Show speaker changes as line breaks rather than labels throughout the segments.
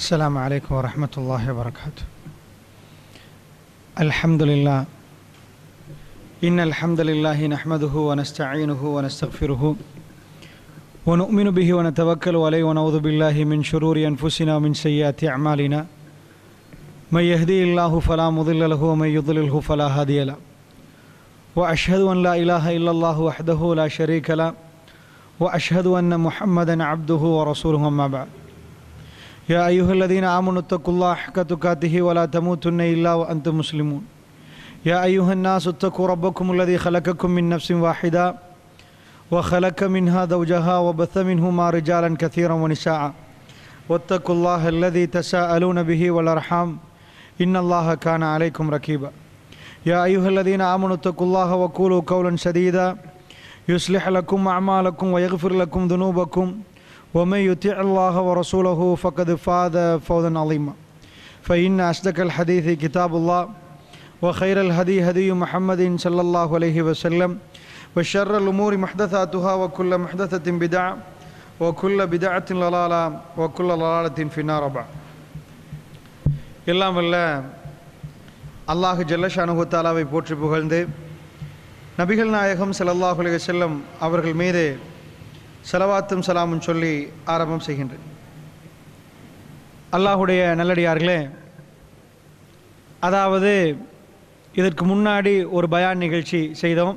السلام عليكم ورحمة الله وبركاته. الحمد لله إن الحمد لله نحمده ونستعينه ونستغفره ونؤمن به ونتوكل عليه ونعوذ بالله من شرور أنفسنا ومن سيئات أعمالنا من يهدي الله فلا مضل له ومن يضلله فلا هادي له وأشهد أن لا إله إلا الله وحده لا شريك له وأشهد أن محمدا عبده ورسوله أما بعد. يا أيها الذين آمنوا اتقوا الله حق تقاته ولا تموتن إلا وأنتم مسلمون. يا أيها الناس اتقوا ربكم الذي خلقكم من نفس واحدة وخلق منها زوجها وبث منهما رجالا كثيرا ونساء واتقوا الله الذي تساءلون به والأرحام إن الله كان عليكم رقيبا. يا أيها الذين آمنوا اتقوا الله وقولوا قولا سديدا يصلح لكم أعمالكم ويغفر لكم ذنوبكم ومن يطع الله ورسوله فقد فاز فوزا عظيما. فإن أصدق الحديث كتاب الله وخير الهدي هدي محمد صلى الله عليه وسلم وشر الأمور محدثاتها وكل محدثة بدعة وكل بدعة ضلالة وكل ضلالة في النار. எல்லாம் வல்ல அல்லாஹ் ஜல்ல ஷானுஹு தஆலாவை போற்றி புகழ்ந்து நபிகள் நாயகம் ஸல்லல்லாஹு அலைஹி வஸல்லம் அவர்கள் மீது ஸலவாத்தும் சலாமும் சொல்லி ஆரம்பம் செய்கின்றேன். அல்லாஹுடைய நல்லடியார்களே, அதாவது இதற்கு முன்னாடி ஒரு பயான் நிகழ்ச்சி செய்தோம்.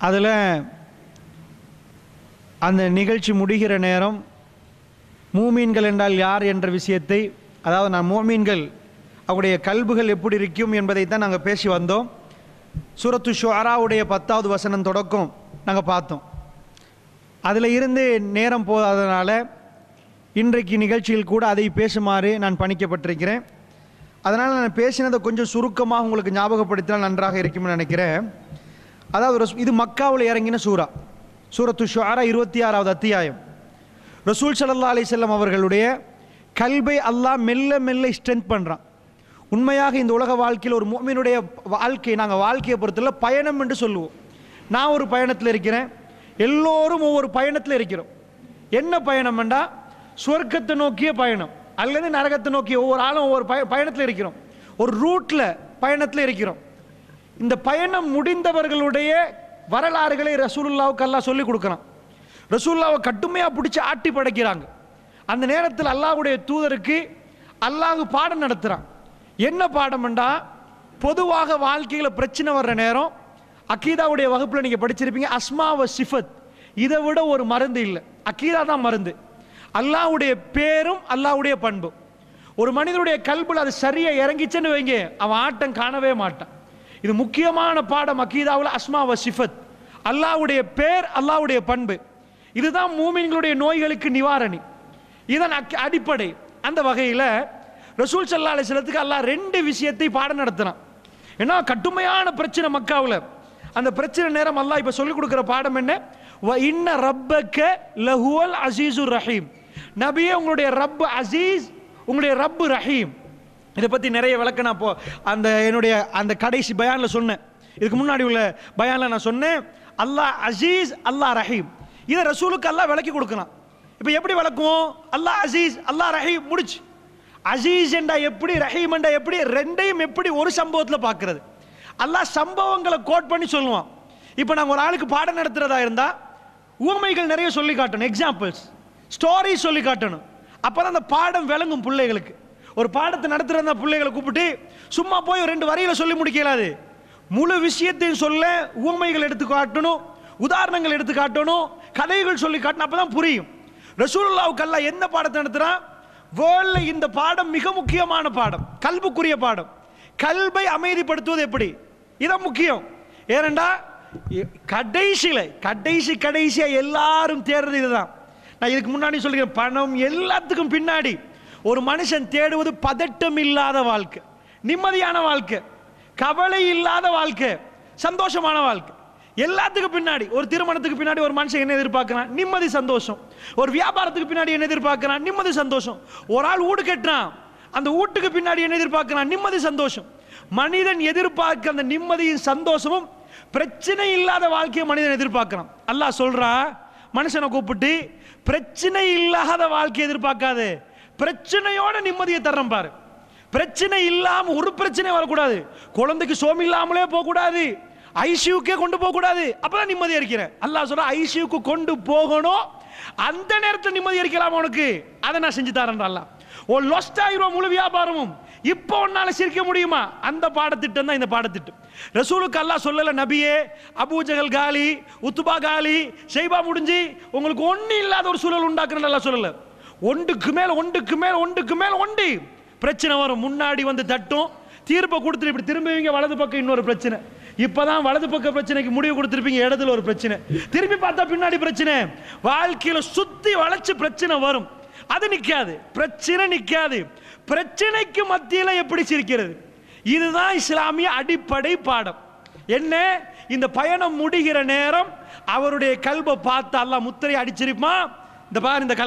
அதில் அந்த நிகழ்ச்சி முடிகிற நேரம் மூமீன்கள் என்றால் யார் என்ற விஷயத்தை, அதாவது நான் மூமீன்கள் அவருடைய கல்புகள் எப்படி இருக்கும் என்பதைத்தான் நாங்கள் பேசி வந்தோம். சூரத்து ஷுஆராவுடைய 10வது வசனம் தொடக்கம் நாங்கள் பார்த்தோம். அதில் இருந்து நேரம் போதாதனால இன்றைக்கு நிகழ்ச்சியில் கூட அதை பேசுமாறு நான் பணிக்கப்பட்டிருக்கிறேன். அதனால் நான் பேசினதை கொஞ்சம் சுருக்கமாக உங்களுக்கு ஞாபகப்படுத்தினால் நன்றாக இருக்கும்னு நினைக்கிறேன். அதாவது இது மக்காவில் இறங்கின சூரத்து ஷுஆரா 26வது அத்தியாயம். ரசூல் ஸல்லல்லாஹு அலைஹி வஸல்லம் அவர்களுடைய கல்பை அல்லாஹ் மெல்ல மெல்ல ஸ்ட்ரென்த் பண்ணுறான். உண்மையாக இந்த உலக வாழ்க்கையில் ஒரு முஃமினுடைய வாழ்க்கை, நாங்கள் வாழ்க்கையை பொறுத்தவரை பயணம் என்று சொல்லுவோம். நான் ஒரு பயணத்தில் இருக்கிறேன், எல்லோரும் ஒவ்வொரு பயணத்தில் இருக்கிறோம். என்ன பயணம் என்றால் சுவர்க்கத்தை நோக்கிய பயணம் அல்லது நரகத்தை நோக்கிய, ஒவ்வொரு ஆளும் ஒவ்வொரு பயணத்தில் இருக்கிறோம், ஒரு ரூட்டில் பயணத்தில் இருக்கிறோம். இந்த பயணம் முடிந்தவர்களுடைய வரலாறுகளை ரசூலுல்லாவுக்கு அல்லாஹ் சொல்லிக் கொடுக்குறான். ரசூலுல்லாவை கட்டுமையாக பிடிச்சி ஆட்டி படைக்கிறாங்க. அந்த நேரத்தில் அல்லாஹ்வுடைய தூதருக்கு அல்லாஹ் பாடம் நடத்துகிறான். என்ன பாடம் என்றால், பொதுவாக வாழ்க்கையில் பிரச்சனை வர்ற நேரம் அக்கீதாவுடைய வகுப்பில் நீங்கள் படிச்சிருப்பீங்க, அஸ்மா வ சிஃபத், இதை விட ஒரு மருந்து இல்லை. அக்கீதா தான் மருந்து. அல்லாஹ்வுடைய பேரும் அல்லாஹ்வுடைய பண்பும் ஒரு மனிதனுடைய கல்புல அது சரியாக இறங்கிச்சுன்னு வைங்க, அவன் ஆட்டம் காணவே மாட்டான். இது முக்கியமான பாடம் அக்கீதாவில். அஸ்மா வ சிஃபத், அல்லாஹ்வுடைய பேர், அல்லாஹ்வுடைய பண்பு, இதுதான் மூமின்களுடைய நோய்களுக்கு நிவாரணி, இதன் அடிப்படை. அந்த வகையில் ரசூல் ஸல்லல்லாஹு அலைஹி வஸல்லத்துக்கு அல்லாஹ் 2 விஷயத்தை பாடம் நடத்தினான். ஏன்னா கட்டுமையான பிரச்சனை மக்காவில். அந்த பிரச்சனை நேரம் அல்லாஹ் இப்போ சொல்லிக் கொடுக்குற பாடம் என்ன? வ இன்ன ரப்பக லஹுவல் அஸீஸுர் ரஹீம். நபியே, உங்களுடைய ரப் அசீஸ், உங்களுடைய ரப் ரஹீம். இதை பற்றி நிறைய விளக்க நான் என்னுடைய அந்த கடைசி பயானில் சொன்னேன். இதுக்கு முன்னாடி உள்ள பயானில் நான் சொன்னேன், அல்லாஹ் அசீஸ், அல்லாஹ் ரஹீம். இதை ரசூலுக்கு அல்லாஹ் விளக்கி கொடுக்கலாம். இப்போ எப்படி விளக்குவோம்? அல்லாஹ் அசீஸ், அல்லாஹ் ரஹீம், முடிச்சு. அசீஸ் என்றா எப்படி, ரஹீம் என்றா எப்படி, ரெண்டையும் எப்படி ஒரு சம்பவத்தில் பார்க்கறது? அல்லாஹ் சம்பவங்களை கோட் பண்ணி சொல்லுவான். இப்போ நாங்கள் ஒரு ஆளுக்கு பாடம் நடத்துறதா இருந்தால் உவமைகள் நிறைய சொல்லி காட்டணும், எக்ஸாம்பிள்ஸ், ஸ்டோரி சொல்லி காட்டணும். அப்போ தான் அந்த பாடம் விளங்கும் பிள்ளைகளுக்கு. ஒரு பாடத்தை நடத்துகிறதா பிள்ளைகளை கூப்பிட்டு சும்மா போய் 2 வரியில் சொல்லி முடிக்கலாது. முழு விஷயத்தையும் சொல்ல உவமைகள் எடுத்து காட்டணும், உதாரணங்கள் எடுத்து காட்டணும், கதைகள் சொல்லி காட்டணும். அப்போ தான் புரியும். ரசூலுல்லாவுக்கு அல்லாஹ் என்ன பாடத்தை நடத்துகிறான்? வேர்ல்டில் இந்த பாடம் மிக முக்கியமான பாடம், கல்புக்குரிய பாடம். கல்பை அமைதிப்படுத்துவது எப்படி, இதான் முக்கியம். ஏனெண்டா கடைசியா எல்லாரும் தேடுறது இதுதான். நான் இதுக்கு முன்னாடி சொல்லுகிறேன், பணம் எல்லாத்துக்கும் பின்னாடி ஒரு மனுஷன் தேடுவது பதட்டம் இல்லாத வாழ்க்கை, நிம்மதியான வாழ்க்கை, கவலை இல்லாத வாழ்க்கை, சந்தோஷமான வாழ்க்கை. எல்லாத்துக்கும் பின்னாடி, ஒரு திருமணத்துக்கு பின்னாடி ஒரு மனுஷன் என்ன எதிர்பார்க்கிறான்? நிம்மதி, சந்தோஷம். ஒரு வியாபாரத்துக்கு பின்னாடி என்ன எதிர்பார்க்கிறான்? நிம்மதி, சந்தோஷம். ஒரு ஆள் வீடு கட்டுறான், அந்த வீட்டுக்கு பின்னாடி என்ன எதிர்பார்க்கிறான்? நிம்மதி, சந்தோஷம். மனிதன் எதிர்பார்க்க அந்த நிம்மதியும் சந்தோஷமும் பிரச்சனை இல்லாத வாழ்க்கையை மனிதன் எதிர்பார்க்கிறான். அல்லாஹ் சொல்றான், மனுஷனை கூப்பிட்டு பிரச்சனை இல்லாத வாழ்க்கையை எதிர்பார்க்காது, பிரச்சனையோட நிம்மதியை தர்றேன் பாரு. பிரச்சனை இல்லாம ஒரு பிரச்சனை வரக்கூடாது. குழந்தைக்கு சோம் இல்லாமலே போகக்கூடாது, ஐசியூக்கே கொண்டு போக கூடாது. அப்பதான் நிம்மதியா இருக்கிறேன். அல்லாஹ் சொல்ற ஐசியூக்கு கொண்டு போகணும், அந்த நேரத்தில் நிம்மதி இருக்கலாம் உனக்கு, அதை நான் செஞ்சு தரேன். அல்லாஹ் ஓ லொஸ்ட் ஆயிரும் முழு வியாபாரமும். இப்போ உன்னால சிரிக்க முடியுமா? அந்த பாடத்திட்டம் தான் இந்த பாடத்திட்டம். ரசூலுக்கு அல்லாஹ் சொல்லல, நபியே அபூஜகல் காலி, உத்துபா காலி, ஷைபா முடிஞ்சு உங்களுக்கு ஒண்ணு இல்லாத ஒரு சூழல் உண்டாக்குறேன் அல்லாஹ் சொல்லல. ஒன்றுக்கு மேல ஒன்றுக்கு மேல ஒன்றுக்கு மேல ஒன்று பிரச்சனை வரும். முன்னாடி வந்து தட்டும், தீர்ப்பை கொடுத்துட்டு இப்படி திரும்புவீங்க, வலது பக்கம் இன்னொரு பிரச்சனை. இப்பதான் வலது பக்க பிரச்சனைக்கு முடிவு கொடுத்திருப்பீங்க, இடத்துல ஒரு பிரச்சனை, திரும்பி பார்த்தா பின்னாடி பிரச்சனை. வாழ்க்கையில சுத்தி வளைச்சு பிரச்சனை வரும். அது நிக்காது, பிரச்சனை நிக்காது. பிரச்சனைக்கு மத்தியில எப்படி சிரிக்கிறது? இதுதான் இஸ்லாமிய அடிப்படை பாடம். என்ன, இந்த பயணம் முடிகிற நேரம் அவருடைய கல்பை பார்த்து அல்லாஹ் முத்திரை அடிச்சிருப்பான். இந்த பாரு, இந்த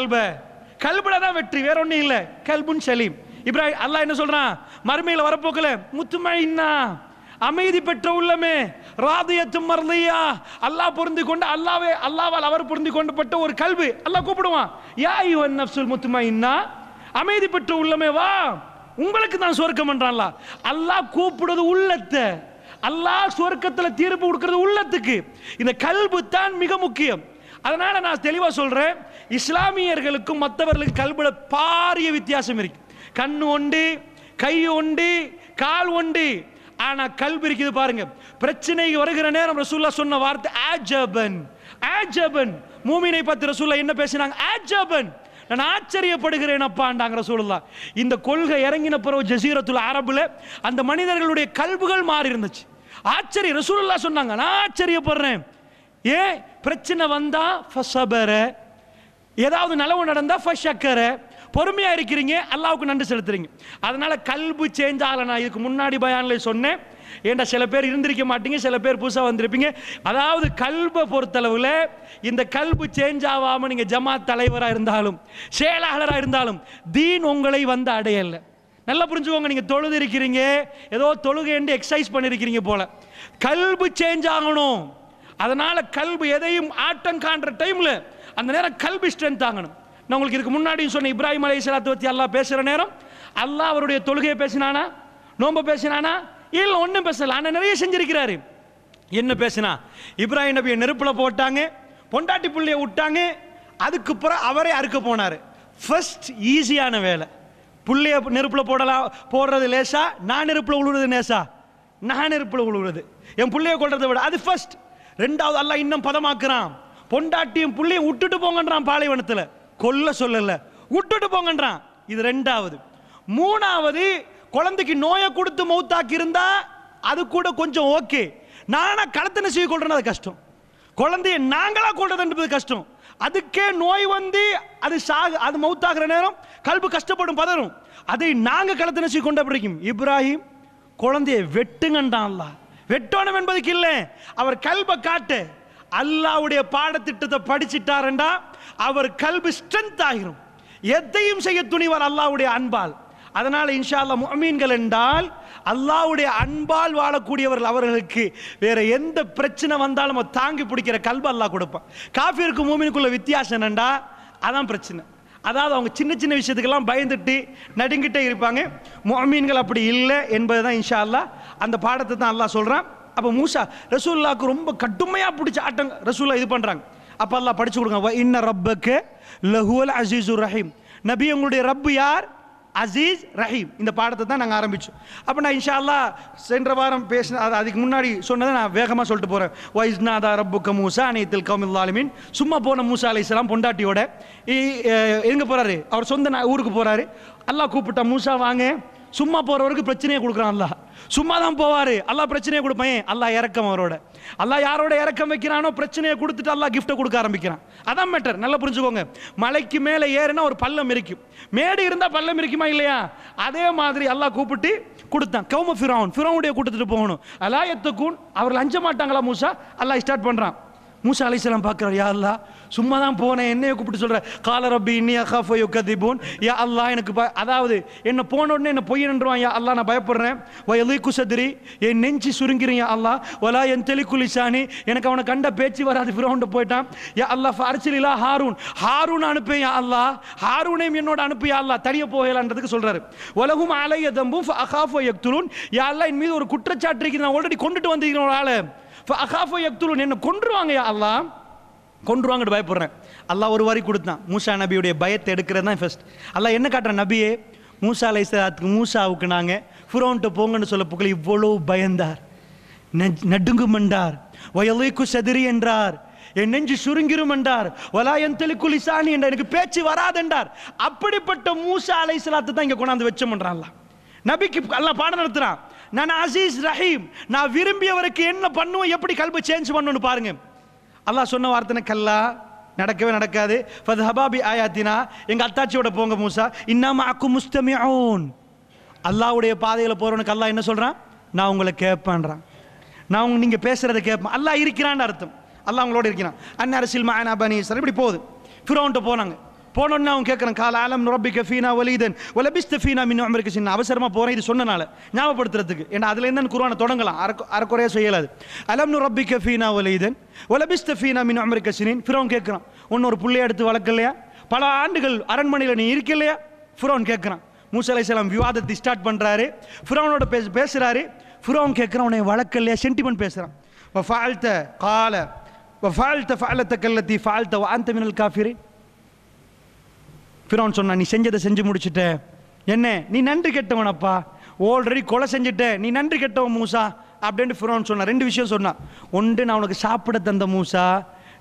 கல்புல தான் வெற்றி, வேற ஒன்றும் இல்லை. கல்புன் சலீம். இப்ராஹிம் அல்லாஹ் என்ன சொல்றான்? மறுமையில் வரப்போக்கல முத்துமைன்னா அமைதி பெற்ற உள்ளமே, ராதியத்தும் மர்லியா, அல்லாஹ் பொருந்தி கொண்டு அல்லாவால் அவர் பொருந்தி கொண்டப்பட்ட ஒரு கல்வி அல்லாஹ் கூப்பிடுவான். யா அய்யுஹன் நஃப்ஸுல் முத்மஇன்னா, அமைதி பெற்ற உள்ளமே வா, உங்களுக்கு தான் சொர்க்கம் என்றான்ல. அல்லாஹ் கூப்பிடுறது உள்ளத்தை, அல்லாஹ் சொர்க்கத்தில் தீர்ப்பு கொடுக்கிறது உள்ளத்துக்கு. இந்த கல்பு தான் மிக முக்கியம். அதனால நான் தெளிவா சொல்றேன், இஸ்லாமியர்களுக்கும் மற்றவர்களுக்கும் கல்புல பாரிய வித்தியாசம் இருக்கு. கண்ணு ஒண்டு, கை ஒண்டு, கால் ஒண்டு, ஆனா கல்பு இருக்குது பாருங்க. பிரச்சனை வருகிற நேரம் ரசூலுல்லாஹ் சொன்ன வார்த்தை ஆஜபன். ஆஜபன், மூமினை பத்தி ரசூலுல்லாஹ் என்ன பேசினாங்க? ஆஜபன், நான் ஆச்சரியப்படுகிறேன் அப்பாண்டாங்க ரசூலுல்லாஹ். இந்த கொள்கை இறங்கின பிறகு ஜசீரத்துல் அரபுல அந்த மனிதர்களுடைய கல்புகள் மாறி இருந்துச்சு. ஆச்சரிய ரசூலுல்லாஹ் சொன்னாங்க, நான் ஆச்சரியப்படுறேன். ஏன் பிரச்சனை வந்தா ஃபஸபர, ஏதாவது நலவு நடந்தா ஃபஷக்கர, பொறுமையா இருக்கிறீங்க, அல்லாஹ்வுக்கு நன்றி செலுத்துறீங்க. அதனால கல்பு சேஞ்ச் ஆகல. நான் இதுக்கு முன்னாடி பயான்ல சொன்னேன், ஏண்டா சில பேர் இருந்திருக்க மாட்டீங்க, சில பேர் புதுசா வந்திருப்பீங்க. அதாவது கல்பை பொறுத்தளவுல இந்த கல்பு சேஞ்ச் ஆகாம நீங்க ஜமாத் தலைவரா இருந்தாலும் செயலாளரா இருந்தாலும் தீன் உங்களை வந்து அடையல. நல்லா புரிஞ்சுக்கோங்க. நீங்க தொழுது இருக்கிறீங்க, ஏதோ தொழுகை என்று எக்ஸசைஸ் பண்ணிருக்கிறீங்க போல. கல்பு சேஞ்ச் ஆகணும். அதனால கல்பு எதையும் ஆட்டம் காண்ற டைம்ல அந்த நேரம் கல்பு ஸ்ட்ரென்த் ஆகணும். நான் உங்களுக்கு இதுக்கு முன்னாடி சொன்ன இப்ராஹிம் அலைஹிஸ்ஸலாத்து பத்தி அல்லாஹ் பேசுற நேரம் அல்லாஹ் அவருடைய தொழுகையை பேசினானா, நோன்பு பேசினானா? இல்ல, ஒன்றும் பேசல. ஆனா நிறைய செஞ்சிருக்கிறாரு. என்ன பேசினா? இப்ராஹிம் நபியை நெருப்புல போட்டாங்க, பொண்டாட்டி புள்ளைய விட்டாங்க, அதுக்கு பிறகு அவரே அறுக்க போனாரு. ஃபர்ஸ்ட் ஈஸியான வேலை. புள்ளைய நெருப்புல போடுறது லேசா, நான் நெருப்புல உழுவுறது லேசா? நான் நெருப்புல உழுவுறது, என் புள்ளைய கொள்றதை விட அது ஃபர்ஸ்ட். ரெண்டாவது அல்லாஹ் இன்னும் பதமாக்குறான், பொண்டாட்டியும் புள்ளையும் விட்டுட்டு போங்கன்றான். பாலைவனத்துல கொல்ல சொல்லல, விட்டுட்டு போங்கன்றான். இது ரெண்டாவது. மூணாவது, குழந்தைக்கு நோயை கொடுத்து மௌத்தாக்கி இருந்தா அது கூட கொஞ்சம் ஓகே. நானா களத்தின செய்ய கொள்றேன், அது கஷ்டம். குழந்தைய நாங்களா கொள்றது கஷ்டம். அதுக்கே நோய் வந்து அது மௌத்தாகிற நேரம் கல்பு கஷ்டப்படும், பதறும். அதை நாங்க களத்தின செய்ய கொண்ட பிடிக்கும். இப்ராஹிம் குழந்தையை வெட்டுங்கன்றான் அல்லாஹ். வெட்டணும் என்பதுக்கு இல்லை, அவர் கல்பை காட்டு. அல்லாஹ்வுடைய பாடத்திட்டத்தை படிச்சிட்டாருண்டா அவர் கல்பு ஸ்ட்ரென்த் ஆகிரும். எதையும் செய்ய துணிவார் அல்லாஹ்வுடைய அன்பால். அதனால இன்ஷா அல்லாஹ் முஃமின்கள் என்றால் அல்லாஹ்வுடைய அன்பால் வாழக்கூடியவர்கள். அவர்களுக்கு வேற எந்த பிரச்சனை வந்தாலும் தாங்கி பிடிக்கிற கல்பு அல்லாஹ் கொடுப்பான். காஃபிருக்கு முஃமினுக்குள்ள வித்தியாசம் என்னண்டா, அதான் பிரச்சனை. அதாவது அவங்க சின்ன சின்ன விஷயத்துக்கெல்லாம் பயந்துட்டு நடுங்கிட்டே இருப்பாங்க. முஃமின்கள் அப்படி இல்லை என்பதுதான் இன்ஷா அல்லாஹ் அந்த பாடத்தை தான் அல்லாஹ் சொல்றான். அப்போ மூசா ரசூலுல்லாஹ்க்கு ரொம்ப கடுமையா பிடிச்ச ஆட்டம் ரசூலுல்லாஹ் இது பண்றாங்க. அப்ப அல்லாஹ் படிச்சு கொடுங்க, வ இன்ன ரப்பக லஹுவல் அஸீஸுர் ரஹீம். நபி உங்களுடைய ரப்பு யார்? அசீஸ் ரஹீம். இந்த பாடத்தை தான் நாங்கள் ஆரம்பித்தோம். அப்போ நான் இன்ஷா அல்லாஹ் சென்ற வாரம் பேசின அதுக்கு முன்னாடி சொன்னதை நான் வேகமாக சொல்லிட்டு போகிறேன். வைஸ்நாதா ரப்புக்க மூசா அனைத்தில் கௌமில் ஸாலிமீன். சும்மா போன மூசா அலைஹிஸ்ஸலாம் பொண்டாட்டியோட எங்கே போகிறாரு? அவர் சொந்த ஊருக்கு போகிறாரு. அல்லாஹ் கூப்பிட்டா, மூசா வாங்க. சும்மா போகிறவருக்கு பிரச்சனையை கொடுக்குறான் அல்லாஹ். சும்மா தான் போவார், அல்லாஹ் பிரச்சனையை கொடுப்பேன். அல்லாஹ் இறக்கம் அவரோட. அல்லாஹ் யாரோட இறக்கம் வைக்கிறானோ பிரச்சனையை கொடுத்துட்டு அல்லாஹ் கிஃப்ட்டை கொடுக்க ஆரம்பிக்கிறான். அதான் மேட்டர். நல்லா புரிஞ்சுக்கோங்க. மலைக்கு மேலே ஏறுனா ஒரு பள்ளம் இருக்கும், மேடு இருந்தால் பள்ளம் இருக்குமா இல்லையா? அதே மாதிரி அல்லாஹ் கூப்பிட்டு கொடுத்தான். கௌம ஃபிரௌன், ஃபிரௌனுடைய கூட்டத்துட்டு போகணும். அலா யத்தகூன், அவர்கள் அஞ்ச மாட்டாங்களா மூசா? அல்லாஹ் ஸ்டார்ட் பண்ணுறான். மூசா அலைஹிஸ்ஸலாம் பார்க்குறாரு, யா அல்லாஹ் சும்மா தான் போனேன், என்னைய கூப்பிட்டு சொல்கிற, கால ரப்பி இன்னி அகாஃபு யுகதிபூன், யா அல்லாஹ் எனக்கு அதாவது என்ன போன உடனே என்ன பொய்யன்றுவான், யா அல்லாஹ் நான் பயப்படுறேன், வயலீகு சத்ரி என் நெஞ்சு சுருங்கிறீன் யா அல்லாஹ், வலா யன்தலிகு லிசானி எனக்கு அவனை கண்ட பேச்சு வராது, ஃபிரௌன் போயிட்டான், யா அல்லாஹ் ஃபஅர்சில் இலா ஹாரூன் அனுப்பேன் யா அல்லாஹ், ஹாரூனையும் என்னோட அனுப்பு யா அல்லாஹ், தனிய போகலான்றதுக்கு சொல்றாரு. வலஹும் அலைய தம்பும் ஃபஅகாஃபு யக்துலூன், யா அல்லாஹ் என் மீது ஒரு குற்றச்சாட்டு இருக்குது, நான் ஆல்ரெடி கொண்டுட்டு வந்திருக்கிறேன் ஒரு ஆளை, ஃபஅகாஃபு யக்துலூன் என்ன கொன்றுவாங்க யா அல்லாஹ், கொன்றுவாங்கன்னு பயப்படுறேன். அல்லாஹ் ஒரு வரி கொடுத்தான், மூசா நபியுடைய பயத்தை எடுக்கிறது தான் ஃபர்ஸ்ட். அல்லாஹ் என்ன காட்டுறான், நபியே மூசா அலைஹிஸ்ஸலாத்துக்கு மூசாவுக்கு நாங்கள் ஃபிரௌன்ட்ட போங்கன்னு சொல்ல புகழ் இவ்வளோ பயந்தார், நடுங்குமென்றார், வயலீகு சத்ரி என்றார், என் நெஞ்சு சுருங்கிரும் என்றார், வலா யன்தலிகு லிசானி என்றார், எனக்கு பேச்சு வராதென்றார். அப்படிப்பட்ட மூசா அலைஹிஸ்ஸலாத்தை தான் இங்கே கொண்டாந்து வச்சோம்ன்றான் அல்லாஹ். நபிக்கு அல்லாஹ் பாடம் நடத்துறான், நான் அசீஸ் ரஹீம், நான் விரும்பியவருக்கு என்ன பண்ணுவேன், எப்படி கல்பை சேஞ்ச் பண்ணணும்னு பாருங்க. அல்லாஹ் சொன்ன வார்த்தை கல்லா நடக்கவே நடக்காது, ஃபத்ஹபா பி ஆயாத்தினா எங்க அத்தாச்சியோட போங்க மூசா, இன்னா மஅக்கும் முஸ்தமிஊன், அல்லாஹ்வுடைய பாதையில போறவனுக்கு அல்லாஹ் என்ன சொல்றான், நான் உங்களை கேட்பேன்றான், நான் நீங்க பேசுறதை கேட்பேன், அல்லாஹ் இருக்கிறான்னு அர்த்தம், அல்லாஹ் உங்களோட இருக்கிறான். அன்னரசில் மஅனா பனி இஸ்ராயில் இப்படி போகுது. ஃபிரௌன்ட்ட போனாங்க, போனோன்னு அவன் கேட்குறான், கால ஆலம் ரப்பிக ஃபீனா வலீதன் வலபிஸ்த ஃபீனா மின் உம்ரிக சின்ன, அவசரமாக போகிறேன் இது சொன்னனால ஞாபகப்படுத்துறதுக்கு, ஏன்னா அதுலேருந்து குர்ஆனை தொடங்கலாம், அறக்குறையாக செய்யலாது. அலம் ரப்பிக ஃபீனா வலீதன் வலபிஸ்த ஃபீனா மின் உம்ரிக சினின். ஃபிரௌன் கேட்குறான், ஒன்னொரு புள்ளைய எடுத்து வளர்க்கலையா, பல ஆண்டுகள் அரண்மனையில் நீ இருக்கலையா, ஃபிரௌன் கேட்குறான். மூசா அலைஹிஸ்ஸலாம் விவாதத்தை ஸ்டார்ட் பண்ணுறாரு, ஃபிரௌனோட பேசுகிறாரு. ஃபிரௌன் கேட்குறான், உன்னை வளர்க்கலையா, சென்டிமெண்ட் பேசுகிறான். வஃபஅல்த கால வஃபஅல்த ஃபஅலத்தக அல்லதி ஃபஅல்த வஅன்த மினல் காஃபிரின். ஃபிரௌன் சொன்னா, நீ செஞ்சதை செஞ்சு முடிச்சுட்ட, என்ன நீ நன்றி கெட்டவனப்பா, ஆல்ரெடி கொலை செஞ்சுட்ட, நீ நன்றி கெட்டவன் மூசா அப்படின்ட்டு ஃபிரௌன் சொன்னா. ரெண்டு விஷயம் சொன்னா, ஒன்று நான் உனக்கு சாப்பிட தந்த மூசா,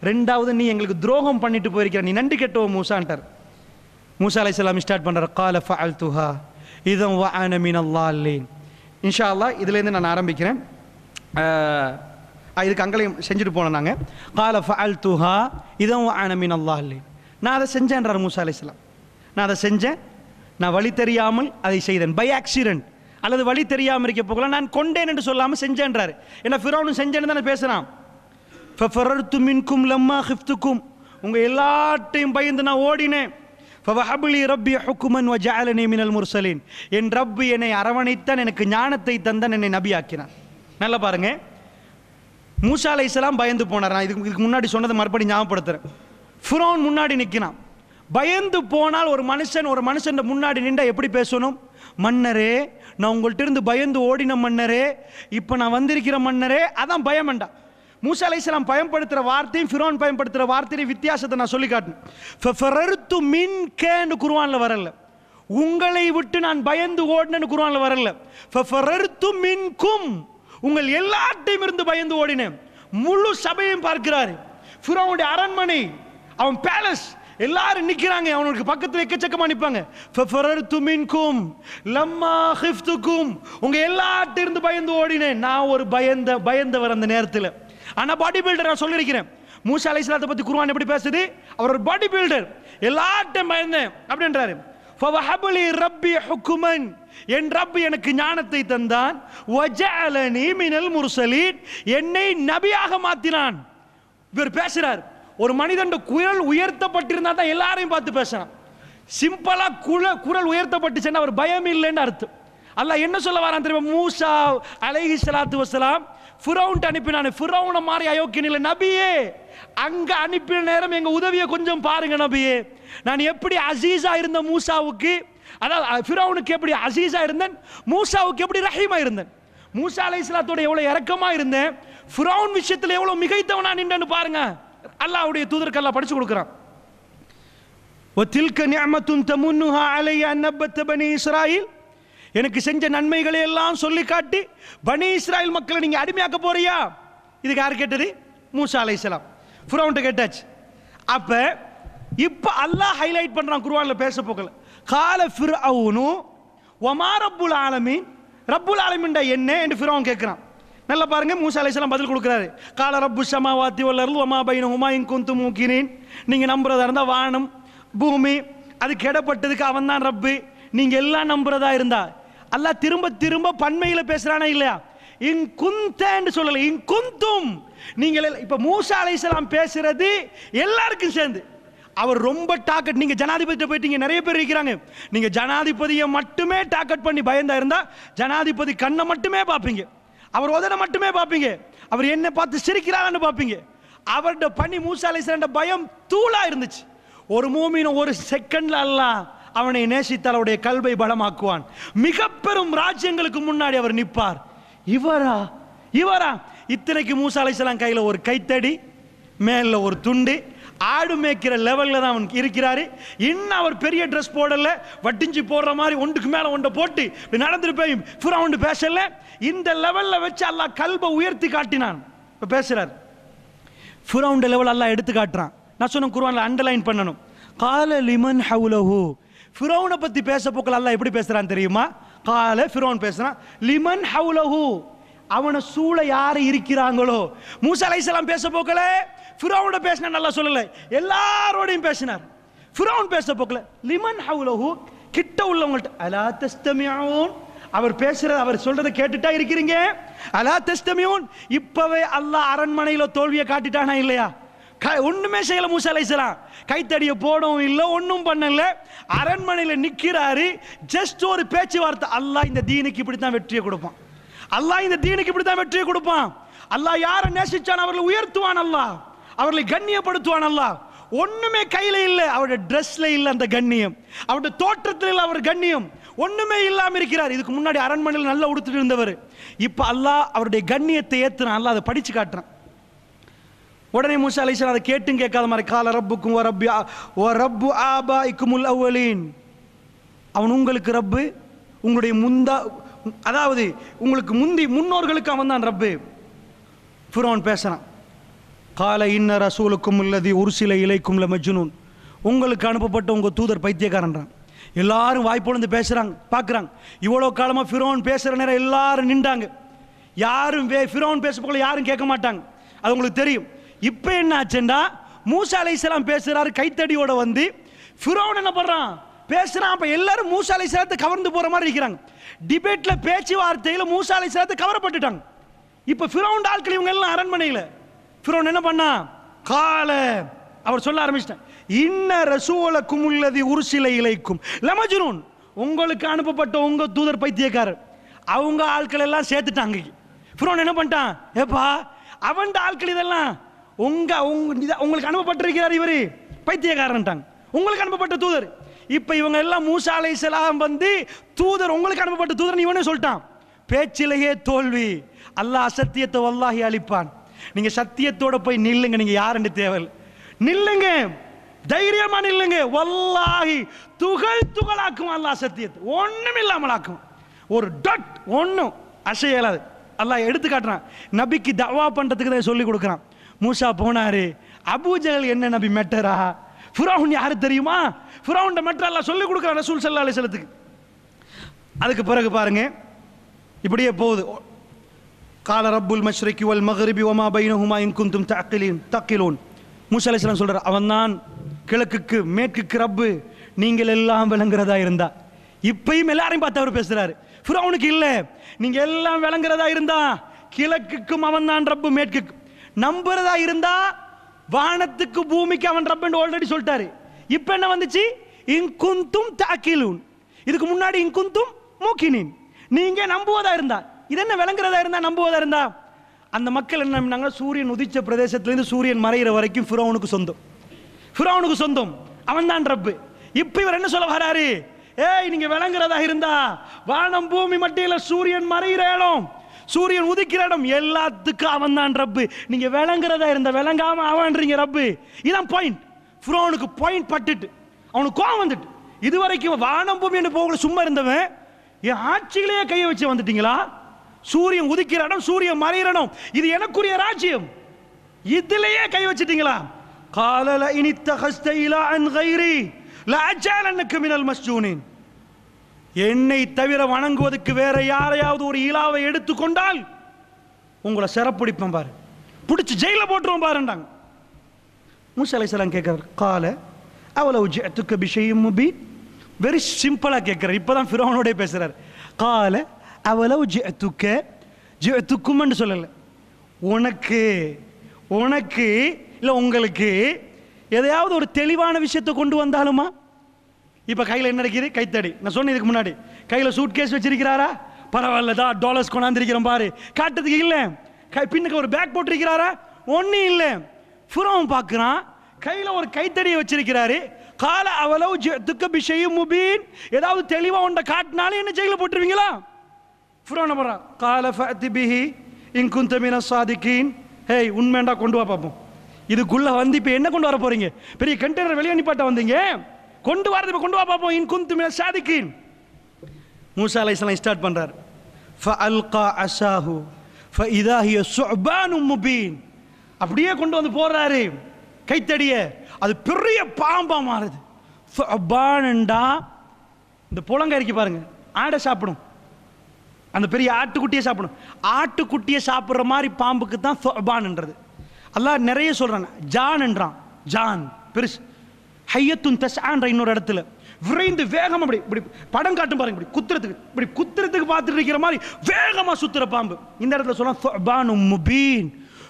ரெண்டாவது நீ எங்களுக்கு துரோகம் பண்ணிட்டு போயிருக்கிற, நீ நன்றி கெட்டவன் மூசான்ட்டார். மூசா அலைஹிஸ்ஸலாம் ஸ்டார்ட் பண்றார், கால ஃபஅல்துஹா இதன் வஅன மினல்லாஹின். இன்ஷா அல்லாஹ் இதுலேருந்து நான் ஆரம்பிக்கிறேன், இதுக்கு அங்களையும் செஞ்சுட்டு போனோம் நாங்கள். கால ஃபஅல்துஹா இதன் வஅன மினல்லாஹின், நான் அதை செஞ்சேன்றார் மூசா அலைஹிஸ்ஸலாம், நான் அதை செஞ்சேன், நான் வழி தெரியாமல் அதை செய்தேன், பை ஆக்சிடென்ட், அல்லது வழி தெரியாமல் இருக்க போகலாம், நான் கொண்டேன் என்று சொல்லாமல் செஞ்சேன்றாரு. ஏன்னா ஃபிரௌன் செஞ்சேன்னு தானே பேசுகிறான். ஃபஃபரர்து மின்கும் லம்மா ஹிஃப்துக்கும், உங்கள் எல்லாட்டையும் பயந்து நான் ஓடினேன். ஃபவஹப்லி ரப்பி ஹுக்மன் வஜஅலனி மினல் முர்சலீன், என் ரப்பு என்னை அரவணைத்தான், எனக்கு ஞானத்தை தந்தான், என்னை நபி ஆக்கினான். நல்லா பாருங்க, மூசா அலைஹிஸ்ஸலாம் பயந்து போனார். நான் இதுக்கு முன்னாடி சொன்னதை மறுபடியும் ஞாபகப்படுத்துறேன். ஃபிரௌன் முன்னாடி நிற்கிறான். பயந்து போனால் ஒரு மனுஷன் முன்னாடி நின்றா எப்படி பேசணும், மன்னரே நான் உங்கள்கிட்ட இருந்து பயந்து ஓடின மன்னரே, இப்போ நான் வந்திருக்கிற மன்னரே, அதான் பயம் வேண்டாம். மூசா அலைஹிஸ்ஸலாம் பயன்படுத்துகிற வார்த்தையும் ஃபிரௌன் பயன்படுத்துகிற வார்த்தையும் வித்தியாசத்தை நான் சொல்லி காட்டணும். ஃபஃபரர்து மின்கன்னு குர்ஆன்ல வரல, உங்களை விட்டு நான் பயந்து ஓடினேன்னு குர்ஆன்ல வரல. ஃபஃபரர்து மின்கும், உங்கள் எல்லாட்டையும் இருந்து பயந்து ஓடினேன். முழு சபையும் பார்க்கிறாரு, ஃபிரௌனுடைய அரண்மனை, அவன் பேலஸ், எல்லாரும் நிற்கிறாங்க, அவனுக்கு பக்கத்தில் எக்கச்சக்கமா நிற்பாங்க. ஃபஃபரர்து மின்கும் லம்மா ஹிஃப்துக்கும், உங்க எல்லாட்டையும் இருந்து பயந்து ஓடினேன். நான் ஒரு பயந்தவர் அந்த நேரத்தில். ஆனா பாடி பில்டர் நான் சொல்லியிருக்கிறேன், மூசா அலைஹிஸ்ஸலாத்தை பத்தி குர்ஆன் எப்படி பேசுது, அவர் ஒரு பாடி பில்டர், எல்லாட்டையும் பயந்தேன் அப்படின்றாரு. ஃபவஹப்லி ரப்பி ஹுக்மன், என் ரப்பு எனக்கு ஞானத்தை தந்தான், வஜஅலனி மினல் முர்சலீன், என்னை நபியாக மாத்தினான். இவர் பேசுறார், ஒரு மனிதன் குரல் உயர்த்தப்பட்டிருந்தா தான் எல்லாரையும் பார்த்து பேசலாம். சிம்பிளா குரல் உயர்த்தப்பட்டுச்சுன்னா அவர் பயம் இல்லைன்னு அர்த்தம். அல்லாஹ் என்ன சொல்ல வரான் தெரியுமா, மூசா அலைஹிஸ்ஸலாத்து வஸ்ஸலாம் ஃபிரௌன் அனுப்பினானே, ஃபிரௌனை மாதிரி அயோக்கியன் இல்லை நபியே, அங்க அனுப்பின நேரம் எங்க உதவியை கொஞ்சம் பாருங்க நபியே. நான் எப்படி அசீஸா இருந்த மூசாவுக்கு, அதாவது ஃபிரௌனுக்கு எப்படி அசீஸா இருந்தேன், மூசாவுக்கு எப்படி ரஹீமா இருந்தேன். மூசா அலைஹிஸ்ஸலாத்தோட எவ்வளவு இரக்கமா இருந்தேன், ஃபிரௌன் விஷயத்துல எவ்வளவு மிகைத்தவனா நின்றேன்னு பாருங்க. அல்லாஹ்வுடைய தூதருக்கு அல்லாஹ் படிச்சு கொடுக்குறான். வதில்க நிஅமத்துன் தமுன்னுஹா அலைய அன் நபத்த பனி இஸ்ராயில், எனக்கு செஞ்ச நன்மைகளை எல்லாம் சொல்லி காட்டி பனி இஸ்ராயில் மக்களை நீங்க அடிமையாக்க போறியா. இதுக்கு யார் கேட்டது, மூசா அலைஹிஸ்ஸலாம். ஃபிரௌன்ட்ட கேட்டாச்சு. அப்ப இப்ப அல்லாஹ் ஹைலைட் பண்றான் குர்ஆன்ல பேச போகல, கால ஃபிர்அவுனு வமா ரப்புல் ஆலமீன், ரப்புல் ஆலமீன் என்ன என்று ஃபிரௌன் கேட்கிறான். நல்லா பாருங்க, மூசா அலைஹிஸ்ஸலாம் பதில் கொடுக்குறாரு. கால ரப்பு ஸமாவாத்தி வல் அர்து வமா பைனஹுமா இன் குன்தும் மூகினீன், நீங்க நம்புறதா இருந்தா வானம் பூமி அது கெடப்பட்டதுக்கு அவன் தான் ரப்பு, நீங்க எல்லாம் நம்புறதா இருந்தா. அல்லாஹ் திரும்ப திரும்ப பன்மையில பேசுறானா இல்லையா, இன் குந்தன்னு சொல்லல, இன் குந்தும். நீங்கள் இப்ப மூசா அலைஹிஸ்ஸலாம் பேசுறது எல்லாருக்கும் சேர்ந்து. அவர் ரொம்ப டார்கெட். நீங்க ஜனாதிபதி போயிட்டீங்க, நிறைய பேர் இருக்கிறாங்க. நீங்க ஜனாதிபதியை மட்டுமே டார்கெட் பண்ணி பயந்தா இருந்தா ஜனாதிபதி கண்ணை மட்டுமே பார்ப்பீங்க, அவர் உதனை மட்டுமே பார்ப்பீங்க, அவர் என்ன பார்த்து சிரிக்கிறான்னு பார்ப்பீங்க. அவருடைய பணி மூசா அலைஹிஸ்ஸலாம் பயம் தூளா இருந்துச்சு. ஒரு மூமின் ஒரு செகண்ட்ல அல்லாஹ் அவனை நேசித்தால் அவருடைய கல்வை பலமாக்குவான். மிக பெரும் ராஜ்யங்களுக்கு முன்னாடி அவர் நிற்பார். இவரா இத்தனைக்கு மூசா அலைஹிஸ்ஸலாம் கையில் ஒரு கைத்தடி, மேல ஒரு துண்டு, ஆடு மேய்க்கிற லெவலில் தான் அவனுக்கு இருக்கிறாரு. இன்னும் அவர் பெரிய ட்ரெஸ் போடல, வட்டிஞ்சு போடுற மாதிரி ஒன்றுக்கு மேலே ஒன்றை போட்டு நடந்துட்டு போய் ஃபிரௌன் பேசல. இந்த லெவலில் வச்சு அல்லாஹ் கல்பை உயர்த்தி காட்டினான். இப்போ பேசுறார் ஃபிரௌன் லெவல் அல்லாஹ் எடுத்து காட்டுறான். நான் சொன்ன குர்ஆன்ல அண்டர்லைன் பண்ணணும். கால லிமன் ஹவுலஹு. ஃபிரௌனை பற்றி பேச போக்கில் அல்லாஹ் எப்படி பேசுறான் தெரியுமா? கால ஃபிரௌன் பேசுறான் லிமன் ஹவுலஹு, அவனை சூழ யாரு இருக்கிறாங்களோ. மூசா அலைஹிஸ்ஸலாம் பேச போக்கல ஃபிரௌனோட பேசினா நல்லா சொல்லல, எல்லாரோடையும் பேசினார். ஃபிரௌன் பேச போக்கல லிமன் ஹவுலஹு, கிட்ட உள்ளவங்கள்ட்ட அலா தஸ்தமிஊன், அவர் பேசுறது அவர் சொல்றதை கேட்டுட்டா இருக்கிறீங்க. அலா தஸ்தமிஊன். இப்பவே அல்லாஹ் அரண்மனையில தோல்வியை காட்டிட்டானா இல்லையா? ஒண்ணுமே செய்யல மூசா அலைஹிஸ்ஸலாம், கைத்தடிய போடவும் இல்லை, ஒன்றும் பண்ணல, அரண்மனையில நிக்கிறாரு. ஜஸ்ட் ஒரு பேச்சுவார்த்தை. அல்லாஹ் இந்த தீனுக்கு இப்படித்தான் வெற்றியை கொடுப்பான், அல்லாஹ் இந்த தீனுக்கு இப்படித்தான் வெற்றியை கொடுப்பான். அல்லாஹ் யாரை நேசிச்சான் அவர்களை உயர்த்துவான், அல்லாஹ் அவர்களை கண்ணியப்படுத்துவான். அல்லாஹ் ஒண்ணுமே கையில இல்லை, அவருடைய ட்ரெஸ்ல இல்லை அந்த கண்ணியம், அவருடைய தோற்றத்தில் இல்லை அவர் கண்ணியம், ஒண்ணுமே இல்லாம இருக்கிறார். இதுக்கு முன்னாடி அரண்மனையில் நல்லா உடுத்துட்டு இருந்தவர், இப்ப அல்லாஹ் அவருடைய கண்ணியத்தை ஏத்துறான். அல்லாஹ் அதை படிச்சு காட்டுறான். உடனே மூசா அலைஹிஸ்ஸலாம் அதை கேட்டும் கேட்காத மாதிரி கால ரப்புக்கும் வ ரப்பு ஆபாஇக்குமுல் அவ்வலீன், அவன் உங்களுக்கு ரப்பு, உங்களுடைய அதாவது உங்களுக்கு முன்னோர்களுக்கு அவன் தான் ரப்பு. ஃபிரௌன் பேசுறான். கால இன்ன ரசூலுக்கும் உள்ளதி உர்சில இலைக்கும் லமஜ்னூன், உங்களுக்கு அனுப்பப்பட்ட உங்க தூதர் பைத்தியக்காரன்றான். எல்லாரும் வாய்ப்பொழுந்து பேசுறாங்க, பார்க்குறாங்க. இவ்வளோ காலமாக ஃபிரௌன் பேசுகிற நேரம் எல்லாரும் நின்றாங்க. யாரும் ஃபிரௌன் பேச போல யாரும் கேட்க மாட்டாங்க, அது உங்களுக்கு தெரியும். இப்போ என்ன ஆச்சுன்னா மூசா அலைஹிஸ்ஸலாம் பேசுறாரு கைத்தடியோட வந்து, ஃபிரௌன் என்ன பண்றான் பேசுறான். அப்போ எல்லாரும் மூசா அலைஹிஸ்ஸலாத்தை கவர்ந்து போற மாதிரி இருக்கிறாங்க. டிபேட்ல பேச்சுவார்த்தையில் மூசா அலைஹிஸ்ஸலாத்தை கவரப்பட்டுட்டாங்க. இப்போ ஃபிரௌன் ஆட்கள் இவங்க எல்லாம் அரண்மனையில். ஃபிரௌன் என்ன பண்ணா கால அவர் சொல்ல ஆரம்பிச்சிட்டான், இன்ன ரசூலக்கும் உள்ளதி உர்சில இலைக்கும் லமஜ்னூன், உங்களுக்கு அனுப்பப்பட்ட உங்க தூதர் பைத்தியக்காரர். அவங்க ஆட்கள் எல்லாம் சேர்த்துட்டாங்க. ஃபிரௌன் என்ன பண்ணிட்டான், ஏப்பா அவன் ஆட்கள் இதெல்லாம் உங்களுக்கு அனுப்பப்பட்டிருக்கிறார், இவரு பைத்தியக்காரன்ட்டாங்க, உங்களுக்கு அனுப்பப்பட்ட தூதர். இப்ப இவங்க எல்லாம் மூசா அலைஹிஸ்ஸலாம் வந்து தூதர், உங்களுக்கு அனுப்பப்பட்ட தூதர் இவனே சொல்லிட்டான். பேச்சிலேயே தோல்வி. அல்லாஹ் அசத்தியத்தை வல்லாஹி அளிப்பான். நீங்க சத்தியத்தோட போய் நில்லுங்க, நீங்க யாருன்னு தேவையில்லை, நில்லுங்க, தைரியமா நில்லுங்க. வல்லாஹி துகளாக்கும் அல்லாஹ் சத்தியத்தை, ஒண்ணும் இல்லாமல் ஆக்கும். ஒரு டட் ஒன்னும் அசையலாது. அல்லாஹ் எடுத்து காட்டுறான். நபிக்கு தவா பண்றதுக்கு தான் சொல்லி கொடுக்குறான். மூசா போனாரு, அபூஜஹல் என்ன நபி மெட்டரா, ஃபிரௌன் யாரு தெரியுமா, ஃபிரௌன் மெட்டர் அல்லாஹ் சொல்லி கொடுக்குறான் ரசூல் ஸல்லல்லாஹு அலைஹி வஸல்லத்துக்கு. அதுக்கு பிறகு பாருங்க இப்படியே போகுது. கால ரப்புல் மஷ்ரிகி வல் மக்ரிபி வமா பைனஹுமா இன் குன்தும் தஅகிலூன். மூசா அலைஹிஸ்ஸலாம் சொல்றார், அவன்தான் கிழக்குக்கு மேற்குக்கு ரப்பு, நீங்கள் எல்லாம் விளங்குறதா இருந்தா. இப்பயும் எல்லாரையும் பார்த்து அவர் பேசுறாரு. ஃபிரௌனுக்கு இல்ல, நீங்க எல்லாம் விளங்குறதா இருந்தா கிழக்குக்கும் அவன் தான் ரப்பு, மேற்குக்கு நம்புறதா இருந்தா வானத்துக்கு பூமிக்கு அவன் ரப்பு ஆல்ரெடி சொல்லிட்டாரு. இப்ப என்ன வந்துச்சு, இன் குன்தும் தஅகிலூன். இதுக்கு முன்னாடி இன் குன்தும் மூகினீன், நீங்க நம்புவதா இருந்தா. இது என்ன விளங்குறதா இருந்தா நம்புவதா இருந்தா. அந்த மக்கள் என்ன பண்ணாங்க, சூரியன் உதிச்ச பிரதேசத்திலிருந்து சூரியன் மறைகிற வரைக்கும் ஃபிரௌனுக்கு சொந்தம், ஃபிரௌனுக்கு சொந்தம், அவன் தான் ரப்பு. இப்ப இவர் என்ன சொல்ல வராரு, ஏய் நீங்க விளங்குறதா இருந்தா வானம் பூமி மத்தியில் சூரியன் மறைகிற இடம், சூரியன் உதிக்கிற இடம் எல்லாத்துக்கும் அவன் தான் ரப்பு. நீங்க விளங்குறதா இருந்தா, விளங்காம அவன்றீங்க ரப்பு. இதான் பாயிண்ட். ஃபிரௌனுக்கு பாயிண்ட் பட்டுட்டு அவனுக்கு கோவம் வந்துட்டு, இதுவரைக்கும் வானம் பூமி என்று போகல சும்மா இருந்தவன் என் ஆட்சிகளையே கையை வச்சு வந்துட்டீங்களா, சூரியன் உதிக்கிற இடம் சூரியன் மறைகிற இடம் இது எனக்குரிய ராஜ்யம், இதிலேயே கை வச்சிட்டீங்களா. காலல இனித்தகஸ்த இலாஅன் கைரி லஅஜலன்னக மினல் மஸ்ஜூனின். என்னை தவிர வணங்குவதற்கு வேற யாரையாவது ஒரு இலாவை எடுத்துக்கொண்டால் உங்களை சிறப்பிடிப்பேன் பாரு, பிடிச்சி ஜெயில போட்டுருவோம் பாருண்டாங்க. மூசா அலைஹிஸ்ஸலாம் கேட்கிறார், கால அவலவ் ஜிஅதுக பிஷைஇன் முபீன். வெரி சிம்பிளா கேட்கிறார். இப்பதான் ஃபிரௌனோட பேசுறார். கால அவலவ் ஜிஅதுக ஜிஅத்துக்கும்னு சொல்லலை, உனக்கு உனக்கு இல்லை உங்களுக்கு எதையாவது ஒரு தெளிவான விஷயத்தை கொண்டு வந்தாலுமா. இப்போ கையில் என்ன இருக்குது? கைத்தடி. நான் சொன்னேன் இதுக்கு முன்னாடி, கையில் சூட் கேஸ் வச்சிருக்கிறாரா? பரவாயில்லதா, டாலர்ஸ் கொண்டாந்துருக்கிறோம் பாரு, காட்டுறதுக்கு இல்லை. பின்னுக்கு ஒரு பேக் போட்டிருக்கிறாரா? ஒன்றும் இல்லை. ஃபிரௌன் பார்க்குறான், கையில் ஒரு கைத்தடியை வச்சிருக்கிறாரு. கால அவலவு ஜிஅத்துக பிஷைஇம் முபீன், ஏதாவது தெளிவாக ஒன்றை காட்டினாலும் என்ன ஜெயிலில் போட்டுருவீங்களா? ஃபிரௌன் போடுறான், கால ஃபஅதி பிஹி இன் குன்த மினஸ் சாதிகீன். ஹேய், உண்மைண்டா கொண்டு வா பார்ப்போம். இதுக்குள்ள வந்து இப்போ என்ன கொண்டு வர போறீங்க? பெரிய கண்டெய்னர் வெளியே நிப்பாட்ட வந்தீங்க, கொண்டு வரது இப்போ கொண்டு வா பார்ப்போம். இன் குன்த மினஸ் சாதிகீன். மூசா அலைஹிஸ்ஸலாம் ஸ்டார்ட் பண்றார். ஃபஅல்கா அஸாஹு ஃபஇதா ஹிய சுஅபானும் முபீன். அப்படியே கொண்டு வந்து போடுறாரு கைத்தடிய, அது பெரிய பாம்பா மாறுது. சுஅபான்டா இந்த புலங்க இருக்கு பாருங்க, ஆடை சாப்பிடும், அந்த பெரிய ஆட்டுக்குட்டியை சாப்பிடும். ஆட்டுக்குட்டியை சாப்பிட்ற மாதிரி பாம்புக்கு தான் சுஅபான்ன்றது. அல்லாஹ் நிறைய சொல்றான். ஜான் என்றான், ஜான் பெருசு. ஹையத்துன் தஸ்ஆன்ற இன்னொரு இடத்துல விரைந்து வேகம், அப்படி இப்படி படம் காட்டும் பாருங்க, இப்படி குத்துறதுக்கு பார்த்துட்டு இருக்கிற மாதிரி வேகமா சுத்துற பாம்பு. இந்த இடத்துல சொல்றான் சுஅபானும் முபீன்,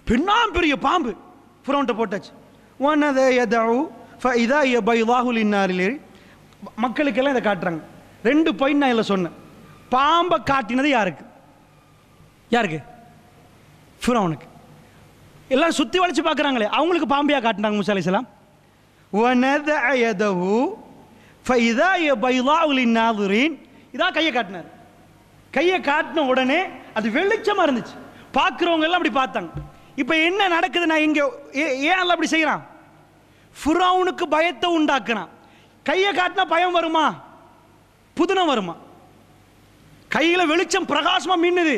பின்னாம் பெரிய பாம்பு. ஃபிரௌன்ட்ட போட்டாச்சு. வனத யதஉ ஃபஇதா ய பைதாஹு லின்னாரில். மக்களுக்கெல்லாம் இதை காட்டுறாங்க. 2 பாயிண்ட் நான் இதில் சொன்னேன். பாம்பை காட்டினது யாருக்கு? யாருக்கு? ஃபிரௌனுக்கு. எல்லாம் சுத்தி வளைச்சு பார்க்குறாங்களே, அவங்களுக்கு பாம்பையா காட்டினாங்க மூசா அலைஹிஸ்ஸலாம். வனத யதஹு ஃபஇதா ய பைதாஹு லின்னாரின். இதான் கையை காட்டினார். கையை காட்டின உடனே அது வெளிச்சமா இருந்துச்சு, பார்க்குறவங்க எல்லாம் அப்படி பார்த்தாங்க. இப்போ என்ன நடக்குது? நான் இங்கே ஏன் அல்ல அப்படி செய்யறான்? ஃபிரௌனுக்கு பயத்தை உண்டாக்குறான். கையை காட்டினா பயம் வருமா? புதுனம் வருமா? கையில வெளிச்சம் பிரகாசமா மின்னுது,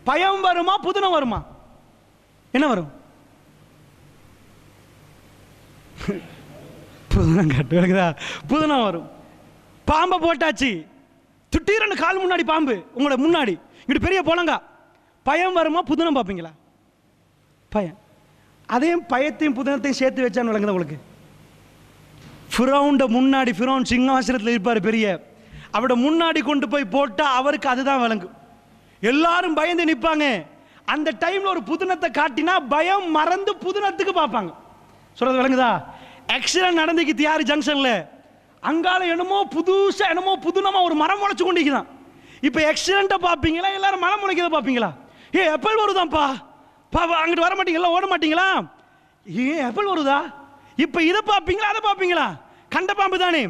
பயம் வருமா? புதுனம் வருமா? என்ன வரும்? புதுனம் காட்டுதா? புதுனம் வரும். பாம்பை போட்டாச்சு, திடீர்னு கால் முன்னாடி பாம்பு உங்களோட முன்னாடி, இங்கிட்டு பெரிய போலங்கா. பயம் வருமா? புதுனம் பார்ப்பீங்களா? பயம். அதையும் பயத்தையும் புதனத்தையும் சேர்த்து வச்சான்னு விளங்குது உங்களுக்கு. ஃபிரௌன்ட முன்னாடி, ஃபிரௌன் சிங்காசனத்தில் இருப்பார் பெரிய, அவட முன்னாடி கொண்டு போய் போட்டா அவருக்கு அதுதான் விளங்கும். எல்லாரும் பயந்து நிற்பாங்க. அந்த டைம்ல ஒரு புதுனத்தை காட்டினா பயம் மறந்து புதுனத்துக்கு பார்ப்பாங்க. சொல்றது விளங்குதா? ஆக்சிடென்ட் நடந்துக்கிட்டு யாரு ஜங்ஷன்ல, அங்கால என்னமோ புதுசா என்னமோ புதுனமா ஒரு மரம் முளைச்சு கொண்டிருக்குதான். இப்போ ஆக்சிடென்ட்டை பார்ப்பீங்களா? எல்லாரும் மரம் முளைக்கிறத பார்ப்பீங்களா? ஏ எப்பல் வருதான்ப்பா, பாப்பா அங்கிட்டு வர மாட்டீங்களா? ஓட மாட்டீங்களா? ஏன் எப்பல் வருதா? இப்ப இதை பார்ப்பீங்களா? அதை பார்ப்பீங்களா? கண்ட பாம்பு தானே.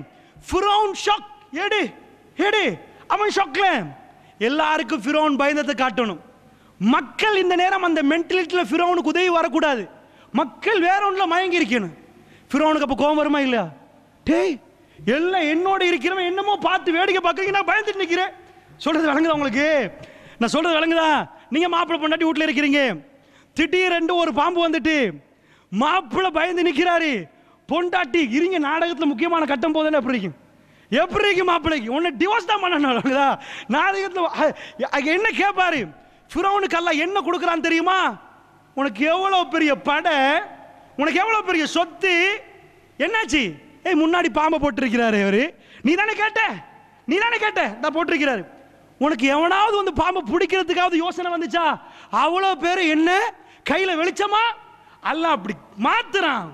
ஃபிரௌன் ஷாக், எடு எடு, அவன் ஷாக்ல. எல்லாருக்கும் ஃபிரௌன் பயந்தத்தை காட்டணும். மக்கள் இந்த நேரம் அந்த மென்டாலிட்டியில் ஃபிரௌனுக்கு உதவி வரக்கூடாது. மக்கள் வேற ஒன்றுல மயங்கி இருக்கணும். ஃபிரௌனுக்கு அப்போ கோபம் வருமா இல்லையா? டேய், எல்லாம் என்னோட இருக்கிறவன் என்னமோ பார்த்து வேடிக்கை பார்க்குறீங்க, நான் பயந்துட்டு நிற்கிறேன். சொல்றது விளங்குதா உங்களுக்கு? நான் சொல்றது விளங்குதா? நீங்க மாப்பிள்ளை பொண்டாட்டி வீட்டில் இருக்கிறீங்க, திடீரென்று ஒரு பாம்பு வந்துட்டு மாப்பிள்ளை பயந்து நிற்கிறாரு, பொண்டாட்டி இருங்க நாடகத்தில் முக்கியமான கட்டம் போதுன்னு எப்படி இருக்கும்? எப்படி இருக்கு மாப்பிள்ளைக்கு? உன்னை டிவோர்ஸ் தான் பண்ணணும். நாடகத்தில் என்ன கேட்பாரு? ஃபிரௌனுக்கு அல்லாஹ் என்ன கொடுக்குறான்னு தெரியுமா? உனக்கு எவ்வளோ பெரிய படை, உனக்கு எவ்வளோ பெரிய சொத்து, என்னாச்சு? ஏய், முன்னாடி பாம்பை போட்டிருக்கிறாரு அவரு, நீ தானே கேட்ட, நீ தானே கேட்ட, நான் போட்டிருக்கிறாரு. உனக்கு எவனாவது வந்து பாம்பை பிடிக்கிறதுக்காவது யோசனை வந்துச்சா? அவ்வளோ பேர் என்ன கையில் வெளிச்சமா? அல்லாஹ் அப்படி மாத்துறான்.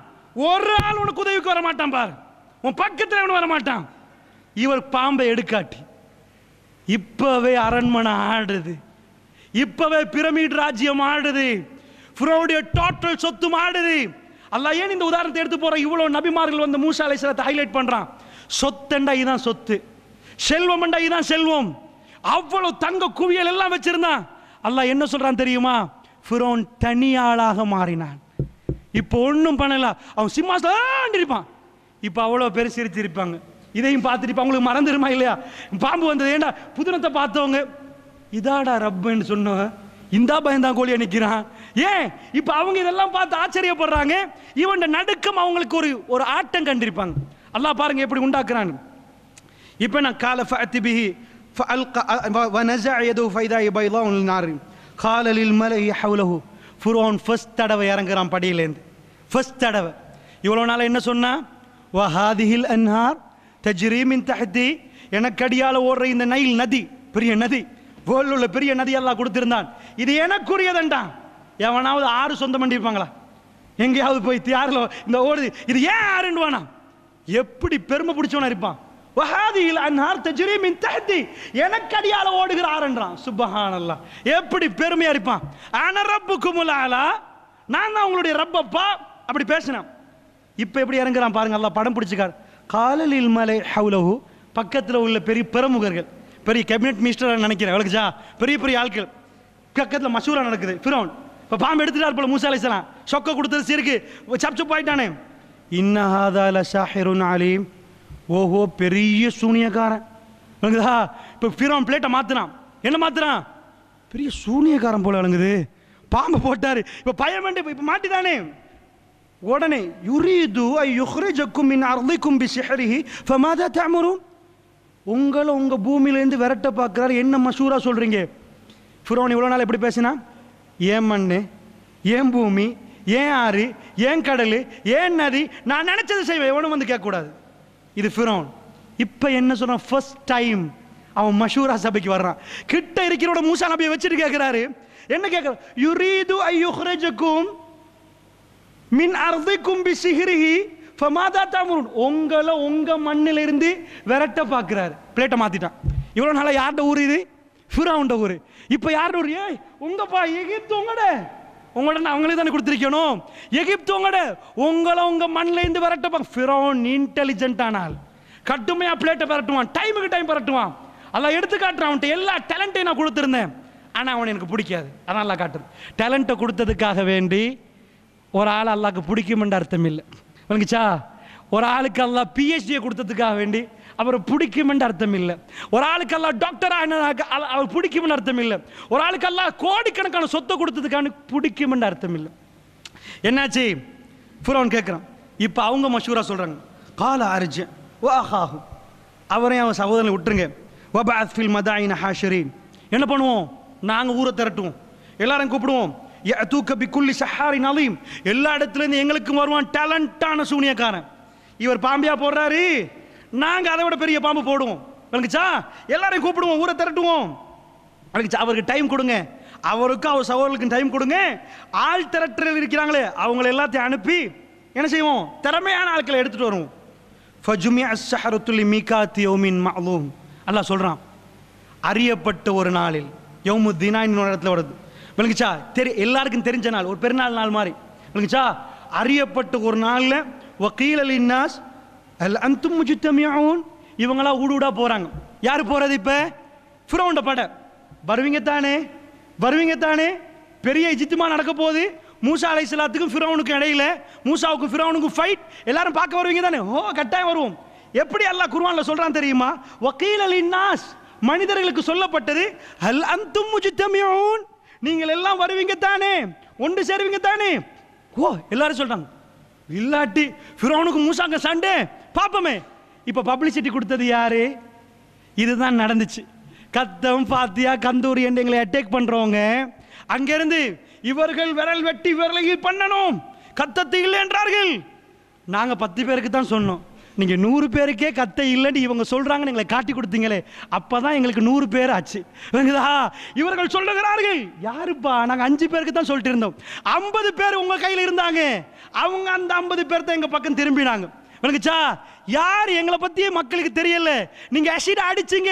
ஒரு ஆள் உனக்கு உதவிக்கு வர மாட்டான் பாரு, உன் பக்கத்தில் எவனும் வர மாட்டான். இவர் பாம்பை எடுக்காட்டி இப்பவே அரண்மனை ஆடுது, இப்பவே பிரமிட் ராஜ்யம் ஆடுது, ஃபிரௌனுடைய டோட்டல் சொத்து ஆடுது. அல்லாஹ் ஏன் இந்த உதாரணத்தை எடுத்து போற? இவ்வளவு நபிமார்கள் வந்து மூசா அலைஹிஸ்ஸலாத்தை ஹைலைட் பண்றான். சொத்தண்டா இதுதான் சொத்து, செல்வம்ண்டா இதுதான் செல்வம். அவ்வளவு தங்க குவியல் எல்லாம் வச்சிருந்தான். அல்லாஹ் என்ன சொல்றான் தெரியுமா? ஃபிரௌன் தனியாளாக மாறினான். இப்போ ஒன்றும் பண்ணல, அவன் சிம்மாசனம் இருப்பான். இப்போ அவ்வளோ பேர் சிரிச்சிருப்பாங்க. இதையும் பார்த்துட்டு அவங்களுக்கு மறந்துடுமா இல்லையா? பாம்பு வந்தது ஏண்டா புதுனத்தை பார்த்தவங்க, இதாடா ரப்புன்னு சொன்னவன் இந்த பயந்தான் கோழியை நிற்கிறான். ஏன் இப்போ அவங்க இதெல்லாம் பார்த்து ஆச்சரியப்படுறாங்க. இவன் நடுக்கம் அவங்களுக்கு ஒரு ஆட்டம் கண்டிருப்பாங்க. அல்லாஹ் பாருங்க எப்படி உண்டாக்குறான். இப்போ நான் கால ஃபஅத்தி பிஹி ஃபஅல்க வனஸஅ யதஹு ஃபைதா பைதாஉ லின்னார் கால லில்மலஇ ஹவ்லஹு. ஃபிரௌன் ஃபர்ஸ்ட் தடவை இறங்குறான் படியிலேருந்து. ஃபர்ஸ்ட் தடவை. இவ்வளோ நாள் என்ன சொன்னா? வஹாதிஹில் அன்ஹார் தஜ்ரி மின் தஹ்தி, எனக்கு அடியால ஓடுற இந்த நைல் நதி, பெரிய நதி,
வேர்ல்டில் உள்ள பெரிய நதி எல்லாம் கொடுத்திருந்தான். இது எனக்குரியதண்டான். எவனாவது ஆறு சொந்தம் பண்ணி இருப்பாங்களா? எங்கேயாவது போய் யாரில் இந்த ஓடுது இது ஏன் ஆறுன்னு வேணா? எப்படி பெருமை பிடிச்சவனா இருப்பான். வஹாதில் அன்ஹார் தஜ்ரி மின் தஹ்தி, எனக்கு அடியால ஓடுகிற ஆறுன்றான். சுப்ஹானல்லாஹ், எப்படி பெருமையா இருப்பான். அன ரப்புக்குமுல் அலா, நான் தான் உங்களுடைய ரப்பப்பா. அப்படி பேசினான். இப்போ எப்படி இறங்குறான் பாருங்க. அல்லாஹ் படம் பிடிச்சிக்கார். காலலில் மலை ஹவுலஹு, பக்கத்தில் உள்ள பெரிய பிரமுகர்கள், பெரிய கேபினெட் மினிஸ்டர் நினைக்கிறேன், அவளுக்குச்சா பெரிய பெரிய ஆட்கள் பக்கத்தில் மசூரா நடக்குது. ஃபிரௌன் இப்போ பாம்பு எடுத்துட்டார் போல. மூசா அலைஹிஸ்ஸலாம் சொக்க கொடுத்தது சிறுக்கு சப்சப் ஆயிட்டானே. இன்னஹாதா லசாஹிருன் அலீம், ஓஹோ பெரிய சூனியக்காரன். இப்போ ஃபிரௌன் பிளேட்டை மாத்தினான். என்ன மாத்தினான்? பெரிய சூனியக்காரன் போல விளங்குது. பாம்பு போட்டாரு. இப்போ பயம் வேண்டிய இப்போ மாட்டிதானே. உடனே யுரீது ஐ யுஹ்ரிஜக்கும் மின் அர்திக்கும் பிசிஹ்ரிஹி ஃபமாதா தஅமுரூன், உங்களை உங்க பூமியிலேருந்து விரட்ட பார்க்குறாரு. என்ன மசூரா சொல்றீங்க? ஃபிரௌன் இவ்வளோ நாள் எப்படி பேசினா? ஏன் மண்ணு, ஏன் பூமி, ஏன் ஆறு, ஏன் கடல், ஏன் நதி, நான் நினைச்சது செய்வேன், எவனும் வந்து கேட்கக்கூடாது. இது ஃபிரௌன். இப்போ என்ன சொல்றான்? ஃபர்ஸ்ட் டைம் அவன் மஷூரா சபைக்கு வர்றான். கிட்ட இருக்கிறோட மூசா நபியை வச்சுட்டு கேட்கிறாரு. என்ன கேட்கிறார்? யுரீது ஐ யுஹ்ரிஜக்கும் மின் அர்திக்கும் பிசிஹ்ரிஹி ஃபமாதா தஅமுரூன், உங்களை உங்க மண்ணில இருந்து விரட்ட பார்க்கிறாரு. பிளேட்டை மாத்திட்டான். இவ்வளவு நாளா யார்ட ஊர் இது? ஃபிரௌன்ட ஊர். இப்போ யார்ட ஊர்? ஏய் உங்கப்பா எகிப்து உங்களோட அவங்களே தானே கொடுத்துருக்கணும். எகிப்து உங்களை உங்க மண்ணில இருந்து விரட்ட பார்க்க. ஃபிரௌன் இன்டெலிஜென்ட் ஆனால் கட்டுமையா பிளேட்டை விரட்டுவான். டைமுக்கு டைம் விரட்டுவான். அல்லாஹ் எடுத்து காட்டுறான். அவன்கிட்ட எல்லா டேலண்ட்டையும் நான் கொடுத்துருந்தேன், ஆனால் அவனை எனக்கு பிடிக்காது. அதான் அல்லாஹ் காட்டுறது. டேலண்ட்டை கொடுத்ததுக்காக வேண்டி ஒரு ஆள் அல்லாஹ்க்கு பிடிக்குமென்ற அர்த்தம் இல்லை. விளங்குச்சா? ஒரு ஆளுக்கு அல்லாஹ் பிஹெச்டியை கொடுத்ததுக்காக வேண்டி அவரை பிடிக்குமென்ற அர்த்தம் இல்லை. ஒரு ஆளுக்கு அல்லாஹ் டாக்டரா அவர் பிடிக்குமென்ற அர்த்தம் இல்லை. ஒரு ஆளுக்கு அல்லாஹ் கோடிக்கணக்கான சொத்தை கொடுத்ததுக்கான பிடிக்குமென்ற அர்த்தம் இல்லை. என்னாச்சு? ஃபிரௌன் கேட்குறான். இப்போ அவங்க மஷூரா சொல்றாங்க. கால அர்ஜ வஅஹாஹு, அவரையும் அவன் சகோதரனை விட்டுருங்க. வபஅத் ஃபில் மதாயின ஹாஷிரீன், என்ன பண்ணுவோம்? நாங்கள் ஊரை திரட்டுவோம், எல்லாரும் கூப்பிடுவோம். யஅதூக பிகுல்லி ஸஹாரின் அலீம், எல்லா இடத்துலேருந்து எங்களுக்கும் வருவான் டேலண்டான சூனியக்காரன். இவர் பாம்பியா போடுறாரு, நாங்கள் அதை விட பெரிய பாம்பு போடுவோம். விளங்குச்சா? எல்லாரையும் கூப்பிடுவோம், ஊரை திரட்டுவோம். விளங்குச்சா? அவருக்கு டைம் கொடுங்க, அவருக்கும் அவர் சகோதரர்களுக்கும் டைம் கொடுங்க. ஆள் திரட்டுறது இருக்கிறாங்களே அவங்களை எல்லாத்தையும் அனுப்பி என்ன செய்வோம்? திறமையான ஆட்களை எடுத்துட்டு வருவோம். ஃபஜுமிஅ ஸஹரத்து லிமீகாத்தி யௌமின் மஅலூம், அல்லாஹ் சொல்றான். அறியப்பட்ட ஒரு நாளில், யௌமுத்தீனா இன்னொரு இடத்துல வருது. விளங்குச்சா? எல்லாருக்கும் தெரிஞ்ச நாள், ஒரு பெருநாள் நாள் மாதிரி. விளங்குச்சா? அறியப்பட்ட ஒரு நாளில் வகீல லின்னாஸ் அல் அன்தும் முஜ்தமிஊன், இவங்களா ஊடுடா போறாங்க. யாரு போறது? இப்போ ஃபிரௌன்ட பட வருவீங்க தானே, வருவீங்க தானே. பெரிய இஜ்திமா நடக்க போகுது. மூசா அலைஹிஸ்ஸலாத்துக்கும் ஃபிரௌனுக்கும் இடையில, மூசாவுக்கும் ஃபிரௌனுக்கும் ஃபைட். எல்லாரும் பார்க்க வருவீங்க தானே? ஓ கட்டாயம் வருவோம். எப்படி அல்லாஹ் குர்ஆன்ல சொல்றான் தெரியுமா? வகீல லின்னாஸ், மனிதர்களுக்கு சொல்லப்பட்டது. அல் அன்தும் முஜ்தமிஊன், நீங்கள் எல்லாம் வருவீங்க தானே, ஒன்று சேருவீங்க தானே. ஓ எல்லாரும் சொல்றாங்க. இல்லாட்டி ஃபிரௌனுக்கு மூசாங்க சண்டே பாப்பமே. இப்போ பப்ளிசிட்டி கொடுத்தது யாரு? இதுதான் நடந்துச்சு. கத்தம் பாத்தியா கந்தூரி என்று எங்களை அட்டாக் பண்றவங்க அங்கிருந்து இவர்கள் விரல் வெட்டி விரலையில் பண்ணணும், கத்தத்தை இல்லை என்றார்கள். நாங்க 10 பேருக்கு தான் சொன்னோம். நீங்க 100 பேருக்கே கத்த இல்லைன்னு இவங்க சொல்றாங்க, எங்களை காட்டி கொடுத்தீங்களே, அப்பதான் எங்களுக்கு 100 பேர் ஆச்சு. இவர்கள் சொல்லுகிறார்கள். யாருப்பா? நாங்க 5 பேருக்கு தான் சொல்லிட்டு இருந்தோம். 50 பேர் உங்க கையில் இருந்தாங்க. அவங்க அந்த 50 பேர் தான் எங்க பக்கம் திரும்பினாங்க. விளங்குச்சா? யார் எங்களை பத்தியே மக்களுக்கு தெரியல. நீங்க அசிட் அடிச்சீங்க,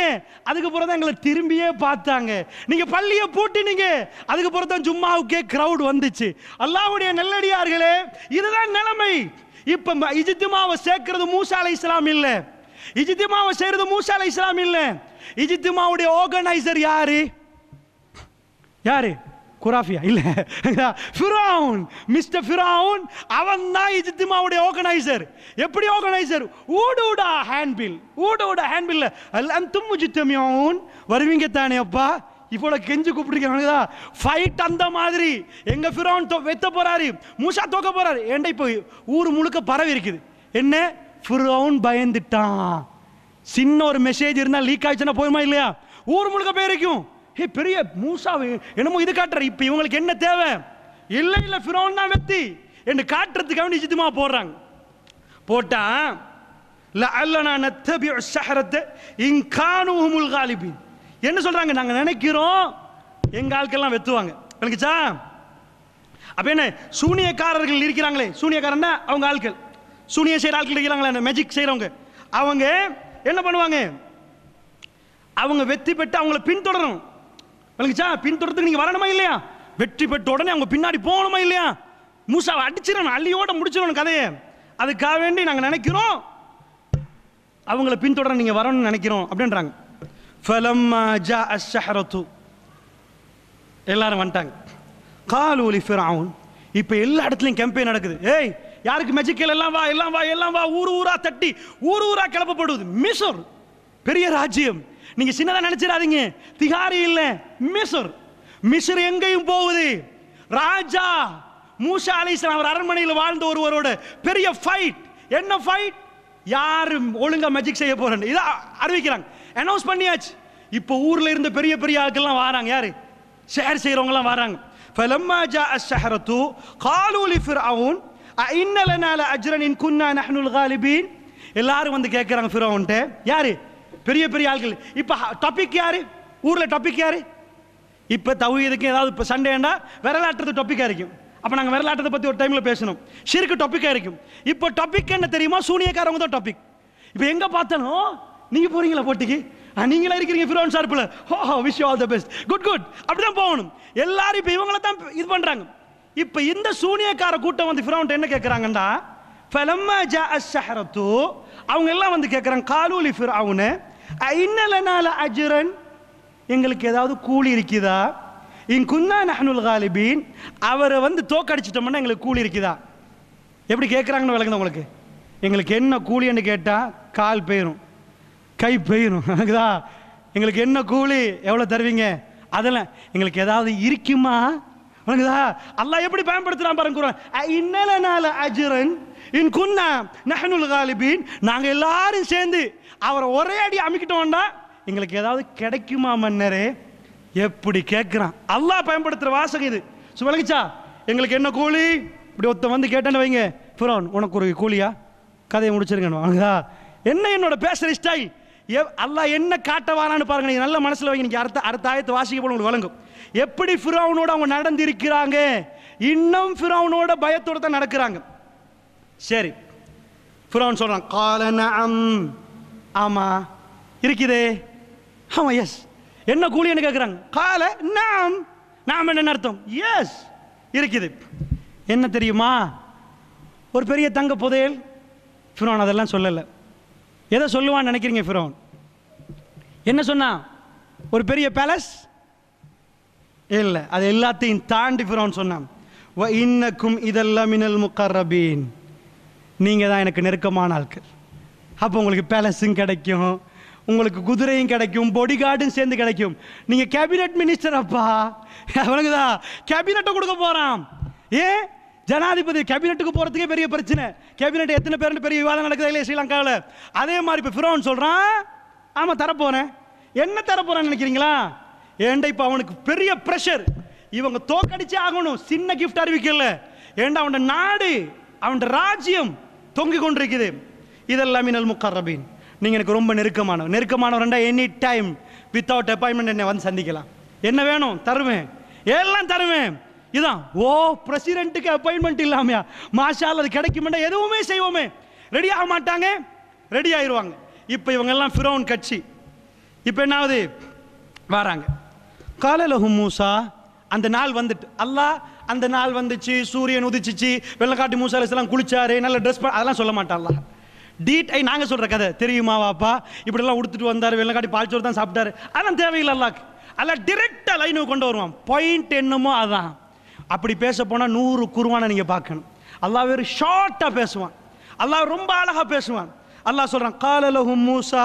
அதுக்கு பிறகு தான் எங்களை திரும்பியே பார்த்தாங்க. நீங்க பள்ளியை பூட்டினீங்க, அதுக்கு பிறகு தான் ஜும்மாவுக்கே கிரவுட் வந்துச்சு. அல்லாஹ்வுடைய நல்லடியார்களே, இதுதான் நிலைமை. இப்ப இஜ்திமாவை சேர்க்கிறது மூசா அலைஹிஸ்ஸலாம் இல்ல, இஜ்திமாவை செய்யறது மூசா அலைஹிஸ்ஸலாம் இல்ல. இஜ்திமாவுடைய ஆர்கனைசர் யாரு? யாரு? குராஃபியா இல்ல, ஃபிரௌன். மிஸ்டர் ஃபிரௌன் அவன் தான் இஜ்திமாவுடைய ஆர்கனைசர். எப்படி ஆர்கனைசர்? ஊடூடா ஹேண்ட்பில், ஊடூடா ஹேண்ட்பில். அல் அன்தும் முஜ்தமிஊன், வருவீங்க தானே அப்பா. இப்போ கெஞ்சு கூப்பிட்டுருக்கா ஃபைட் அந்த மாதிரி. எங்க ஃபிரௌன் வெத்த போறாரு, மூசா தோக்க போறாரு. ஏன்டா இப்போ ஊர் முழுக்க பரவி இருக்குது. என்ன? ஃபிரௌன் பயந்துட்டான். சின்ன ஒரு மெசேஜ் இருந்தா லீக் ஆயிடுச்சுன்னா போயுமா இல்லையா? ஊர் முழுக்க போயிருக்கும். ஹே பெரிய மூசா என்னமோ இது காட்டுற. இப்போ இவங்களுக்கு என்ன தேவை? இல்லை இல்லை ஃபிரௌன் தான் வெத்தி என்று காட்டுறதுக்காக இஜ்திமா போடுறாங்க. போட்டா லஅல்லனா நத்தபிஉ ஸஹரத இன் கானூ ஹுமுல் காலிபின், என்ன சொல்றாங்க? நாங்க நினைக்கிறோம் எங்க ஆட்கள்லாம் வெத்துவாங்க. விளங்குச்சா? அப்ப என்ன, சூனியக்காரர்கள் இருக்கிறாங்களே, சூனியக்காரன்னா அவங்க ஆட்கள், சூனிய செய்யற ஆட்கள் இருக்கிறாங்களே, மேஜிக் செய்யறவங்க, அவங்க என்ன பண்ணுவாங்க? அவங்க வெற்றி பெற்று அவங்கள பின்தொடரும். விளங்குச்சா? பின்தொடர்றதுக்கு நீங்க வரணுமா இல்லையா? வெற்றி பெற்ற உடனே அவங்க பின்னாடி போகணுமா இல்லையா? மூசாவை அடிச்சிடணும், அள்ளியோட முடிச்சிடணும் கதையை. அதுக்காக வேண்டி நாங்க நினைக்கிறோம் அவங்கள பின்தொடர நீங்க வரணும்னு நினைக்கிறோம் அப்படின்றாங்க. ஃபலம்மா ஜாஅ அஸ்ஸஹரத்து, எல்லாரும் வந்துட்டாங்க. காலூ லிஃபிரவுன், இப்போ எல்லா இடத்துலையும் கேம்பெயின் நடக்குது. ஏய், யாருக்கு மெஜிக்கல், எல்லாம் வா எல்லாம் வா எல்லாம் வா, ஊர் ஊரா தட்டி ஊர் ஊரா கிளப்பப்படுவது. மிஸ்ர் பெரிய ராஜ்யம், நீங்க சின்னதா நினைச்சிடாதீங்க. திகாரி இல்ல, மிஸ்ர். மிஸ்ர் எங்கேயும் போகுது. ராஜா மூசா அலைஹிஸ்ஸலாம் அவர் அரண்மனையில் வாழ்ந்த ஒருவரோட பெரிய ஃபைட். என்ன ஃபைட்? யாரு ஒழுங்கா மேஜிக் செய்ய போறேன்னு இதை அறிவிக்கிறாங்க, அனௌன்ஸ் பண்ணியாச்சு. இப்போ ஊர்ல இருந்த பெரிய பெரிய ஆட்கள்லாம் வராங்க. யாரு? ஷேர் செய்யறவங்கலாம் வராங்க. فلما جاء السحرة قالوا لفرعون أئن لنا لأجرا إن كنا نحن الغالبين. எல்லாரும் வந்து கேட்கறாங்க ஃபிரௌன்ட்ட. யாரு? பெரிய பெரிய ஆட்கள். இப்போ டாபிக் யாரு? ஊர்ல டாபிக் யாரு? இப்போ தௌஹீதுக்கு ஏதாவது இப்போ சண்டேண்டா விரலாட்டுறது டாபிக்கா இருக்கும். அப்போ நாங்கள் விரலாட்டத்தை பற்றி ஒரு டைமில் பேசணும். ஷிர்க்கு டாப்பிக்காக இருக்கும். இப்போ டாபிக் என்ன தெரியுமா? சூனியக்காரவங்க தான் டாபிக். இப்போ எங்கே பார்த்தாலும் நீங்கள் போகிறீங்களா போட்டிக்கு, நீங்களா இருக்கிறீங்க ஃபிரௌன் சார்பில், oh wish you all the best, good good, அப்படி தான் போகணும். எல்லாரும் இப்போ இவங்கள தான் இது பண்ணுறாங்க. இப்போ இந்த சூனியக்கார கூட்டம் வந்து ஃபிரௌன்ட்ட என்ன கேட்குறாங்கண்டா, ஃபலம்மா ஜாஅ அஸ்ஸஹரத்து, அவங்க எல்லாம் வந்து கேட்குறாங்க, காலூ லிஃபிரவுன் அஇன்ன லனா லஅஜ்ரன், எங்களுக்கு ஏதாவது கூலி இருக்குதா? இன் குன்னா நஹ்னுல் காலிபீன், அவரை வந்து தோக்கடிச்சிட்டோம்னா எங்களுக்கு கூலி இருக்குதா? எப்படி கேட்குறாங்கன்னு விளக்குது உங்களுக்கு. எங்களுக்கு என்ன கூலின்னு கேட்டால் கால் பெயரும், கை பெயரும். எனக்குதா எங்களுக்கு என்ன கூலி, எவ்வளோ தருவீங்க? அதெல்லாம் எங்களுக்கு ஏதாவது இருக்குமா? எனக்குதா அல்லாஹ் எப்படி பயன்படுத்துகிறான் பாருங்க. குர்ஆன் இன்னலனால அஜ்ரன் இன் குன்னா நஹ்னுல் காலிபீன், நாங்கள் எல்லாரும் சேர்ந்து அவரை ஒரே அடி அமைக்கிட்டோம்னா எங்களுக்கு ஏதாவது கிடைக்குமா மன்னரே? எப்படி கேட்குறான். அல்லாஹ் பயன்படுத்துகிற வாசகம் இது. விளங்குச்சா? எங்களுக்கு என்ன கூலி? இப்படி ஒருத்த வந்து கேட்டேன்னு வைங்க, ஃபிரௌன் உனக்கு ஒரு கூலியா? கதையை முடிச்சிருக்கணும். என்ன என்னோட பேசுகிற ஸ்டைல், அல்லாஹ் என்ன காட்டவானான்னு பாருங்க. நீங்கள் நல்ல மனசில் வைங்க. நீங்கள் அடுத்த ஆயத்தை வாசிக்க போல உங்களுக்கு வழங்கும். எப்படி ஃபிரௌனோட அவங்க நடந்திருக்கிறாங்க, இன்னும் ஃபிரௌனோட பயத்தோட தான் நடக்கிறாங்க. சரி, ஃபிரௌன் சொல்கிறான், கால நஅம், ஆமாம் இருக்குதே, ஆமாம் எஸ். என்ன கூலின்னு கேட்குறாங்க. கால நாம், நாம் என்ன அர்த்தம்? எஸ் இருக்குது. என்ன தெரியுமா? ஒரு பெரிய தங்க புதையல். ஃபிரௌன் அதெல்லாம் சொல்லலை. எதை சொல்லுவான்னு நினைக்கிறீங்க? ஃபிரௌன் என்ன சொன்னா? ஒரு பெரிய பேலஸ் இல்லை, அது எல்லாத்தையும் தாண்டி ஃபிரௌன் சொன்னான், வ இன்னக்கும் இதெல்லாம் மினல் முகர்ரபீன், நீங்கள் தான் எனக்கு நெருக்கமான ஆட்கள். அப்போ உங்களுக்கு பேலஸும் கிடைக்கும், உங்களுக்கு குதிரையும் கிடைக்கும், பாடி கார்டும் சேர்ந்து கிடைக்கும். நீங்க கேபினட் மினிஸ்டர். அப்பா அவனுக்குதா கேபினட்டை கொடுக்க போறான். ஏன்? ஜனாதிபதி கேபினட்டுக்கு போறதுக்கே பெரிய பிரச்சனை. கேபினட் எத்தனை பேர் பெரிய விவாதம் நடக்குது இல்லையா ஸ்ரீலங்காவில். அதே மாதிரி இப்போ ஃபிரௌன் சொல்றான், ஆமா தரப்போறேன். என்ன தரப்போறேன்னு நினைக்கிறீங்களா? ஏன்டா இப்போ அவனுக்கு பெரிய பிரஷர், இவங்க தோக்கடிச்சே ஆகணும். சின்ன கிஃப்ட் அறிவிக்கல. ஏன்டா அவன் நாடு, அவன் ராஜ்யம் தொங்கிக் கொண்டிருக்குது. இதெல்லாம் மினல் முகர்ரபீன், நீங்கள் எனக்கு ரொம்ப நெருக்கமானவரண்டா எனி டைம் வித்தவுட் அப்பாயின்மெண்ட் என்னை வந்து சந்திக்கலாம். என்ன வேணும் தருவேன், எல்லாம் தருவேன். இதான் ஓ பிரசிடென்ட்டுக்கு அப்பாயின்மெண்ட் இல்லாமையா? மாஷா அல்லாஹ், அது கிடைக்குமெண்டா எதுவுமே செய்வோமே. ரெடி ஆக மாட்டாங்க, ரெடி ஆயிடுவாங்க. இப்போ இவங்கெல்லாம் ஃபிரௌன் கட்சி. இப்போ என்னாவது வராங்க. காலலஹும் மூசா, அந்த நாள் வந்துட்டு, அல்லாஹ் அந்த நாள் வந்துச்சு, சூரியன் உதிச்சிச்சு, வெள்ளக்காட்டி மூசா அலைஹிஸ்ஸலாம் குளிச்சாரு, நல்ல ட்ரெஸ் அதெல்லாம் சொல்ல மாட்டான் அல்லாஹ். நாங்கள் சொல்கிற கதை தெரியுமா வாப்பா, இப்படிலாம் உடுத்துட்டு வந்தார், வெள்ளக்காட்டி பால்ச்சோறு தான் சாப்பிட்டாரு, அதெல்லாம் தேவையில்லை அல்லாஹ்க்கு. அல்ல டிரெக்டாக லைனுக்கு கொண்டு வருவான். பாயிண்ட் என்னமோ அதான். அப்படி பேச போனால் 100 குர்ஆனை நீங்கள் பார்க்கணும். அல்லாஹ் வேறு ஷார்ட்டாக பேசுவான், அல்லாஹ் ரொம்ப அழகாக பேசுவான். அல்லாஹ் சொல்கிறான், காலலஹும் மூசா,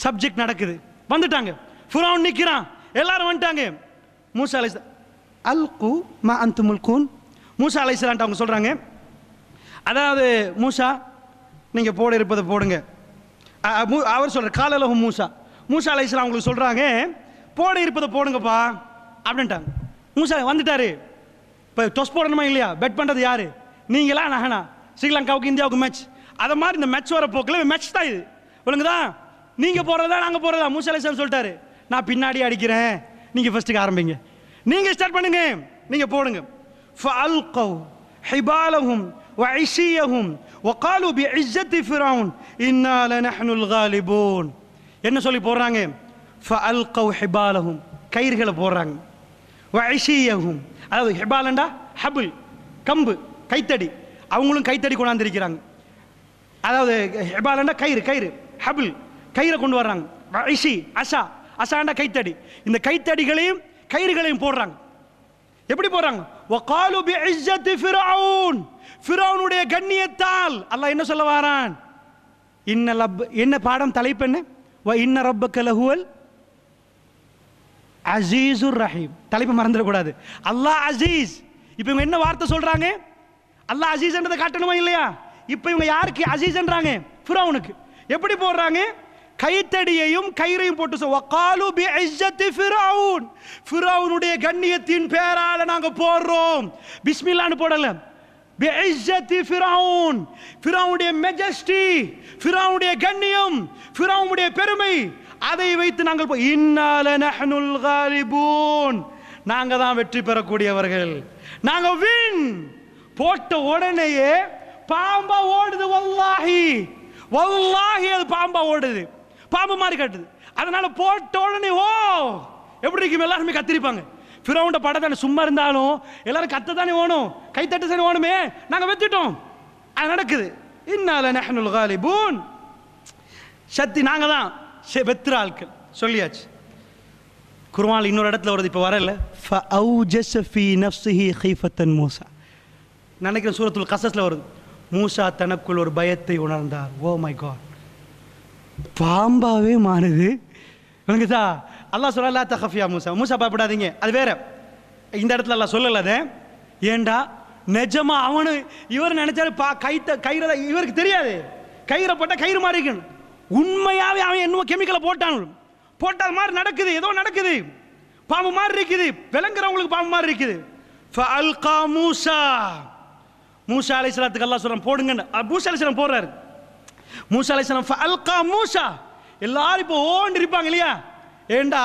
சப்ஜெக்ட் நடக்குது, வந்துட்டாங்க, ஃபிரௌன் நிற்கிறான், எல்லாரும் வந்துட்டாங்க. மூசா அலைஹிஸ்ஸலாம் அல்கு மா அன்தும் முல்கூன், மூசா அலைஹிஸ்ஸலாம் அவங்க சொல்கிறாங்க, அதாவது மூசா நீங்கள் போட இருப்பதை போடுங்க. அவர் சொல்கிற காலலஹும் மூசா, மூசா அலைஹிஸ்ஸலாம் அவங்களுக்கு சொல்கிறாங்க, போட இருப்பதை போடுங்கப்பா அப்படின்ட்டாங்க. மூசா வந்துட்டாரு. இப்போ டொஸ் போடணுமா இல்லையா? பெட் பண்ணுறது யாரு? நீங்களா நானா? ஸ்ரீலங்காவுக்கு இந்தியாவுக்கு மேட்ச். அதை மாதிரி இந்த மேட்ச் வர போக்கில் மேட்ச் தான் இது. ஒழுங்குதா? நீங்கள் போடுறதா நாங்கள் போடுறதா? மூசா அலைஹிஸ்ஸலாம் சொல்லிட்டாரு, நான் பின்னாடி அடிக்கிறேன், நீங்க ஃபர்ஸ்ட்டுக்கு ஆரம்பிங்க, நீங்க ஸ்டார்ட் பண்ணுங்க, நீங்க போடுங்க. فَأَلْقَوْا حِبَالَهُمْ وَعِصِيَّهُمْ وَقَالُوا بِعِزَّةِ فِرْعَوْنَ إِنَّا لَنَحْنُ الْغَالِبُونَ. என்ன சொல்லி போடுறாங்க? فَأَلْقَوْا حِبَالَهُمْ, கயிறுகளை போடுறாங்க. وَعِصِيَّهُمْ, அதாவது ஹிபாலண்டா ஹபிள், கம்பு, கைத்தடி, அவங்களும் கைத்தடி கொண்டாந்துருக்கிறாங்க. அதாவது ஹிபாலண்டா கயிறு, கயிறு, ஹபிள், கயிறை கொண்டு வர்றாங்க. வஇஷி, அசா, அசாண்டா கைத்தடி, இந்த கைத்தடிகளையும் கயிறுகளையும் போடுறாங்க. எப்படி போடுறாங்க? وَقَالُوا بِعِزَّةِ فِرْعَوْنَ, ஃபிரௌனுடைய கண்ணியத்தால். அல்லாஹ் என்ன சொல்ல வாரான்? என்ன பாடம் தலைப்பு என்ன? وَإِنَّ رَبَّكَ لَهُوَ الْعَزِيزُ الرَّحِيمُ. தலைப்பு மறந்துட கூடாது. அல்லாஹ் அசீஸ். இப்போ இவங்க என்ன வார்த்தை சொல்றாங்க? அல்லாஹ் அசீஸ்ன்றதை காட்டணுமா இல்லையா? இப்போ இவங்க யாருக்கு அசீஸ்ன்றாங்க? ஃபிரௌனுக்கு. எப்படி போடுறாங்க? கைத்தடியையும் கயிறையும் போட்டு وَقَالُوا بِعِزَّةِ فِرْعَوْنَ, ஃபிரௌனுடைய கண்ணியத்தின் பேரால நாங்க போடுறோம். பிஸ்மில்லாஹ்னு போடல, பிஇஸ்ஸத்தி ஃபிரௌன், ஃபிரௌனுடைய மெஜஸ்டி, ஃபிரௌனுடைய கண்ணியம், ஃபிரௌனுடைய பெருமை, அதை வைத்து நாங்கள் இன்னா லனஹ்னுல் காலிபூன், நாங்க தான் வெற்றி பெறக்கூடியவர்கள், நாங்க வின். போட்ட உடனேயே பாம்பா ஓடுது. வல்லாஹி வல்லாஹி அது பாம்பா ஓடுது, பாம்பு மாதிரி கட்டுது. அதனால போட்ட உடனே ஓ எப்படி இருக்கும், எல்லாருமே கத்திரிப்பாங்க. ஃபிரௌன்ட படத்தானே, சும்மா இருந்தாலும் எல்லாரும் கத்த தானே ஓணும், கைத்தட்டு தானே ஓணுமே, நாங்க வெத்திட்டோம். அது நடக்குது. இன்னா லனஹ்னுல் காலிபூன், சக்தி நாங்க தான் வெத்துற ஆட்கள் சொல்லியாச்சு. குர்ஆன்ல இன்னொரு இடத்துல வருது, இப்போ வரல, ஃபஅௌஜஸ ஃபீ நஃப்ஸிஹி ഖീஃபத்தன் மூஸா, நினைக்கிறேன் சூரத்துல் கஸஸ்ல வருது. மூசா தனக்குள் ஒரு பயத்தை உணர்ந்தார். ஓ மை காட், பாம்பாவே மாறுது. விளங்குதா? அல்லாஹ் சொல்ல லா தഖஃப் யா மூசா, மூசா பயப்படாதீங்க. அது வேற, இந்த இடத்துல அல்லாஹ் சொல்லல அது. ஏண்டா நிஜமா அவனு இவர் நினைச்சாரு கயிறை, இவருக்கு தெரியாது கயிறை போட்டா கயிறு மாதிரி இருக்கணும். உண்மையாவே அவன் என்னமோ கெமிக்கலை போட்டான், போட்டால் மாதிரி நடக்குது, ஏதோ நடக்குது, பாம்பு மாதிரி இருக்குது, விளங்குறவங்களுக்கு பாம்பு மாதிரி இருக்குது. ஃபஅல்கா மூசா, மூசா அலைஹிஸ்ஸலாத்துக்கு அல்லாஹ் சொல்றான் போடுங்கன்னு. மூசா அலைஹிஸ்ஸலாம் போடுறாரு. மூசா அலைஹிஸ்ஸலாம் ஃபஅல்கா மூசா, எல்லாரும் இப்போ ஓண்டு இருப்பாங்க இல்லையா? ஏண்டா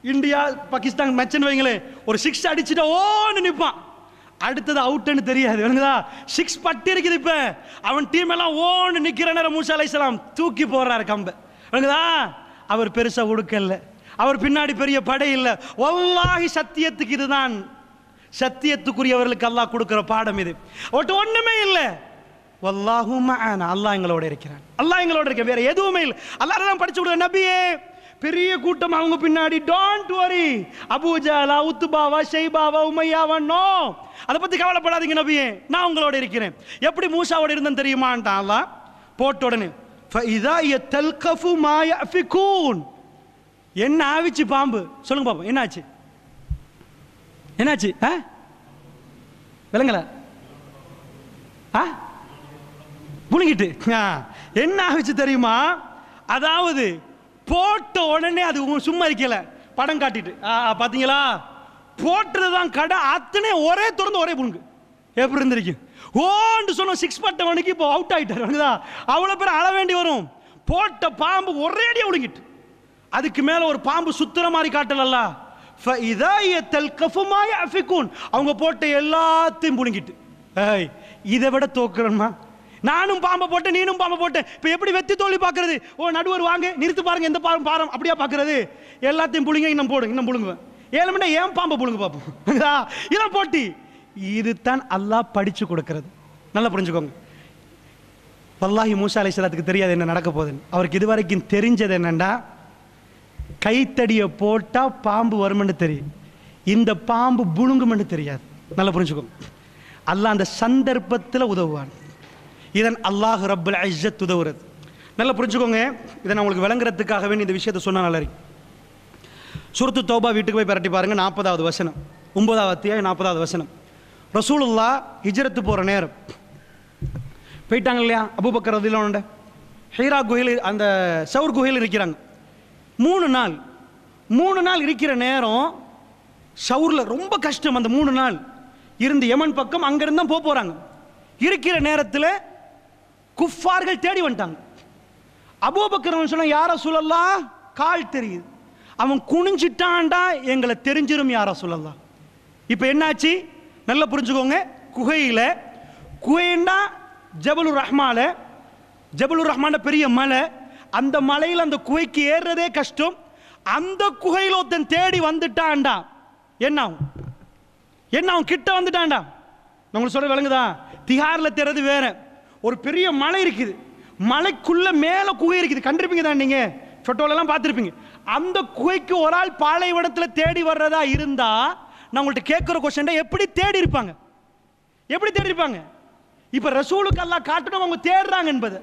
இந்தியா பாகிஸ்தான் மேட்ச்னு வைங்களே, ஒரு 6 அடிச்சுட்டா ஓன்னு நிற்பான், அடுத்தது அவுட்னு தெரியாது. வேணுங்களா? 6 பட்டி இருக்குது. இப்ப அவன் டீம் எல்லாம் ஓன்னு நிக்கிற நேரம் மூசா அலைஹிஸ்ஸலாம் தூக்கி போடுறாரு கம்ப. வேணுங்களா? அவர் பெருசா உடுக்கல்ல, அவர் பின்னாடி பெரிய படை இல்லை. வல்லாஹி சத்தியத்துக்கு இதுதான் சத்தியத்துக்குரியவர்களுக்கு அல்லாஹ் கொடுக்கிற பாடம் இது. ஒண்ணுமே இல்லை. வல்லாஹு மஅனா, அல்லாஹ் எங்களோட இருக்கிறான், அல்லாஹ் எங்களோட இருக்க, வேற எதுவுமே இல்லை. அல்லாஹ் தான் படிச்சு கொடுக்க. நபியே பெரிய கூட்டம் அவங்க பின்னாடி, டோன்ட் வரி, அபூஜஹல், உத்பாவா, ஷைபாவா, உமையாவா, நோ, அதை பத்தி கவலைப்படாதீங்க நபியே, நான் உங்களோட இருக்கிறேன். எப்படி மூசாவோட இருந்தேன் தெரியுமான்ட்டான் அல்லாஹ். போட்ட உடனே ஃபஇதா யதல்கஃபு மா யஃபிகூன், என்ன ஆவிச்சு பாம்பு? சொல்லுங்க பாப்போம், என்னாச்சு? என்னாச்சு? விளங்கல? புனிக்கிட்டு என்ன ஆகிச்சு தெரியுமா? அதாவது போட்ட உடனே அது சும்மா இருக்கல, படம் காட்டிட்டு பாத்தீங்களா, போட்டதுதான் கடை அத்தனை ஒரே திறந்து ஒரே புனுக்கு. எப்படி இருந்திருக்கு? ஓண்டு சொன்ன 6 பட்டவனுக்கு இப்போ அவுட் ஆயிட்டாரு. அவ்வளவு பேர் அழ வேண்டி வரும். போட்ட பாம்பு ஒரேடியா ஒழுங்கிட்டு, அதுக்கு மேல ஒரு பாம்பு சுத்துற மாதிரி காட்டல. அவங்க போட்ட எல்லாத்தையும் புடுங்கிட்டு, இதை விட தோக்குறமா? நானும் பாம்பை போட்டேன், நீனும் பாம்பை போட்டேன், இப்ப எப்படி வெத்தி தோல்வி பாக்குறது? ஓ நடுவர் வாங்க, நிறுத்து பாருங்க, எந்த பாரம் அப்படியா பாக்குறது? எல்லாத்தையும் புழுங்க, இன்னும் போடுங்க, இன்னும் புழுங்குவேன். 7 மணி ஏன் பாம்பை புழுங்க பார்ப்போம். இதான் போட்டி. இதுதான் அல்லாஹ் படிச்சு கொடுக்கிறது. நல்லா புரிஞ்சுக்கோங்க. வல்லாஹி மூசா அலைஹிஸ்ஸலாத்துக்கு தெரியாது என்ன நடக்க போகுதுன்னு. அவருக்கு இதுவரைக்கும் தெரிஞ்சது என்னன்னா, கைத்தடியை போட்டா பாம்பு வரும்னு தெரியும், இந்த பாம்பு புழுங்கும்னு தெரியாது. நல்லா புரிஞ்சுக்கோங்க. அல்லாஹ் அந்த சந்தர்ப்பத்தில் உதவுவான். இதன் அல்லாஹ் ரப்புல் இஸ்ஸத் உதவுறது. நல்லா புரிஞ்சுக்கோங்க. இதை நான் உங்களுக்கு விளங்குறதுக்காகவே இந்த விஷயத்தை சொன்னா நல்லா இருக்கு. சூரத்து தௌபா வீட்டுக்கு போய் பரட்டி பாருங்க, 40வது வசனம், 9வது அத்தியாயம் 40வது வசனம். ரசூலுல்லாஹ் ஹிஜ்ரத்து போற நேரம் போயிட்டாங்க இல்லையா? அபூபக்கர் ரலியல்லாஹு அன்ஹு ஹீரா குகையில், அந்த சவுர் குகையில் இருக்கிறாங்க. 3 நாள் இருக்கிற நேரம் சவுர்ல ரொம்ப கஷ்டம். அந்த 3 நாள் இருந்து யமன் பக்கம் அங்கிருந்து தான் போறாங்க. இருக்கிற நேரத்தில் குஃபார்கள் தேடி வந்துட்டாங்க. அபூபக்கர் சொன்னா, யா ரசூலல்லாஹ் கால் தெரியுது. அவன் குனிஞ்சிட்டான்டா எங்களை தெரிஞ்சிரும் யாரா சொல்லலாம். இப்போ என்னாச்சு நல்லா புரிஞ்சுக்கோங்க. குகைன்னா ஜபலுர் ரஹ்மான பெரிய மலை. அந்த மலையில் அந்த குகைக்கு ஏறுறதே கஷ்டம். அந்த குகையில் ஒருத்தன் தேடி வந்துட்டான்டா என்ன ஆகும் கிட்ட வந்துட்டான்டா. நான் உங்களுக்கு சொல்ல விளங்குதா? திஹாரில் தேர்றது வேற. ஒரு பெரிய மலை இருக்குது, மலைக்குள்ள மேல குகை இருக்குது, கண்டிருப்பீங்க தான் நீங்க, போட்டோலாம் பார்த்துருப்பீங்க. அந்த குகைக்கு ஒரு ஆள் பாலைவனத்தில் தேடி வர்றதா இருந்தா நான் உங்கள்கிட்ட கேட்குற கொஸ்டின், எப்படி தேடி இருப்பாங்க? இப்ப ரசூலுக்கு அல்லாஹ் காட்டணும் அவங்க தேடுறாங்க என்பது,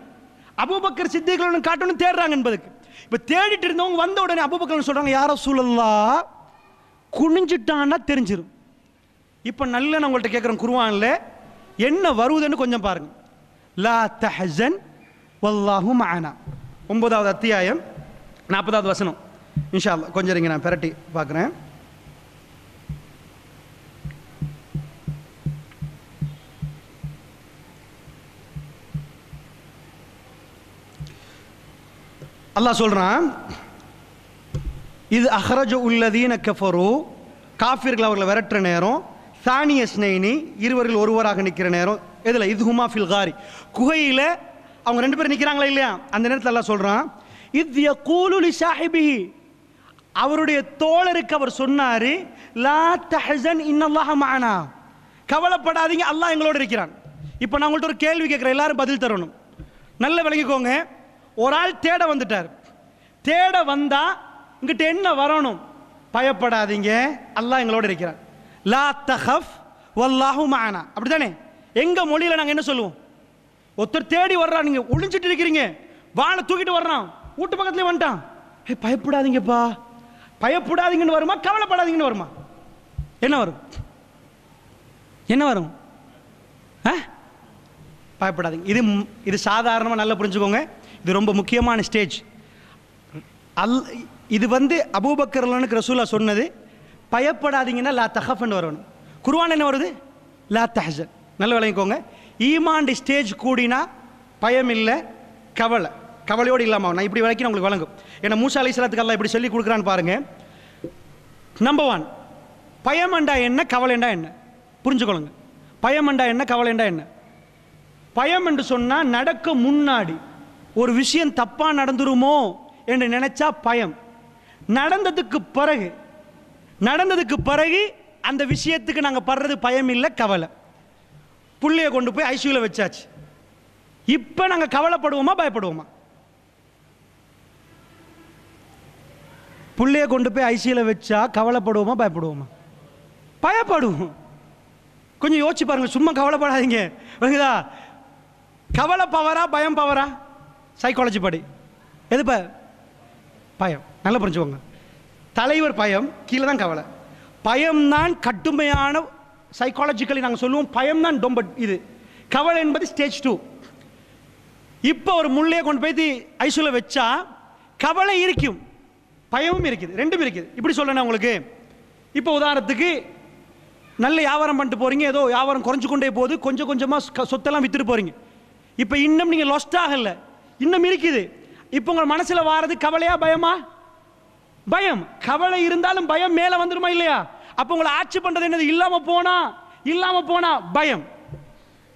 அபூபக்கர் சித்திகளுடன் காட்டணும் தேடுறாங்க என்பதுக்கு. இப்ப தேடிட்டு இருந்தவங்க வந்த உடனே அபூபக்கர் சொல்றாங்க, யா ரசூலல்லாஹ் குனிஞ்சிட்டான்னா தெரிஞ்சிடும். இப்ப நல்ல நான் உங்கள்கிட்ட கேட்குறேன், குர்ஆன்ல என்ன வருதுன்னு கொஞ்சம் பாருங்க. லா தஹஸன் வல்லாஹு மஅனா, 9வது அத்தியாயம் 40வது வசனம். இன்ஷா அல்லாஹ் கொஞ்சம் இருங்க, நான் பெரட்டி பார்க்குறேன். அல்லாஹ் சொல்றான், இது அஹ்ரஜு உள்ளதீன கஃபரு, காஃபிர்கள் அவர்களை விரட்டுற நேரம், சானிய ஸ்னைனி இருவர்கள் ஒருவராக நிற்கிற நேரம். எதில்? இது ஹுமா ஃபில் காரி, குகையில் அவங்க 2 பேர் நிற்கிறாங்களா இல்லையா? அந்த நேரத்தில் அல்லாஹ் சொல்றான், இது யகூலு லி ஸாஹிபிஹி, அவருடைய தோழருக்கு அவர் சொன்னாரு, லா தஹஸன் இன்னல்லாஹ மஅனா, கவலைப்படாதீங்க அல்லாஹ் எங்களோட இருக்கிறான். இப்போ நான் உங்கள்கிட்ட ஒரு கேள்வி கேட்குறேன், எல்லாரும் பதில் தரணும். நல்ல விளங்கிக்கோங்க. ஒரு ஆள் தேட வந்துட்டார். தேட வந்தா இங்கிட்ட என்ன வரணும்? பயப்படாதீங்க அல்லாஹ் எங்களோட இருக்கிறான். லா தஹஃப் வல்லாஹு மஅனா, அப்படிதானே? எங்க மொழியில நாங்க என்ன சொல்லுவோம்? ஒருத்தர் தேடி வர்றான், நீங்க ஒளிஞ்சிட்டு இருக்கிறீங்க, வாளை தூக்கிட்டு வர்றான், வீட்டு பக்கத்துலேயே வந்துட்டான், பயப்படாதீங்கப்பா, பயப்படாதீங்கன்னு வருமா கவலைப்படாதீங்கன்னு வருமா? என்ன வரும்? பயப்படாதீங்க. இது சாதாரணமாக நல்லா புரிஞ்சுக்கோங்க, இது ரொம்ப முக்கியமான ஸ்டேஜ். இது அபூபக்கர்லனுக்கு ரசூலுல்லாஹ் சொன்னது, பயப்படாதீங்கன்னா லா தஹஃப்னு வரணும். குர்ஆன் என்ன வருது? லா தஹஸன். நல்லா விளங்கிக்கோங்க. ஈமான் ஸ்டேஜ் கூடினா பயம் இல்லை, கவலையோடு இல்லாமல். நான் இப்படி வரைக்கும் உங்களுக்கு வழங்கும். ஏன்னா மூசா அலைஹிஸ்ஸலாத்துக்கு அல்லாஹ் இப்படி சொல்லி கொடுக்குறான்னு பாருங்க. நம்பர் 1, பயமண்டா என்ன, கவலைண்டா என்ன புரிஞ்சுக்கொள்ளுங்க. பயமண்டா என்ன, கவலைண்டா என்ன? பயம் என்று சொன்னால் நடக்க முன்னாடி ஒரு விஷயம் தப்பா நடந்துருமோ என்று நினைச்சா பயம். நடந்ததுக்கு பிறகு அந்த விஷயத்துக்கு நாங்கள் படுறது பயம் இல்லை, கவலை. புள்ளைய கொண்டு போய் ஐசியூல வச்சாச்சு, இப்போ நாங்கள் கவலைப்படுவோமா பயப்படுவோமா? புள்ளைய கொண்டு போய் ஐசியூல வச்சா கவலைப்படுவோமா பயப்படுவோமா? பயப்படுவோம். கொஞ்சம் யோசிச்சு பாருங்க, சும்மா கவலைப்படாதீங்க. கவலை பவரா பயம் பவரா? சைக்காலஜி படி எது பயம். நல்லா புரிஞ்சுக்கோங்க. தலைவர் பயம், கீழே தான் கவலை. பயம்தான் கடுமையான, சைக்காலஜிக்கலி நாங்கள் சொல்லுவோம் பயம்தான் ரொம்ப இது. கவலை என்பது ஸ்டேஜ் 2. இப்போ ஒரு முள்ளையை கொண்டு போய் ஐசியூல வச்சா கவலை இருக்கும், பயமும் இருக்குது, ரெண்டும் இருக்குது. இப்படி சொல்லணும் உங்களுக்கு. இப்போ உதாரணத்துக்கு நல்ல வியாபாரம் பண்ணிட்டு போறீங்க, ஏதோ வியாபாரம் குறைஞ்சு கொண்டே போகுது, கொஞ்சம் கொஞ்சமாக சொத்தெல்லாம் வித்துட்டு போறீங்க. இப்போ இன்னும் நீங்கள் லாஸ்ட் ஆகல, இன்னும் இருக்குது. இப்போ உங்கள் மனசில் வாரது கவலையா பயமா? பயம். கவலை இருந்தாலும் பயம் மேலே வந்துருமா இல்லையா? அப்போ உங்களை ஆட்சி பண்ணுறது என்னது? இல்லாம போனா பயம்.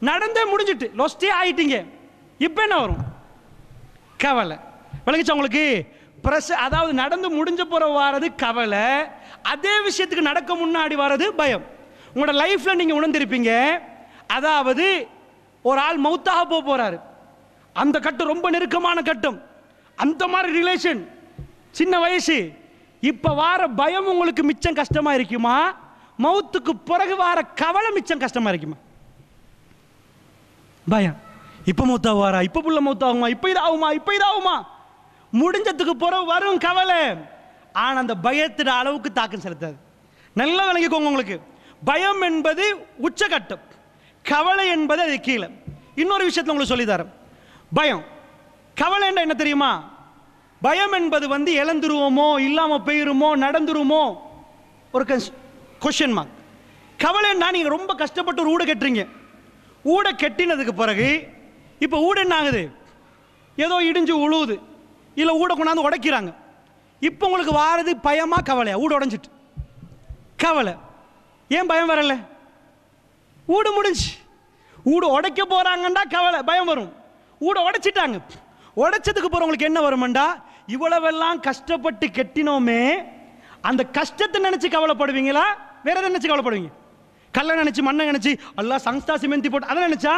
நடந்தே முடிஞ்சிட்டு லாஸ்டே ஆயிட்டீங்க, இப்போ என்ன வரும்? கவலை. விளங்கிச்சா உங்களுக்கு? அதாவது நடந்து முடிஞ்ச போற வாரது கவலை, அதே விஷயத்துக்கு நடக்க முன்னாடி வாரது பயம். உங்களோட லைஃப்ல நீங்க உணர்ந்திருப்பீங்க, அதாவது ஒரு ஆள் மௌத்தாக போறாரு, அந்த கட்டம் ரொம்ப நெருக்கமான கட்டம், அந்த மாதிரி ரிலேஷன், சின்ன வயசு. இப்ப வார பயம் உங்களுக்கு மிச்சம் கஷ்டமா இருக்குமா? மௌத்துக்கு பிறகு வார கவலை மிச்சம் கஷ்டமா இருக்குமா? பயம். இப்ப மௌத்தா வாரா, இப்ப புள்ள மௌத்தாகுமா, இப்ப இதாகுமா, முடிஞ்சதுக்கு பிறகு வரும் கவலை. ஆனா அந்த பயத்திட அளவுக்கு தாக்கம் செலுத்தாது. நல்லா விளங்கிக்கோங்க. உங்களுக்கு பயம் என்பது உச்சகட்டம், கவலை என்பது அது கீழே. இன்னொரு விஷயத்தை உங்களுக்கு சொல்லித்தரேன். பயம் கவலை என்ன தெரியுமா? பயம் என்பது இழந்துருவோமோ, இல்லாம போயிருமோ, நடந்துருமோ, ஒரு கொஸ்டின் மார்க். கவலைன்னா நீங்க ரொம்ப கஷ்டப்பட்டு ஒரு ஊட கட்டுறீங்க, ஊட கட்டினதுக்கு பிறகு இப்போ ஊட என்ன ஆகுது? ஏதோ இடிஞ்சு உழுவுது, இல்லை ஊட கொண்டாந்து உடைக்கிறாங்க. இப்போ உங்களுக்கு வாரது பயமா கவலையா? வீடு உடஞ்சிட்டு கவலை. ஏன் பயம் வரல? வீடு முடிஞ்சு. வீடு உடைக்க போறாங்கண்டா கவலை பயம் வரும். வீடு உடைச்சிட்டாங்க. உடைச்சதுக்கு போறவங்களுக்கு என்ன வரும்டா, இவ்வளவெல்லாம் கஷ்டப்பட்டு கெட்டினோமே, அந்த கஷ்டத்தை நினைச்சு கவலைப்படுவீங்களா, வேற எதை நினைச்சு கவலைப்படுவீங்க? கல்லை நினைச்சு, மண்ணை நினைச்சு, அல்லாஹ் சங்ஸ்தா சிமெந்தி போட்டு அதை நினைச்சா?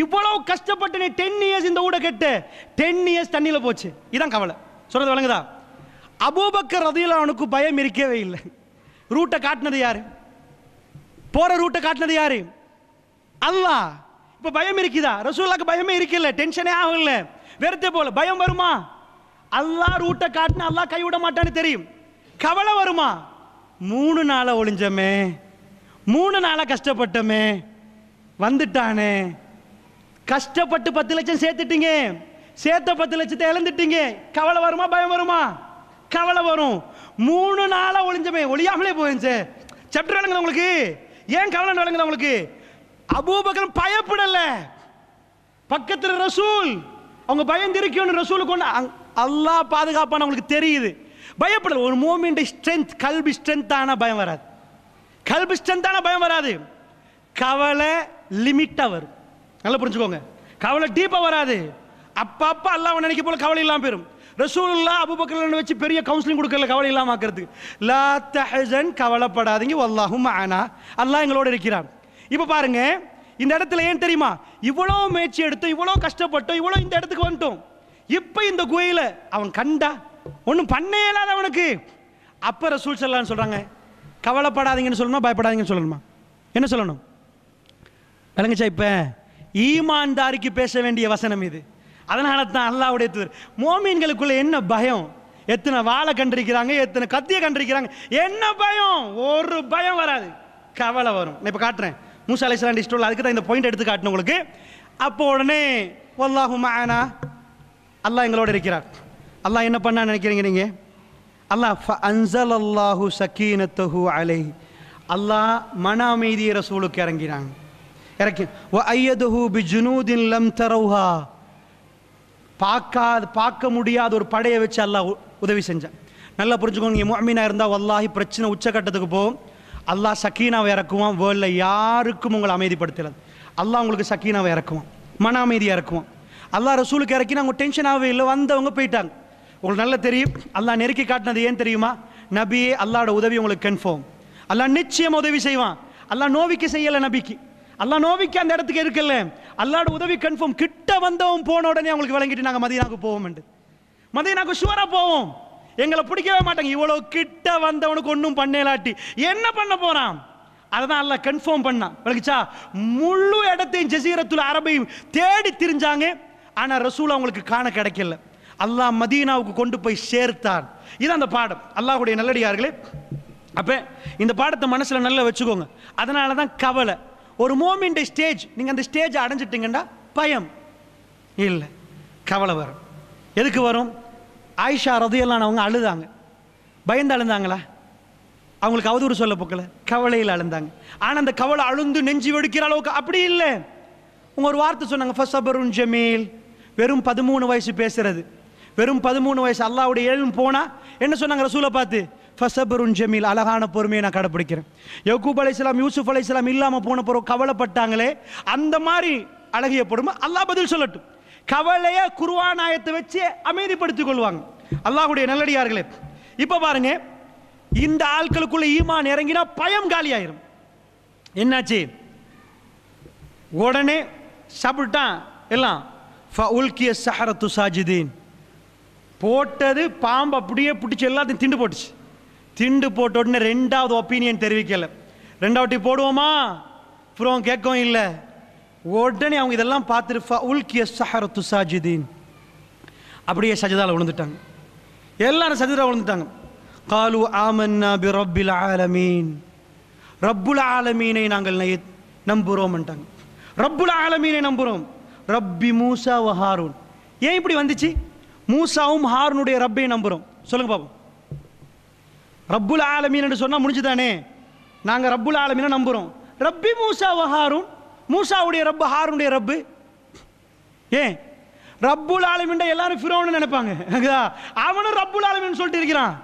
இவ்வளவு கஷ்டப்பட்டு நீ 10 இயர்ஸ் இந்த ஊட கெட்டு 10 இயர்ஸ் தண்ணியில போச்சு. இதான் கவலை. சொல்றது விளங்குதா? அபூபக்கர் ரலியல்லாஹு அன்ஹுக்கு பயம் இருக்கவே இல்லை. ரூட்டை காட்டினது யாரு? போற ரூட்டை காட்டினது யாரு? அல்லாஹ். இப்ப பயம் இருக்குதா? ரசூலுல்லாஹ்க்கு பயமே இருக்கல, டென்ஷனே ஆகல, வெறுத்தே போல. பயம் வருமா? அல்லாஹ் ரூட்டை காட்டினா அல்லாஹ் கைவிட மாட்டான்னு தெரியும். கவலை வருமா? 3 நாளா ஒளிஞ்சமே, 3 நாளா கஷ்டப்பட்டமே, வந்துட்டானே. கஷ்டப்பட்டு 10 லட்சம் சேர்த்துட்டீங்க, சேர்த்த 10 லட்சத்தை இழந்துட்டீங்க. கவலை வருமா பயம் வருமா? கவலை வரும். 3 நாளா ஒளிஞ்சமே, ஒளியாமலே போயிருச்சு. சாப்டர் விளங்குதா உங்களுக்கு? ஏன் கவலை விளங்குதா உங்களுக்கு? அபூபக்கர் பயப்படல, பக்கத்தில் ரசூல். அவங்க பயந்திருக்கணும் ரசூலுக்கு ஒன்று. அல்லாஹ் பாதுகாப்பான உங்களுக்கு தெரியுது. பயப்படல. ஒரு மூமின் ஸ்ட்ரென்த், கல்வி ஸ்ட்ரென்த் ஆனா பயம் வராது. கல்வி ஸ்ட்ரென்த் ஆனா பயம் வராது. கவலை லிமிட்டா வரும். நல்லா புரிஞ்சுக்கோங்க. கவலை டீப்பா வராது. அப்பப்ப அல்லாஹ் நினைக்க போல கவலை இல்லாம போயிடும். ரசூலுல்லாஹ் அபூபக்கர் வச்சு பெரிய கவுன்சிலிங் கொடுக்கல கவலை இல்லாம ஆக்கிறதுக்கு. லா தஹஸன், கவலைப்படாதீங்க, வல்லாஹு மஅனா, அல்லாஹ் எங்களோட இருக்கிறான். இப்ப பாருங்க, இந்த இடத்துல ஏன் தெரியுமா இவ்வளவு முயற்சி எடுத்தோம், இவ்வளவு கஷ்டப்பட்டோம், இவ்வளவு இந்த இடத்துக்கு வந்துட்டோம். இப்ப இந்த குகையில அவன் கண்டா ஒன்றும் பண்ணே இல்லாத அவனுக்கு. அப்ப ரசூல் ஸல்லல்லாஹு அலைஹி சொல்றாங்க, கவலைப்படாதீங்கன்னு சொல்லணுமா பயப்படாதீங்கன்னு சொல்லணுமா? என்ன சொல்லணும்? விளங்குச்சா? இப்ப ஈமான்தாரிக்கு பேச வேண்டிய வசனம் இது. அதனால தான் அல்லாஹ்வுடைய தூதர், மோமீன்களுக்குள்ள என்ன பயம்? எத்தனை வாளை கண்டிருக்கிறாங்க, எத்தனை கத்தியை கண்டிருக்கிறாங்க, என்ன பயம்? ஒரு பயம் வராது, கவலை வரும். நான் இப்ப காட்டுறேன். மூசா அலைஹிஸ்ஸலாம் ஸ்டோரியில் அதுக்கு தான் இந்த பாயிண்ட் எடுத்து காட்டணும் உங்களுக்கு. அப்போ உடனே வல்லாஹு மஅனா, அல்லாஹ் எங்களோட இருக்கிறார். அல்லாஹ் என்ன பண்ணா நினைக்கிறீங்க நீங்க? அல்லாஹ் ஃபஅன்ஸலல்லாஹு ஸகீனத்தஹு அலைஹி, அல்லாஹ் மன அமைதியை ரசூலுக்கு இறங்கினாங்க. இறக்கி வஅய்யதுஹு பிஜுனூதின் லம் தரவுஹா, பார்க்க முடியாத ஒரு படையை வச்சு அல்லாஹ் உதவி செஞ்சான். நல்லா புரிஞ்சுக்கோங்க. நீங்க முஃமினா இருந்தா வல்லாஹி பிரச்சனை உச்சகட்டத்துக்கு போகும். அல்லாஹ் சக்கீனாவை இறக்குவான். வேர்ல்ட்ல யாருக்கும் உங்களை அமைதிப்படுத்தலாம். அல்லாஹ் உங்களுக்கு சக்கீனாவை இறக்குவான், மன அமைதியை இறக்குவான். அல்லாஹ் ரசூலுக்கு இறக்கினா அவங்க டென்ஷனாகவே இல்லை, வந்தவங்க போயிட்டாங்க. உங்களுக்கு நல்லா தெரியும். அல்லாஹ் நெருக்கி காட்டினது ஏன் தெரியுமா? நபியே, அல்லாஹ்வோட உதவி உங்களுக்கு கன்ஃபார்ம். அல்லாஹ் நிச்சயம் உதவி செய்வான். அல்லாஹ் நோவிக்க செய்யலை நபிக்கு. அல்லாஹ் நோவிக்க அந்த இடத்துக்கு இருக்கல. அல்லாஹ்வோட உதவி கன்ஃபார்ம். கிட்ட வந்தவன் போன உடனே அவங்களுக்கு விளங்கிட்டு நாங்கள் மதீனாவுக்கு போவோம். மதீனாவுக்கு ஷுவரா போவோம். எங்களை பிடிக்கவே மாட்டாங்க. இவ்வளவு கிட்ட வந்தவனுக்கு ஒன்றும் பண்ணலாட்டி என்ன பண்ண போறான்? அதுதான் அல்லாஹ் கன்ஃபார்ம் பண்ணான். விளக்குச்சா? முழு இடத்தையும் ஜஸீரத்துல் அரபையும் தேடி திரிஞ்சாங்க. ஆனா ரசூல் அவங்களுக்கு காண கிடைக்கல. அல்லாஹ் மதீனாவுக்கு கொண்டு போய் சேர்த்தான். இது அந்த பாடம். அல்லாஹ்வுடைய நல்லடியார்களே, அப்ப இந்த பாடத்தை மனசுல நல்லா வச்சுக்கோங்க. அதனால தான் கவலை. ஒரு மோமெண்ட் ஸ்டேஜ், நீங்க அந்த ஸ்டேஜ் அடைஞ்சிட்டீங்கன்னா பயம் இல்லை, கவலை வரும். எதுக்கு வரும்? ஆயிஷா ரலியல்லாஹு அன்ஹா அவங்க அழுதாங்க. பயந்து அழுந்தாங்களா? அவங்களுக்கு அவதூறு சொல்ல போக்கல, கவலையில் அழுந்தாங்க. ஆனால் அந்த கவலை அழுந்து நெஞ்சு வெடிக்கிற அளவுக்கு அப்படி இல்லை. உங்க ஒரு வார்த்தை சொன்னாங்க, ஃபஸபருன் ஜமீல். வெறும் 13 வயசு பேசுறது, வெறும் 13 வயசு. அல்லாஹ்வுடைய இல்ம் போனா என்ன சொன்னாங்க ரசூலை பார்த்து? ஃபஸபருன் ஜமீல், அழகான பொறுமையை நான் கடைப்பிடிக்கிறேன். யக்கூப் அலைஹிஸ்ஸலாம், யூசுப் அலைஹிஸ்ஸலாம் இல்லாம போன பிறகு கவலைப்பட்டாங்களே, அந்த மாதிரி அழகிய பொறுமை. அல்லாஹ் பதில் சொல்லட்டும். கவலைய குர்ஆன் ஆயத்தை வச்சு அமைதிப்படுத்திக் கொள்வாங்க அல்லாஹ்வுடைய நல்லடியார்களே. இப்ப பாருங்க, இந்த ஆட்களுக்குள்ள ஈமான் இறங்கினா பயம் காலியாயிரும். என்னாச்சு? உடனே சாப்பிட்டான் எல்லாம். ஃபஉல்கிய ஸஹரத்து சாஜிதீன், போட்டது பாம்பு அப்படியே பிடிச்சி எல்லாத்தையும் திண்டு போட்டுச்சு. திண்டு போட்ட உடனே ரெண்டாவது ஒப்பீனியன் தெரிவிக்கல. ரெண்டாவட்டி போடுவோமா அப்புறம் கேட்கவும் இல்லை. உடனே அவங்க இதெல்லாம் பார்த்துட்டு ஃபஉல்கிய ஸஹரத்து சாஜிதீன், அப்படியே சஜதால விழுந்துட்டாங்க. எல்லாரும் சஜதால விழுந்துட்டாங்க. காலு ஆமன்னா பி ரப்பில் ஆலமீன், ரப்புல் ஆலமீனை நாங்கள் நம்புறோம்ட்டாங்க. ரப்புல் ஆலமீனை நம்புறோம். ரப்பி மூசா வ ஹாரூன். ஏன் இப்படி வந்துச்சு? மூசாவும் ஹாரூனுடைய ரப்பை நம்புறோம். சொல்லுங்க பாப்போம். ரப்புல் ஆலமீன் என்று சொன்னா முடிஞ்சுதானே? நாங்க ரப்புல் ஆலமீனை நம்புறோம். ரப்பி மூசா வ ஹாரூன், மூசாவுடைய ரப்பு ஹாரூனுடைய ரப்பு. ஏன் ரப்புல் ஆலமீன் எல்லாரும் ஃபிரௌன் நினைப்பாங்க. அவனும் ரப்புல் ஆலமீன் சொல்லிட்டு இருக்கிறான்.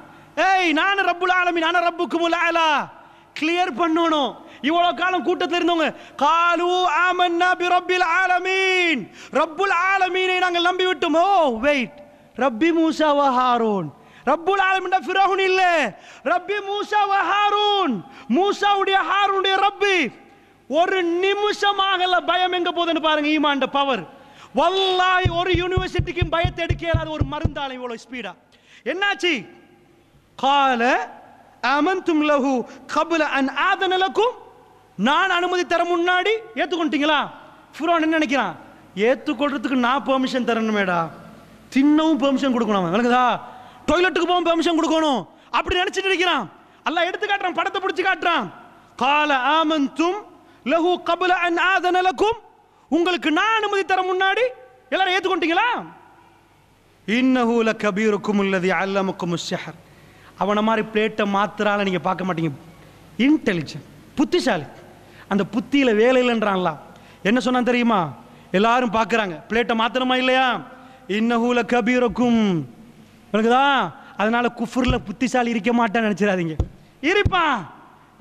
ஏய் நான் ரப்புல் ஆலமீன் நான் ரப்புக்குமுல் ஆலா. கிளியர் பண்ணணும். இவ்வளவு காலம் கூட்டத்தில் இருந்தவங்க காலு ஆமன்னா பி ரப்பில் ஆலமீன், ரப்புல் ஆலமீனை நாங்கள் நம்பி விட்டோம். ஓ வெயிட், ரப்பி மூசா வ ஹாரூன். ரப்புல் ஆலமீன் ஃபிரௌன் இல்ல, ரப்பி மூசா வ ஹாரூன், மூசாவுடைய ஹாரூனுடைய ரப்பி. ஒரு நிமிஷமாகல பயம் எங்க போகுதுன்னு பாருங்க. ஈமான் பவர். வல்லாஹி ஒரு யூனிவர்சிட்டிக்கு பயத்தை எடுக்க இயலாத ஒரு மருந்தால இவ்வளவு ஸ்பீடா. என்னாச்சு? கால ஆமன்தும் லஹு கப்ல அன் ஆதன லக்கும், நான் அனுமதி தர முன்னாடி ஏத்துக்கொண்டீங்களா? ஃபிரௌன் என்ன நினைக்கிறான்? ஏத்துக்கொள்றதுக்கு நான் பெர்மிஷன் தரணுமேடா, தின்னவும் பெர்மிஷன் கொடுக்கணும். விளங்குதா? டாய்லெட்டுக்கு போக பெர்மிஷன் கொடுக்கணும். அப்படி நினைச்சிட்டு இருக்கிறான். அல்லாஹ் எடுத்து காட்டுறான், படத்தை பிடிச்சு காட்டுறான். கால ஆமன்தும் லஹு கப்ல அன் ஆதன லக்கும், உங்களுக்கு நான் அனுமதி தர முன்னாடி எல்லாரும் ஏத்துக்கொண்டீங்களா? இன்னஹு லகபீருக்கும் அல்லதி அல்லமக்குமுஸ் ஸிஹர். அவனை மாதிரி பிளேட்டை மாத்திரால நீங்க பார்க்க மாட்டீங்க. இன்டெலிஜென்ட், புத்திசாலி. அந்த புத்தியில வேலை இல்லைன்றான்ல. என்ன சொன்னா தெரியுமா? எல்லாரும் பார்க்கறாங்க, பிளேட்டை மாத்திரமா இல்லையா? இன்னஹு லகபீருக்கும். விளங்குதா? அதனால குஃப்ர்ல புத்திசாலி இருக்க மாட்டான்னு நினைச்சிடாதீங்க. இருப்பான்,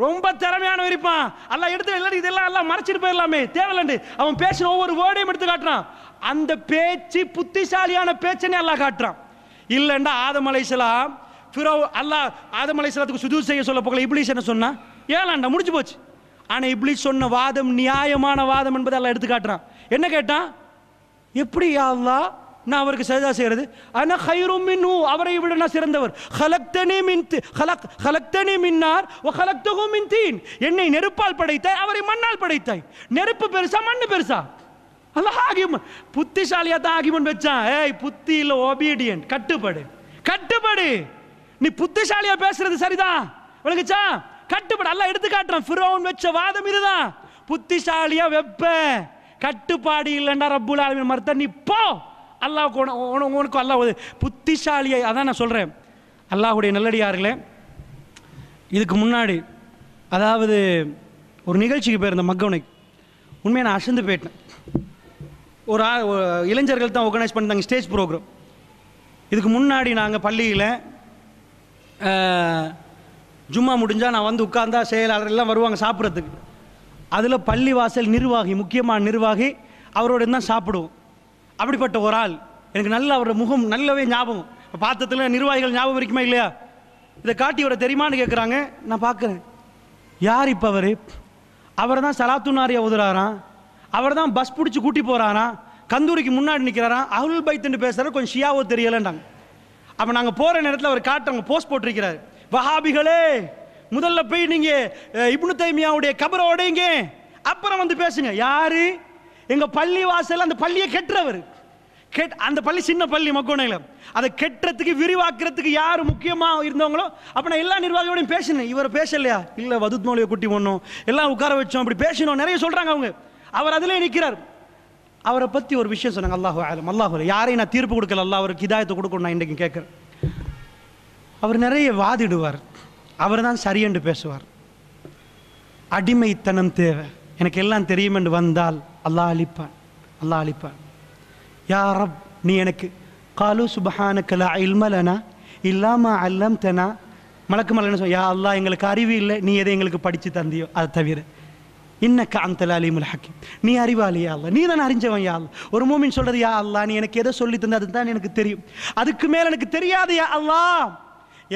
ரொம்ப திறமையான இருப்பான். அல்லாஹ் எடுத்து எல்லாரும் இதெல்லாம் எல்லாம் மறைச்சிட்டு போயிடலாமே, தேவையில்லை. அவன் பேசின ஒவ்வொரு வேர்டையும் எடுத்து காட்டுறான். அந்த பேச்சு புத்திசாலியான பேச்சனே அல்லாஹ் காட்டுறான். இல்லைண்டா ஆதம் அலைஹிஸ்ஸலாம் அல்லாஹ் ஆதம் அலைஹிஸ்ஸலாத்துக்கு சுஜூத் செய்ய சொல்ல போகல. இப்லீஸ் என்ன சொன்னா? ஏலாண்டா முடிஞ்சு போச்சு. ஆனா இப்லீஸ் சொன்ன வாதம் நியாயமான வாதம் என்பதை அல்லாஹ் எடுத்து காட்டுறான். என்ன கேட்டான்? எப்படி யா அல்லாஹ் நான் அவருக்கு சஜதா செய்யறது? அன கைரும் மின்ஹு, அவரை விட நான் சிறந்தவர். ஹலக்தனி மின் நார் வ ஹலக்தஹு மின் தீன், என்னை நெருப்பால் படைத்தாய், அவரை மண்ணால் படைத்தாய். நெருப்பு பெருசா மண்ணு பெருசா? அல்லாஹ் ஆகியம் புத்திசாலியா தான் ஆகியமன் வச்சான். ஏய் புத்தி இல்ல, ஒபீடியன்ட், கட்டுப்படு. கட்டுப்படு. நீ புத்திசாலியா பேசுறது சரிதான், விளங்குச்சா? கட்டுப்படு. அல்லாஹ் எடுத்து காட்டுறான். ஃபிரௌன் வச்ச வாதம் இதுதான். புத்திசாலியா வெப்ப, கட்டுப்பாடு இல்லைன்னா ரப்புல் ஆலமீன் மறுத்த நீ போ. அல்லாஹ் உனக்கு அல்லாஹ் புத்திசாலியை, அதான் நான் சொல்றேன். அல்லாஹ்வுடைய நல்லடியார்களே, இதுக்கு முன்னாடி அதாவது ஒரு நிகழ்ச்சிக்கு போயிருந்த மக்கவனைக்கு உண்மையை நான் அசந்து போயிட்டேன். ஒரு இளைஞர்கள் தான் ஆர்கனைஸ் பண்ணிட்டாங்க ஸ்டேஜ் ப்ரோக்ராம். இதுக்கு முன்னாடி நாங்கள் பள்ளியில் ஜும்மா முடிஞ்சால் நான் வந்து உட்கார்ந்தா செயலாளர் எல்லாம் வருவாங்க சாப்பிட்றதுக்கு. அதில் பள்ளிவாசல் நிர்வாகி, முக்கியமான நிர்வாகி, அவரோட தான் சாப்பிடுவோம். அப்படிப்பட்ட ஒரு ஆள் எனக்கு நல்ல அவரோட முகம் நல்லாவே ஞாபகம். பார்த்ததுல நிர்வாகிகள் ஞாபகம் இருக்குமா இல்லையா? இதை காட்டி அவரை தெரியுமான்னு கேட்குறாங்க. நான் பார்க்குறேன், யார் இப்போ அவர் தான் சலாத்து நாரியா உதுறாராம், அவர் தான் பஸ் பிடிச்சி கூட்டி போகிறாராம், கந்தூரிக்கு முன்னாடி நிற்கிறாராம், அஹ்லுல் பைத்துன்னு பேசுகிற கொஞ்சம் ஷியாவோ தெரியலைன்றாங்க. அப்போ நாங்கள் போகிற நேரத்தில் அவர் காட்டுறவங்க போஸ்ட் போட்டிருக்கிறாரு, வஹாபிகளே முதல்ல போய் நீங்கள் இப்னு தைமியாவுடைய கபரை உடைங்க, அப்புறம் வந்து பேசுங்க. யாரு? எங்கள் பள்ளி வாசல் அந்த பள்ளியை கெட்டுறவர். அந்த பள்ளி சின்ன பள்ளி மக்கோனையில், அதை கெட்டுறதுக்கு விரிவாக்குறதுக்கு யார் முக்கியமாக இருந்தவங்களோ அப்போ நான் எல்லா நிர்வாகியோடையும் பேசினேன். இவர் பேசலையா? இல்லை, வதுத் மௌலியை குட்டி போடணும், எல்லாம் உட்கார வச்சோம், அப்படி பேசணும், நிறைய சொல்கிறாங்க அவங்க. அவர் அதிலே நிற்கிறார். அவரை பற்றி ஒரு விஷயம் சொன்னாங்க. அல்லாஹு ஆலம், அல்லாஹு, யாரையும் நான் தீர்ப்பு கொடுக்கல, அல்லாஹ் அவருக்கு ஹிதாயத்தை கொடுக்கணும் நான் இன்றைக்கு கேட்குறேன். அவர் நிறைய வாதிடுவார், அவர் தான் சரியென்று பேசுவார். அடிமைத்தனம் தேவை, எனக்கு எல்லாம் தெரியும் என்று வந்தால் அல்லாஹ் அளிப்பான், அல்லாஹ் அளிப்பான். யா ரப், நீ எனக்கு காலு சுபஹானக லா இல்ம லனா இல்லா மா அல்லம்தனா. மலக்கு மலன்னு சொல், யா அல்லாஹ் எங்களுக்கு அறிவு இல்லை, நீ எதை எங்களுக்கு படித்து தந்தியோ அதை தவிர. இன்னக்க அன்தல் அலீமுல் ஹக்கீம், நீ அறிவாளி யா அல்லாஹ், நீ தான் அறிஞ்சவன் யா அல்லாஹ். ஒரு மூமின் சொல்றது, யா அல்லாஹ் நீ எனக்கு எதை சொல்லி தந்த அதுதான் எனக்கு தெரியும், அதுக்கு மேல எனக்கு தெரியாது யா அல்லாஹ்.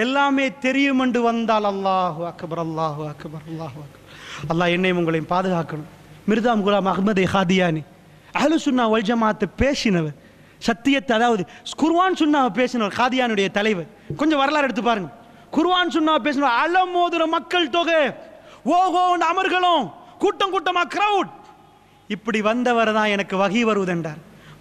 எல்லாமே தெரியும் என்று வந்தால் அல்லாஹு அக்பர், அல்லாஹு அக்பர், அல்லாஹு அக்பர். அல்லாஹ் என்னையும் உங்களையும் பாதுகாக்கணும். மிர்தாம் குலாம் அஹ்மத் ஹாதியானி அஹ்லு சுன்னா வல் ஜமாஅத் பேசினவர், சத்தியத்தை, அதாவது குர்ஆன் சுன்னாவை பேசினவர், காதியானுடைய தலைவர். கொஞ்சம் வரலாறு எடுத்து பாருங்க. குர்ஆன் சுன்னாவை பேசினவர், அலமோதுற மக்கள் தொகை, ஓஹோ அமர்களும், கூட்டம் கூட்டமா கிரவுட், இப்படி வந்தவர் தான் எனக்கு வகி வருவதென்றார்.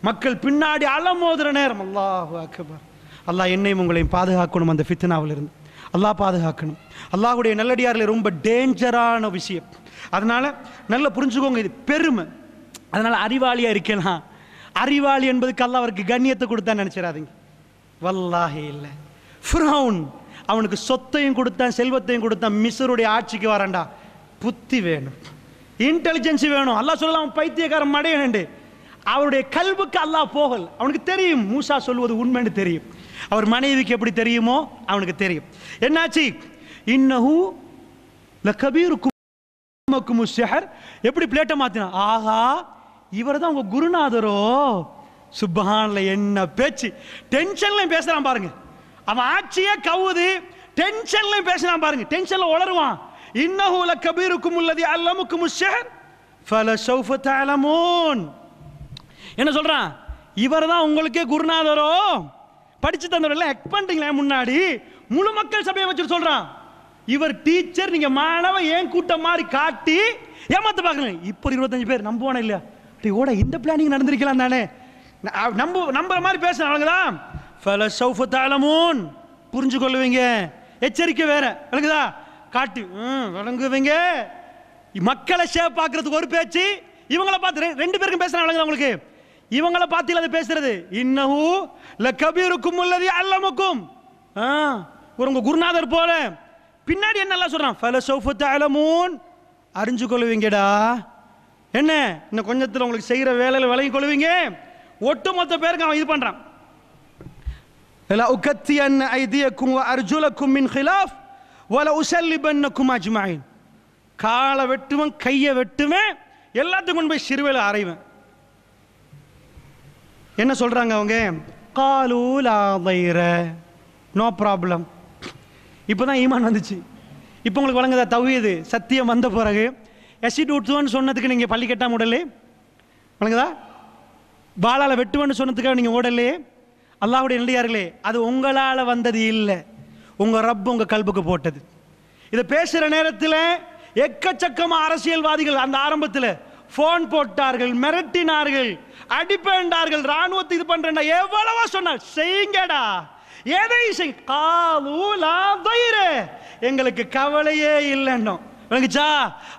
மக்கள் பின்னாடி அலமோதுற நேரம். அல்லாஹு அக்பர். அல்லாஹ் என்னையும் உங்களையும் பாதுகாக்கணும் அந்த ஃபித்னாவில் இருந்து. அல்லாஹ் பாதுகாக்கணும். அல்லாஹ்வுடைய நல்லடியாரில் ரொம்ப டேஞ்சரான விஷயம். அதனால நல்லா புரிஞ்சுக்கோங்க, இது பெருமை. அதனால அறிவாளியா இருக்கலாம். அறிவாளி என்பதுக்கு அல்லாஹ் அவருக்கு கண்ணியத்தை கொடுத்தான்னு நினைச்சிடாதீங்க. வல்லாஹி இல்லை. ஃபிரௌன் அவனுக்கு சொத்தையும் கொடுத்தான், செல்வத்தையும் கொடுத்தான். மிஸ்ருடைய ஆட்சிக்கு வரான்டா, புத்தி வேணும், இன்டெலிஜென்ஸ் வேணும். அல்லாஹ் சொல்லலாம் பைத்தியக்காரன் மடையனண்டு. அவருடைய கல்புக்கு அல்லாஹ் போகல். அவனுக்கு தெரியும் மூசா சொல்வது உண்மைன்னு தெரியும். அவர் மனைவிக்கு எப்படி தெரியுமோ அவனுக்கு தெரியும். என்னாச்சு? இன்னஹு லகபீருக்கும் ஸஹர். எப்படி பிளேட்டை மாத்தினா, ஆஹா இவர் தான் உங்க குருநாதரோ. சுப்ஹானல்லாஹ், என்ன பேச்சு! டென்ஷன்லயும் பேசுறான் பாருங்க. அவன் ஆட்சியே கவுது, டென்ஷன்லயும் பேசுறான் பாருங்க. டென்ஷன்ல உளருவான். இன்னஹு லகபீருக்கும் அல்லதி அல்லமுக்கும் ஸஹர் ஃபலஸௌஃப தஅலமூன். என்ன சொல்றான்? இவர் தான் உங்களுக்கே குருநாதரோ. படிச்சு தந்தவரெல்லாம் எக்ஸ்பெக்ட் பண்றீங்களே முன்னாடி முழு மக்கள் சபையை வச்சுட்டு சொல்றான். இவர் டீச்சர், நீங்க மாணவ ஏன் கூட்டம் மாதிரி காட்டி ஏமாத்த பாக்குறீங்க. இப்போ 25 பேர் நம்புவானே இல்லையா? ஓட இந்த பிளானிங் நடந்திருக்கலாம் தானே, நம்புற மாதிரி பேசுறாங்கதான். ஃபலஸௌஃப தஅலமூன், புரிஞ்சு கொள்ளுவீங்க. எச்சரிக்கை வேற விளங்குதா? காட்டி விளங்குவீங்க. மக்களை சேவ் பார்க்கறதுக்கு ஒரு பேச்சு, இவங்கள பார்த்து 2 பேருக்கும் பேசுறாங்க விளங்குதா உங்களுக்கு? இவங்கள பார்த்து அதை பேசுறது. இன்னஹு லகபீருக்கும் அல்லதி அல்லமுக்கும், உங்க குருநாதர் போல. பின்னாடி என்ன எல்லாம் சொல்றான்? ஃபலஸௌஃப தஅலமூன், அறிஞ்சு கொள்ளுவீங்கடா. என்ன இன்னும் கொஞ்சத்துல உங்களுக்கு செய்யற வேலையில விளங்கி கொள்ளுவீங்க. ஒட்டுமொத்த பேருக்கு அவன் இது பண்றான். லா உகத்தியன் ஐதியக்கும் வ அர்ஜுலக்கும் மின் கிலாஃப் வ லா உஸல்லிபன்னக்கும் அஜ்மஈன். காலை வெட்டுவன், கையை வெட்டுவேன், எல்லாத்துக்கும் கொண்டு போய் சிறுவேல அறைவேன். என்ன சொல்றாங்க அவங்க? காலு லா தைர, நோ ப்ராப்ளம். இப்போதான் ஈமான் வந்துச்சு. இப்போ உங்களுக்கு வழங்குதா தௌஹீது? சத்தியம் வந்த பிறகு எசிட் ஊற்றுவன்னு சொன்னதுக்கு நீங்கள் பள்ளி கட்டாம உடலே வழங்குதா? பாலால் வெட்டுவன்னு சொன்னதுக்காக நீங்கள் ஓடலையே? அல்லாஹ்வுடைய நல்லடியார்களே, அது உங்களால் வந்தது இல்லை, உங்கள் ரப் உங்கள் கல்புக்கு போட்டது. இதை பேசுகிற நேரத்தில் எக்கச்சக்கமாக அரசியல்வாதிகள் அந்த ஆரம்பத்தில் ஃபோன் போட்டார்கள், மிரட்டினார்கள், அடிப்பேண்டார்கள், ராணுவத்தை இது பண்றேன்டா, எவ்வளவோ சொன்னார். செய்யுங்கடா, எதை செய். காலூலா தைரே, எங்களுக்கு கவலையே இல்லைன்னோ விளங்குச்சா?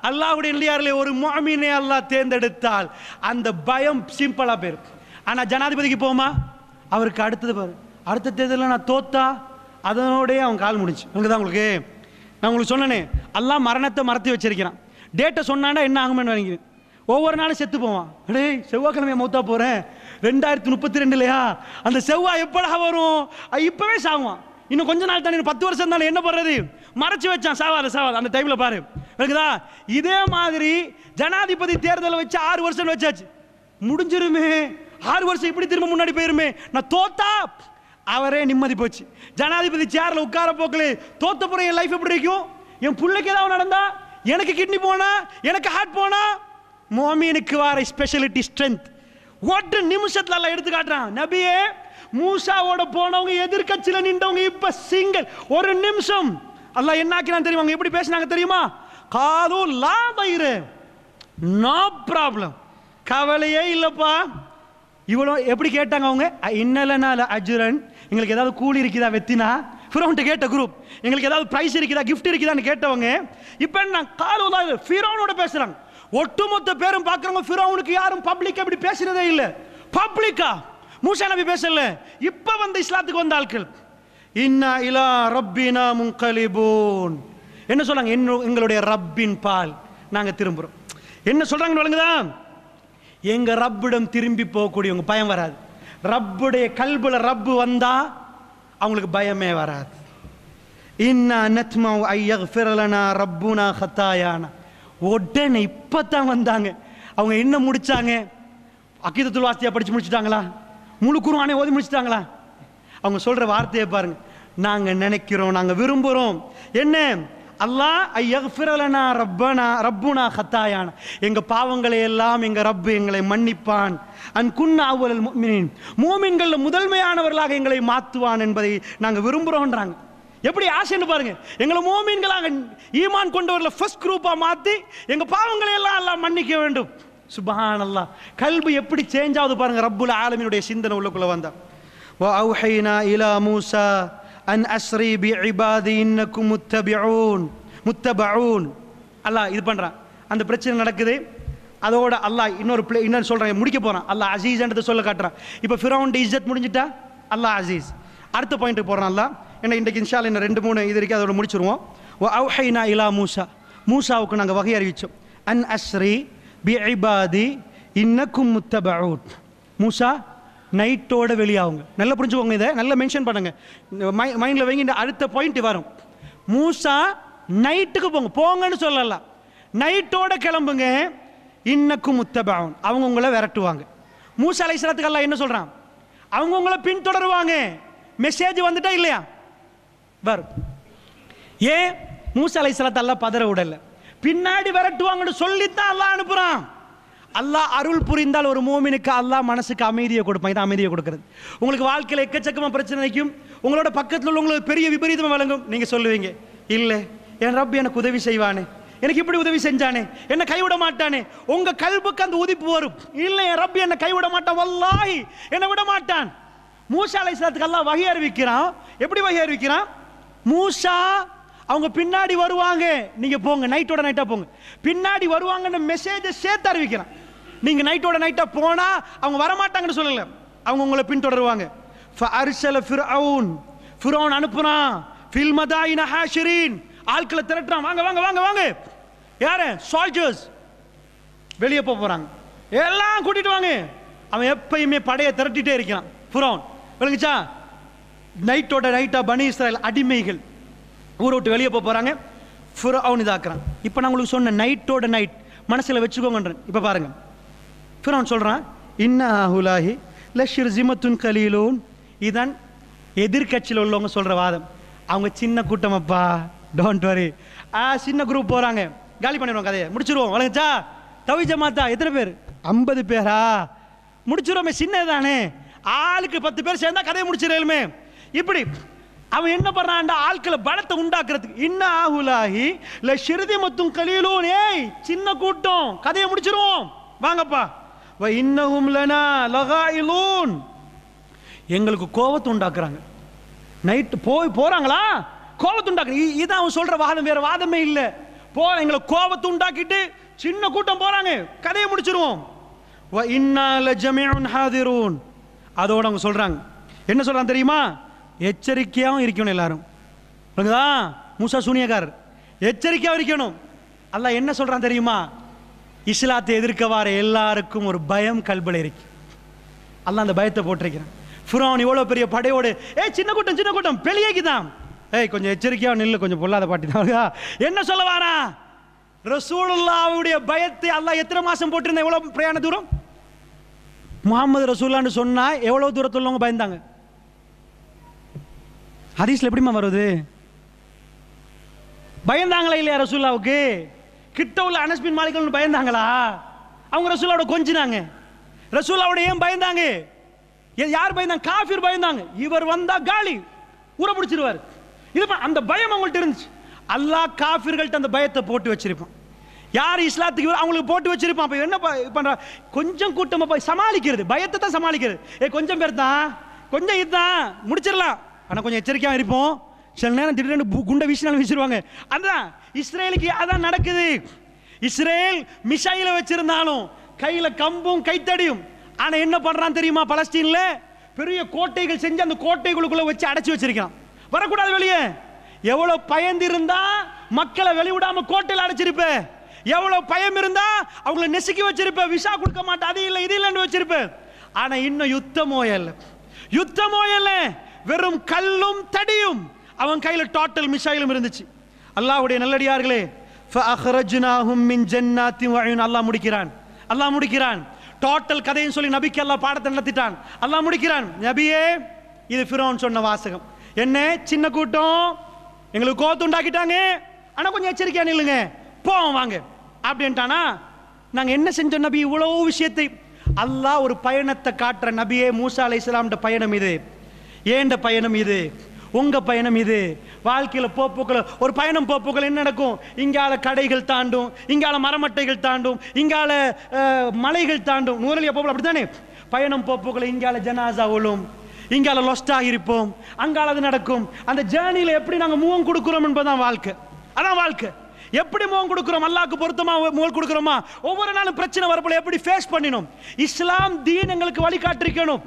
அல்லாஹ்வுடைய நல்லடியார்களே, ஒரு முஃமினை அல்லாஹ் தேர்ந்தெடுத்தால் அந்த பயம் சிம்பிளா போயிருக்கு. ஆனா ஜனாதிபதிக்கு போமா, அவருக்கு அடுத்தது பாரு, அடுத்த தேர்தலில் நான் தோத்தா அதனோடய அவன் கால் முடிச்சு. விளங்குதா உங்களுக்கு? நான் உங்களுக்கு சொன்னேனே, அல்லாஹ் மரணத்தை மறத்தி வச்சிருக்கிறான். டேட்டை சொன்னாண்டா என்ன ஆகுமென்னு நினைக்கிறேன். ஒவ்வொரு நாளும் செத்து போவான். அடே செவ்வாய்க்கிழமையை மௌத்தா போறேன் 2032 அந்த செவ்வாய் எப்படா வரும்? இப்பவே சாகுவான். இன்னும் கொஞ்ச நாள் தானே, 10 வருஷம் தானே, என்ன பண்றது? மறைச்சு வச்சான், சாவாது அந்த டைம்ல பாரு. இருக்குதா? இதே மாதிரி ஜனாதிபதி தேர்தலை வச்சு 6 வருஷம் வச்சாச்சு. முடிஞ்சிருமே, 6 வருஷம் இப்படி திரும்ப முன்னாடி போயிருமே. நான் தோத்தா அவரே நிம்மதி போச்சு. ஜனாதிபதி சேர்ல உட்கார போக்கல தோத்த போற என் லைஃப் எப்படி இருக்கும்? என் பிள்ளைக்கு ஏதாவது நடந்தா, எனக்கு கிட்னி போனா, எனக்கு ஹார்ட் போனா, மோமீனுக்கு வர ஸ்பெஷாலிட்டி ஸ்ட்ரென்த் ஒரு நிமிஷத்துல எல்லாம் எடுத்து காட்டுறான். நபியே, மூசாவோட போனவங்க எதிர்கட்சியில நின்றவங்க இப்ப சிங்கிள். ஒரு நிமிஷம் அல்லாஹ் என்ன ஆக்கினான் தெரியுமா? அவங்க எப்படி பேசினாங்க தெரியுமா? காலு லா தைர, நோ ப்ராப்ளம், கவலையே இல்லப்பா. இவ்வளோ எப்படி கேட்டாங்க அவங்க? இன்னலனால அஜுரன், எங்களுக்கு ஏதாவது கூலி இருக்குதா வெத்தினா? ஃபிரௌன்ட்ட கேட்ட குரூப், எங்களுக்கு ஏதாவது பிரைஸ் இருக்குதா, கிஃப்ட் இருக்குதான்னு கேட்டவங்க இப்போ என்ன காலு லா ஃபிரௌனோட பேசுறாங்க. ஒட்டுமொத்த பேரும் பார்க்குறவங்க ஃபிரௌனுக்கு யாரும் பப்ளிக் அப்படி பேசுறதே இல்லை. பப்ளிக்கா மூசா நபி பேசல. இப்ப வந்து இஸ்லாத்துக்கு வந்த ஆட்கள் இன்னா இலா ரப்பினா முன்கலிபூன், என்ன சொல்றாங்க? எங்களுடைய ரப்பின் பால் நாங்க திரும்புறோம். என்ன சொல்றாங்க வழங்குதா? எங்க ரப்பிடம் திரும்பி போகக்கூடியவங்க பயம் வராது. ரப்புடைய கல்புல ரப்பு வந்தா அவங்களுக்கு பயமே வராது. இன்னா நத்மஉ ஐயக்ஃபிர லனா ரப்புனா ஹதாயானா. உடனே இப்பதான் வந்தாங்க. அவங்க என்ன முடிச்சாங்க? அகீதத்துல் வாஸ்தியா படிச்சு முடிச்சிட்டாங்களா? முழு குர்ஆனை ஓதி முடிச்சிட்டாங்களா? அவங்க சொல்ற வார்த்தையை பாருங்க. நாங்க நினைக்கிறோம், நாங்க விரும்புறோம் என்ன? அல்லாஹ் ஐயக்ஃபிர லனா ரப்புனா ஹதாயானா, எங்க பாவங்களை எல்லாம் எங்க ரப்பு எங்களை மன்னிப்பான். அன் குன்னா அவ்வலல் முஃமினீன், மூமின்கள்ல முதன்மையானவர்களாக எங்களை மாத்துவான் என்பதை நாங்க விரும்புறோம்ன்றாங்க. எப்படி ஆசைன்னு பாருங்க. எங்களை மூமின்களாக ஈமான் கொண்டவர்களை ஃபர்ஸ்ட் குரூப்பா மாத்தி எங்க பாவங்களை எல்லாம் அல்லாஹ் மன்னிக்க வேண்டும். சுப்ஹானல்லாஹ், கல்பு எப்படி சேஞ்ச் ஆகுது பாருங்க. ரப்புல் ஆலமீனுடைய சிந்தனை உள்ளுக்குள்ள வந்தா. வ அவ்ஹைனா இலா மூசா அன் அஸ்ரி பி இபாதி இன்னக்கும் முத்தபஊன். அல்லாஹ் இது பண்றான். அந்த பிரச்சனை நடக்குது. அதோட அல்லாஹ் இன்னொரு சொல்றாங்க, முடிக்க போறான். அல்லாஹ் அசீஸ்ன்றதை சொல்ல காட்டுறான். இப்போ ஃபிரௌன் இஸ்ஸத் முடிஞ்சிட்டா அல்லாஹ் அசீஸ். அடுத்த பாயிண்ட்டுக்கு போறான் அல்லாஹ். ஏன்னா இன்றைக்கு இன்ஷா அல்லாஹ் இன்னும் 2-3 இது இருக்கு, அதோட முடிச்சிருவோம். வ அவ்ஹைனா இலா மூசா, மூசாவுக்கு நாங்கள் வகை அறிவிச்சோம். An அஸ்ரி B இபாதி இன்னக்கும் முத்தபஊன். மூசா நைட்டோட வெளியாகுங்க. நல்லா புரிஞ்சுக்கோங்க, இதை நல்லா மென்ஷன் பண்ணுங்க, மைண்டில் வைங்க. இந்த அடுத்த பாயிண்ட் வரும். மூசா நைட்டுக்கு போங்க, போங்கன்னு சொல்லலாம், நைட்டோட கிளம்புங்க. இன்னக்கும் முத்தபஊன், அவங்க உங்களை விரட்டுவாங்க. மூசா அலைஹிஸ்ஸலாத்துக்கு அல்லாஹ் என்ன சொல்றான்? அவங்க உங்களை பின்தொடருவாங்க. மெசேஜ் வந்துட்டா இல்லையா வரும். ஏன் மூசா அலைஹிஸ்ஸலாத்து அல்லாஹ் பதற விடல, பின்னாடி விரட்டுவாங்கன்னு சொல்லித்தான் அல்லாஹ் அனுப்புறான். அல்லாஹ் அருள் புரிந்தால் ஒரு மோமினுக்கு அல்லாஹ் மனசுக்கு அமைதியை கொடுப்பான். இது அமைதியை கொடுக்கிறது. உங்களுக்கு வாழ்க்கையில் எக்கச்சக்கமா பிரச்சனை நிற்கும், உங்களோட பக்கத்தில் உள்ளவங்களுக்கு பெரிய விபரீதம் வழங்கும். நீங்க சொல்லுவீங்க, இல்லை என் ரப் எனக்கு உதவி செய்வானே, எனக்கு இப்படி உதவி செஞ்சானே, என்ன கைவிட மாட்டானே. உங்க கல்புக்கு அந்த உதிப்பு வரும், இல்லை என் ரப் என்ன கைவிட மாட்டான், வல்லாஹி என்ன விட மாட்டான். மூசா அலைஹிஸ்ஸலாத்துக்கு அல்லாஹ் வஹி அறிவிக்கிறான். எப்படி வஹி அறிவிக்கிறான்? மூசா அவங்க பின்னாடி வருவாங்க, நீங்க போங்க, நைட்டோட நைட்டா போங்க, பின்னாடி வருவாங்கன்னு மெசேஜை சேர்த்து அறிவிக்கிறான். நீங்க நைட்டோட நைட்டா போனா அவங்க வரமாட்டாங்கன்னு சொல்லல, அவங்க உங்களை பின்தொடருவாங்க. ஃபஅர்ஸல ஃபிர்அவுன், ஃபிர்அவுன் அனுப்புறான். ஃபில் மதாயின ஹாஷிரீன், ஆட்களை திரட்டுறான், வாங்க வாங்க வாங்க வாங்க. யாரு? சோல்ஜர்ஸ் வெளியே போறாங்க, எல்லாம் கூட்டிட்டு வாங்க. அவன் எப்பயுமே படையை திரட்டிட்டே இருக்கிறான் ஃபிர்அவுன். விளங்குச்சா? நைட்டோட நைட்டா பனி இஸ்ராயல் அடிமைகள் ஊரை விட்டு வெளியே போறாங்க. ஃபிர்அவுன் இதாக்குறான். இப்போ நான் உங்களுக்கு சொன்ன நைட்டோட நைட் மனசில் வச்சுக்கோங்கன்றேன். இப்போ பாருங்க, ஃபிர்அவுன் சொல்றான், இன்னா ஹுலாஹி லஷிர்ஜிமத்துன் கலீலூன். இதான் எதிர்கட்சியில் உள்ளவங்க சொல்ற வாதம். அவங்க சின்ன கூட்டமப்பா, டோன்ட் வரி, சின்ன குரூப் போறாங்க, காலி பண்ணிடுவோம், கதையை முடிச்சிருவோம். வழங்குச்சா? தவி ஜமாத்தா எத்தனை பேர்? 50 பேரா? முடிச்சிருவோமே, சின்னதானே, ஆளுக்கு 10 பேர் சேர்ந்தா கதையை முடிச்சிருமே. இப்படி அவன் என்ன பண்றான்? ஆட்களை பலத்தை உண்டாக்குறதுக்கு இன்னா ஆஹுலாஹி லஷிர்ஜிமத்துன் கலீலூன், ஏய் சின்ன கூட்டம், கதையை முடிச்சிருவோம் வாங்கப்பா. வ இன்னஹும் லனா லகாயிலூன், எங்களுக்கு கோபத்தை உண்டாக்குறாங்க. நைட்டு போறாங்களா, கோபத்தை உண்டாக்குறாங்க. இதான் அவன் சொல்ற வாதம், வேற வாதமே இல்லை. எங்களை கோபத்தை உண்டாக்கிட்டு சின்ன கூட்டம் போறாங்க, கதையை முடிச்சிருவோம். வ இன்னா லஜமீஉன் ஹாதிரூன், அதோட அவங்க சொல்றாங்க, என்ன சொல்றாங்க தெரியுமா? எச்சரிக்கையாகவும் இருக்கணும் எல்லாரும். மூசா சூனியக்காரர், எச்சரிக்கையாக இருக்கணும். அல்லாஹ் என்ன சொல்றான் தெரியுமா? இஸ்லாத்தை எதிர்க்க வர எல்லாருக்கும் ஒரு பயம் கல்புல இருக்கு. அல்லாஹ் அந்த பயத்தை போட்டிருக்கிறான். ஃபிரௌன் இவ்வளவு பெரிய படையோடு, சின்ன கூட்டம் சின்ன கூட்டம் பெளியேக்குதான், கொஞ்சம் எச்சரிக்கையாக நில்லு, கொஞ்சம் பொல்லாத பாட்டி தான். என்ன சொல்ல வாரா? ரசூலுல்லாஹ்வுடைய பயத்தை அல்லாஹ் எத்தனை மாசம் போட்டிருந்தா? எவ்வளவு பிரயாண தூரம்? முஹம்மது ரசூலுல்லாஹ்னு சொன்னா எவ்வளவு தூரத்தில் உள்ளவங்க பயந்தாங்க? ஹதீஸ்ல எப்படிமா வருது? பயந்தாங்களா இல்லையா ரசூலுல்லாஹ்வுக்கு? கிட்ட உள்ள அனஸ் பின் மாலிக் பயந்தாங்களா? அவங்க ரசூலுல்லாஹ்வோட கொஞ்சினாங்க. ரசூலுல்லாஹ்வோட ஏன் பயந்தாங்க? யார் பயந்தாங்க? காஃபிர் பயந்தாங்க. இவர் வந்தா காலி, ஊற பிடிச்சிருவார். இது அந்த பயம் அவங்கள்ட்ட இருந்துச்சு. அல்லாஹ் காஃபிர்கள்ட்ட அந்த பயத்தை போட்டு வச்சிருப்பான். யார் இஸ்லாத்துக்கு அவங்களுக்கு போட்டு வச்சிருப்பான். அப்ப என்ன பண்ற? கொஞ்சம் கூட்டமா போய் சமாளிக்கிறது, பயத்தை தான் சமாளிக்கிறது. கொஞ்சம் பேர் தான், கொஞ்சம் இதுதான் முடிச்சிடலாம், ஆனா கொஞ்சம் எச்சரிக்கையா இருப்போம். சில நேரம் திடீர்னு குண்டை வீசினாலும் வீசிடுவாங்க. அதான் இஸ்ரேலுக்கு அதான் நடக்குது. இஸ்ரேல் மிசைல வச்சிருந்தாலும் கையில கம்பும் கைத்தடியும். ஆனா என்ன பண்றான் தெரியுமா? பலஸ்தீன்ல பெரிய கோட்டைகள் செஞ்சு அந்த கோட்டைகளுக்குள்ள வச்சு அடைச்சு வச்சிருக்கான், வரக்கூடாது வெளியே. எவ்வளவு பயந்து இருந்தா மக்களை வெளிவிடாம கோட்டையில் அடைச்சிருப்ப, எவ்வளவு பயம் இருந்தா அவங்களை நெசுக்கி வச்சிருப்ப, விசா கொடுக்க மாட்டேன், அது இல்லை இது இல்லைன்னு வச்சிருப்ப. ஆனா இன்னும் யுத்தமோ இல்ல, வெறும் கல்லும் தடியும் அவன் கையில டோட்டல் மிசைலும் இருந்துச்சு. அல்லாஹ்வுடைய நல்லடியார்களே, ஃபஅக்ரஜ்னாஹும் மின் ஜன்னாத்தின் வ உயூன். அல்லாஹ் முடிக்கிறான் டோட்டல் கதைன்னு சொல்லி நபிக்கு அல்லாஹ் பாடத்தை நடத்திட்டான். அல்லாஹ் முடிக்கிறான், நபியே இது ஃபிரௌன் சொன்ன வாசகம். என்ன? சின்ன கூட்டம் எங்களுக்கு கோத்து உண்டாக்கிட்டாங்க, ஆனா கொஞ்சம் எச்சரிக்கையா நில்லுங்க, போவோம் வாங்க அப்படின்ட்டானா. நாங்க என்ன செஞ்சோம் நபி? இவ்வளவு விஷயத்தை அல்லாஹ் ஒரு பயணத்தை காட்டுற நபியே. மூசா அலைஹிஸ்ஸலாம்ட பயணம் இது, ஏண்ட பயணம் இது, உங்க பயணம் இது. வாழ்க்கையில போக்குல ஒரு பயணம் போக்குல என்ன நடக்கும்? இங்கால கடைகள் தாண்டும், இங்கால மரமட்டைகள் தாண்டும், இங்கால மலைகள் தாண்டும். நூறலியா போக்குல அப்படித்தானே பயணம் போக்குல. இங்கால ஜனாசா விழும், இங்கால லொஸ்டா இருப்போம், அங்கால அது நடக்கும். அந்த ஜேர்னியில எப்படி நாங்க முகம் கொடுக்கிறோம் என்பதுதான் வாழ்க்கை. அதான் வாழ்க்கை. எப்படி முகம் கொடுக்கிறோம்? அல்லாஹ்க்கு பொருத்தமா முகம் கொடுக்கிறோமா? ஒவ்வொரு நாளும் பிரச்சனை வரப்போல எப்படி ஃபேஸ் பண்ணினோம்? இஸ்லாம் தீன் எங்களுக்கு வழிகாட்டிருக்கணும்.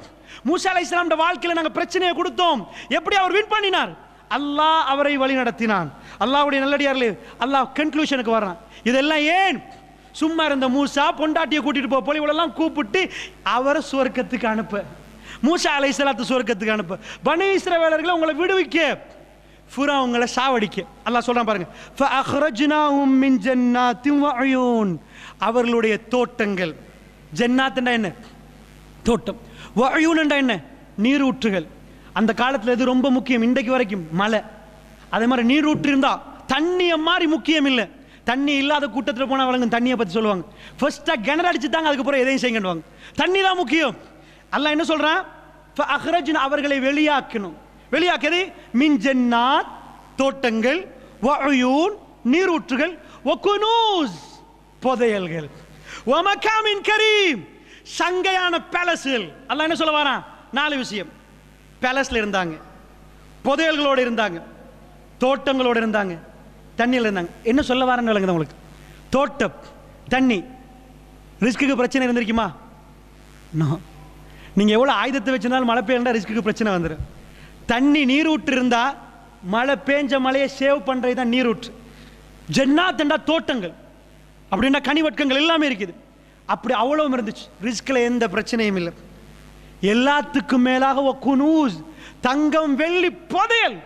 மூசா அலைஹிஸ்ஸலாம்ட வாழ்க்கையில நாங்க பிரச்சனையை கொடுத்தோம், எப்படி அவர் வின் பண்ணினார்? அல்லாஹ் அவரை வழி நடத்தினான். அல்லாஹ்வுடைய நல்லடியார்களே, அல்லாஹ் கன்க்ளூஷனுக்கு வர்றான். இதெல்லாம் ஏன்? சும்மா இருந்த மூசா பொண்டாட்டியை கூட்டிட்டு போய் இவ்வளெல்லாம் கூப்பிட்டு அவரை சுவர்க்கத்துக்கு அனுப்ப, மூசா அலைஹிஸ்ஸலாத்து சுவர்க்கத்துக்கு அனுப்ப, பனி இஸ்ரவேலர்களை உங்களை விடுவிக்க, ஃபிரௌன் உங்களை சாவடிக்க. அல்லாஹ் சொல்றான் பாருங்க, ஃபஅக்ரஜ்னாஹும் மின் ஜன்னாத்தின் வஅயூன், அவர்களுடைய தோட்டங்கள், ஜன்னாத்னா என்ன தோட்டம், வஅயூன் என்ன நீரூற்றுகள். அந்த காலத்தில் எது ரொம்ப முக்கியம், இன்றைக்கு வரைக்கும் மழை. அதே மாதிரி நீரூற்று இருந்தா தண்ணியை மாதிரி முக்கியம் இல்லை. தண்ணி இல்லாத கூட்டத்தில் போனால் வழங்கும் தண்ணியை பற்றி சொல்லுவாங்க. ஃபர்ஸ்டா கிணறு அடிச்சு தாங்க, அதுக்கப்புறம் எதையும் செய்யுவாங்க. தண்ணி தான் முக்கியம். அல்லாஹ் என்ன சொல்றான், ஃபஅக்ரஜ்னா அவர்களை வெளியாக்கணும். வெளியாக்குது மின் ஜன்னாத் தோட்டங்கள், வஅயூன் நீரூற்றுகள், வகுனூஸ் புதையல்கள், வமகாமின் கரீம் சங்கையான பேலஸ்கள். அல்லாஹ் என்ன சொல்ல வரான், 4 விஷயம். பேலஸ்ல இருந்தாங்க, புதையல்களோடு இருந்தாங்க, தோட்டங்களோடு இருந்தாங்க, தண்ணியில் இருந்தாங்க. என்ன சொல்ல வரேன்னு விளங்குது உங்களுக்கு? தோட்டம், தண்ணி. ரிஸ்க்கு பிரச்சனை இருந்திருக்குமா? நீங்க எவ்வளவு ஆயுதத்தை வச்சிருந்தாலும் மழை பெய்யலா ரிஸ்க்கு பிரச்சனை வந்துடும். தண்ணி நீரூற்று இருந்தா மழை பெஞ்ச மழையை சேவ் பண்றது தான் நீரூற்று. ஜன்னாத் என்றா தோட்டங்கள், அப்படின்னா கனிவட்கங்கள் எல்லாமே இருக்குது. அப்படி அவ்வளவும் இருந்துச்சு. ரிஸ்க்ல எந்த பிரச்சனையும் இல்லை. எல்லாத்துக்கும் மேலாக குனூஸ் தங்கம் வெள்ளி புதையல்.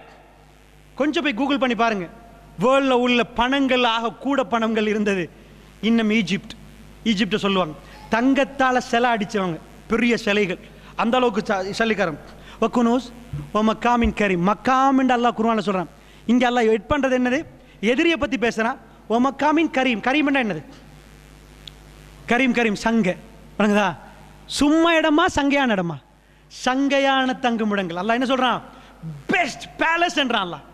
கொஞ்சம் போய் கூகுள் பண்ணி பாருங்க, வேர்ல்ட்ல உள்ள பணங்கள் ஆக கூட பணங்கள் இருந்தது இன்னும் ஈஜிப்ட் சொல்லுவாங்க. தங்கத்தால சிலை அடிச்சவங்க, பெரிய சிலைகள், அந்த அளவுக்கு சல்லிக்காரம். வக்குனூஸ் மக்காமின் கரீம். மக்காம் என்று அல்லாஹ் குர்ஆன்ல சொல்றான். இங்க அல்லாஹ் எட் பண்றது என்னது, எதிரியை பத்தி பேசுறான். மக்காமின் கரீம். கரீம் என்னது? கரீம் சங்க வணங்குதா? சும்மா இடமா சங்கையான இடமா? சங்கையான தங்குமிடங்கள். அல்லாஹ் என்ன சொல்றான், பெஸ்ட் பேலஸ் என்றான் அல்லாஹ்.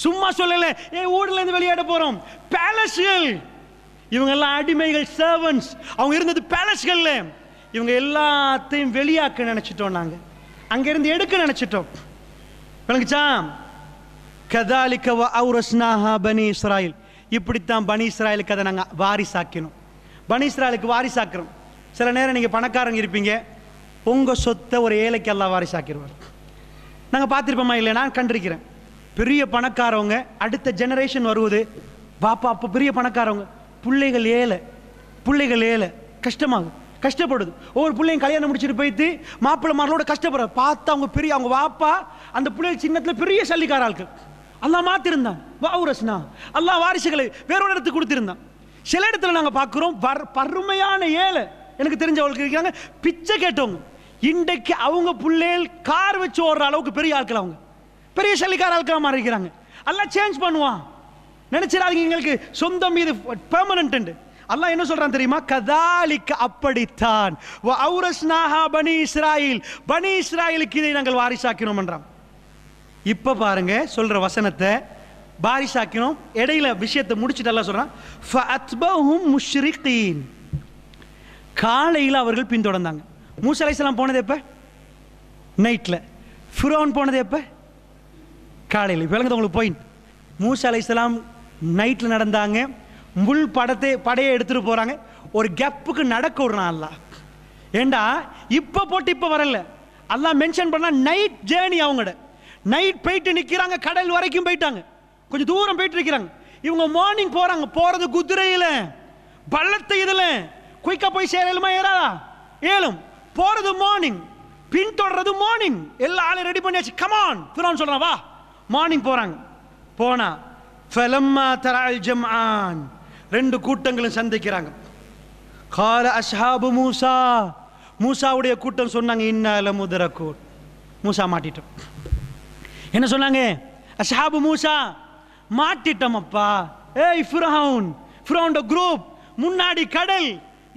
சும்மா சொல்லல, ஊர்ல இருந்து வெளியேட போறோம், பேலஸ்கள். இவங்க எல்லாம் அடிமைகள், சர்வன்ட்ஸ். அவங்க இருந்தது பேலஸ்கள்ல. இவங்க எல்லாத்தையும் வெளியாக்க நினைச்சிட்டோம், நாங்க அங்க இருந்து எடுக்க நினைச்சிட்டோம். விளங்குச்சா? கதாலிக வ அவ்ரஸ்னாஹா பனி இஸ்ராயில். இப்படித்தான் பனி இஸ்ராயலுக்கு அதை நாங்க வாரிசாக்கினோம். பனி இஸ்ராயலுக்கு வாரிசாக்குறோம். சில நேரம் நீங்க பணக்காரங்க இருப்பீங்க, உங்க சொத்தை ஒரு ஏழைக்கு அல்லாஹ் வாரிசாக்கிடுவார். நாங்க பார்த்திருப்போமா? இல்லை, நான் கண்டிருக்கிறேன். பெரிய பணக்காரவங்க அடுத்த ஜெனரேஷன் வருவது, பாப்பா அப்போ பெரிய பணக்காரவங்க, பிள்ளைகள் ஏழை கஷ்டமாகும், கஷ்டப்படுது. ஒவ்வொரு பிள்ளையும் கல்யாணம் முடிச்சுட்டு போயிட்டு மாப்பிள்ளை மார்களோட கஷ்டப்படுற பார்த்தா அவங்க பெரிய, அவங்க வாப்பா அந்த பிள்ளைகள் சின்னத்தில் பெரிய சல்லிக்கார ஆட்கள். அல்லாஹ் மாத்திருந்தான். வஅவ்ரஸ்னா அல்லாஹ் வாரிசுகளை வேறொரு இடத்துக்கு கொடுத்திருந்தான். சில இடத்துல நாங்கள் பார்க்குறோம் பருமையான ஏழை, எனக்கு தெரிஞ்சவங்களுக்கு இருக்கிறாங்க, பிச்சை கேட்டவங்க. இன்றைக்கு அவங்க பிள்ளைகள் கார் வச்சு ஓடுற அளவுக்கு பெரிய ஆட்கள், அவங்க பெரிய சல்லிக்கார ஆட்கள் மாறி இருக்கிறாங்க. அல்லாஹ் சேஞ்ச் பண்ணுவான். நினைச்சிடாதீங்க எங்களுக்கு சொந்தம் இது பெர்மனன்ட். அல்லாஹ் என்ன சொல்றான் தெரியுமா? கதாலிக அப்படித்தான் வ அவ்ரஸ்னாஹா பனி இஸ்ராயில், பனி இஸ்ராயிலுக்கு இதை நாங்கள் வாரிசாக்கினோம் என்றான். இப்ப பாருங்க சொல்ற வசனத்தை, வாரிசாக்கினோம். இடையில விஷயத்தை முடிச்சுட்டு அல்லாஹ் சொல்றான், ஃபஅத்பஹும் முஷ்ரிகீன். காலையில் அவர்கள் பின்தொடர்ந்தாங்க. மூசா அலைஹிஸ்ஸலாம் போனது எப்ப? நைட்ல. ஃபிரௌன் போனது எப்ப? காலையில். விளங்குது உங்களுக்கு பாயிண்ட்? மூசா அலைஹிஸ்ஸலாம் நைட்ல நடந்தாங்க. முள் படையை எடுத்துட்டு போறாங்க. ஒரு கேப்புக்கு நடக்க விடுறான் அல்லாஹ். ஏண்டா இப்ப போட்டு இப்ப வரல. அல்லாஹ் மென்ஷன் பண்ணா நைட் ஜேர்னி. அவங்களோட நைட் போயிட்டு நிக்கிறாங்க, கடல் வரைக்கும் போயிட்டாங்க, கொஞ்சம் தூரம் போயிட்டு இருக்கிறாங்க. இவங்க மார்னிங் போறாங்க. போறது குதிரையில, பள்ளத்தை இதுல குயிக்கா போய் சேரலுமா? ஏறாதா? ஏழும். போறது மார்னிங், பின்தொடர்றது மார்னிங். எல்லா ஆளையும் ரெடி பண்ணியாச்சு. கமான் ஃபிரௌன் சொல்றான், வா. மார்னிங் போறாங்க. போனா ஃபலம்மா தரல் ஜம்ஆன், ரெண்டு கூட்டங்களும் சந்திக்கிறாங்க. கால அஸ்ஹாபு மூசா, மூசாவுடைய கூட்டம் சொன்னாங்க, இன்னா லமுதரகூன், மூசா மாட்டிட்டோம். என்ன சொன்னாங்க? அஸ்ஹாபு மூசா, மாட்டிட்டோம் அப்பா. ஏய் ஃபிரௌன், ஃபிரௌன் குரூப், முன்னாடி கடல்,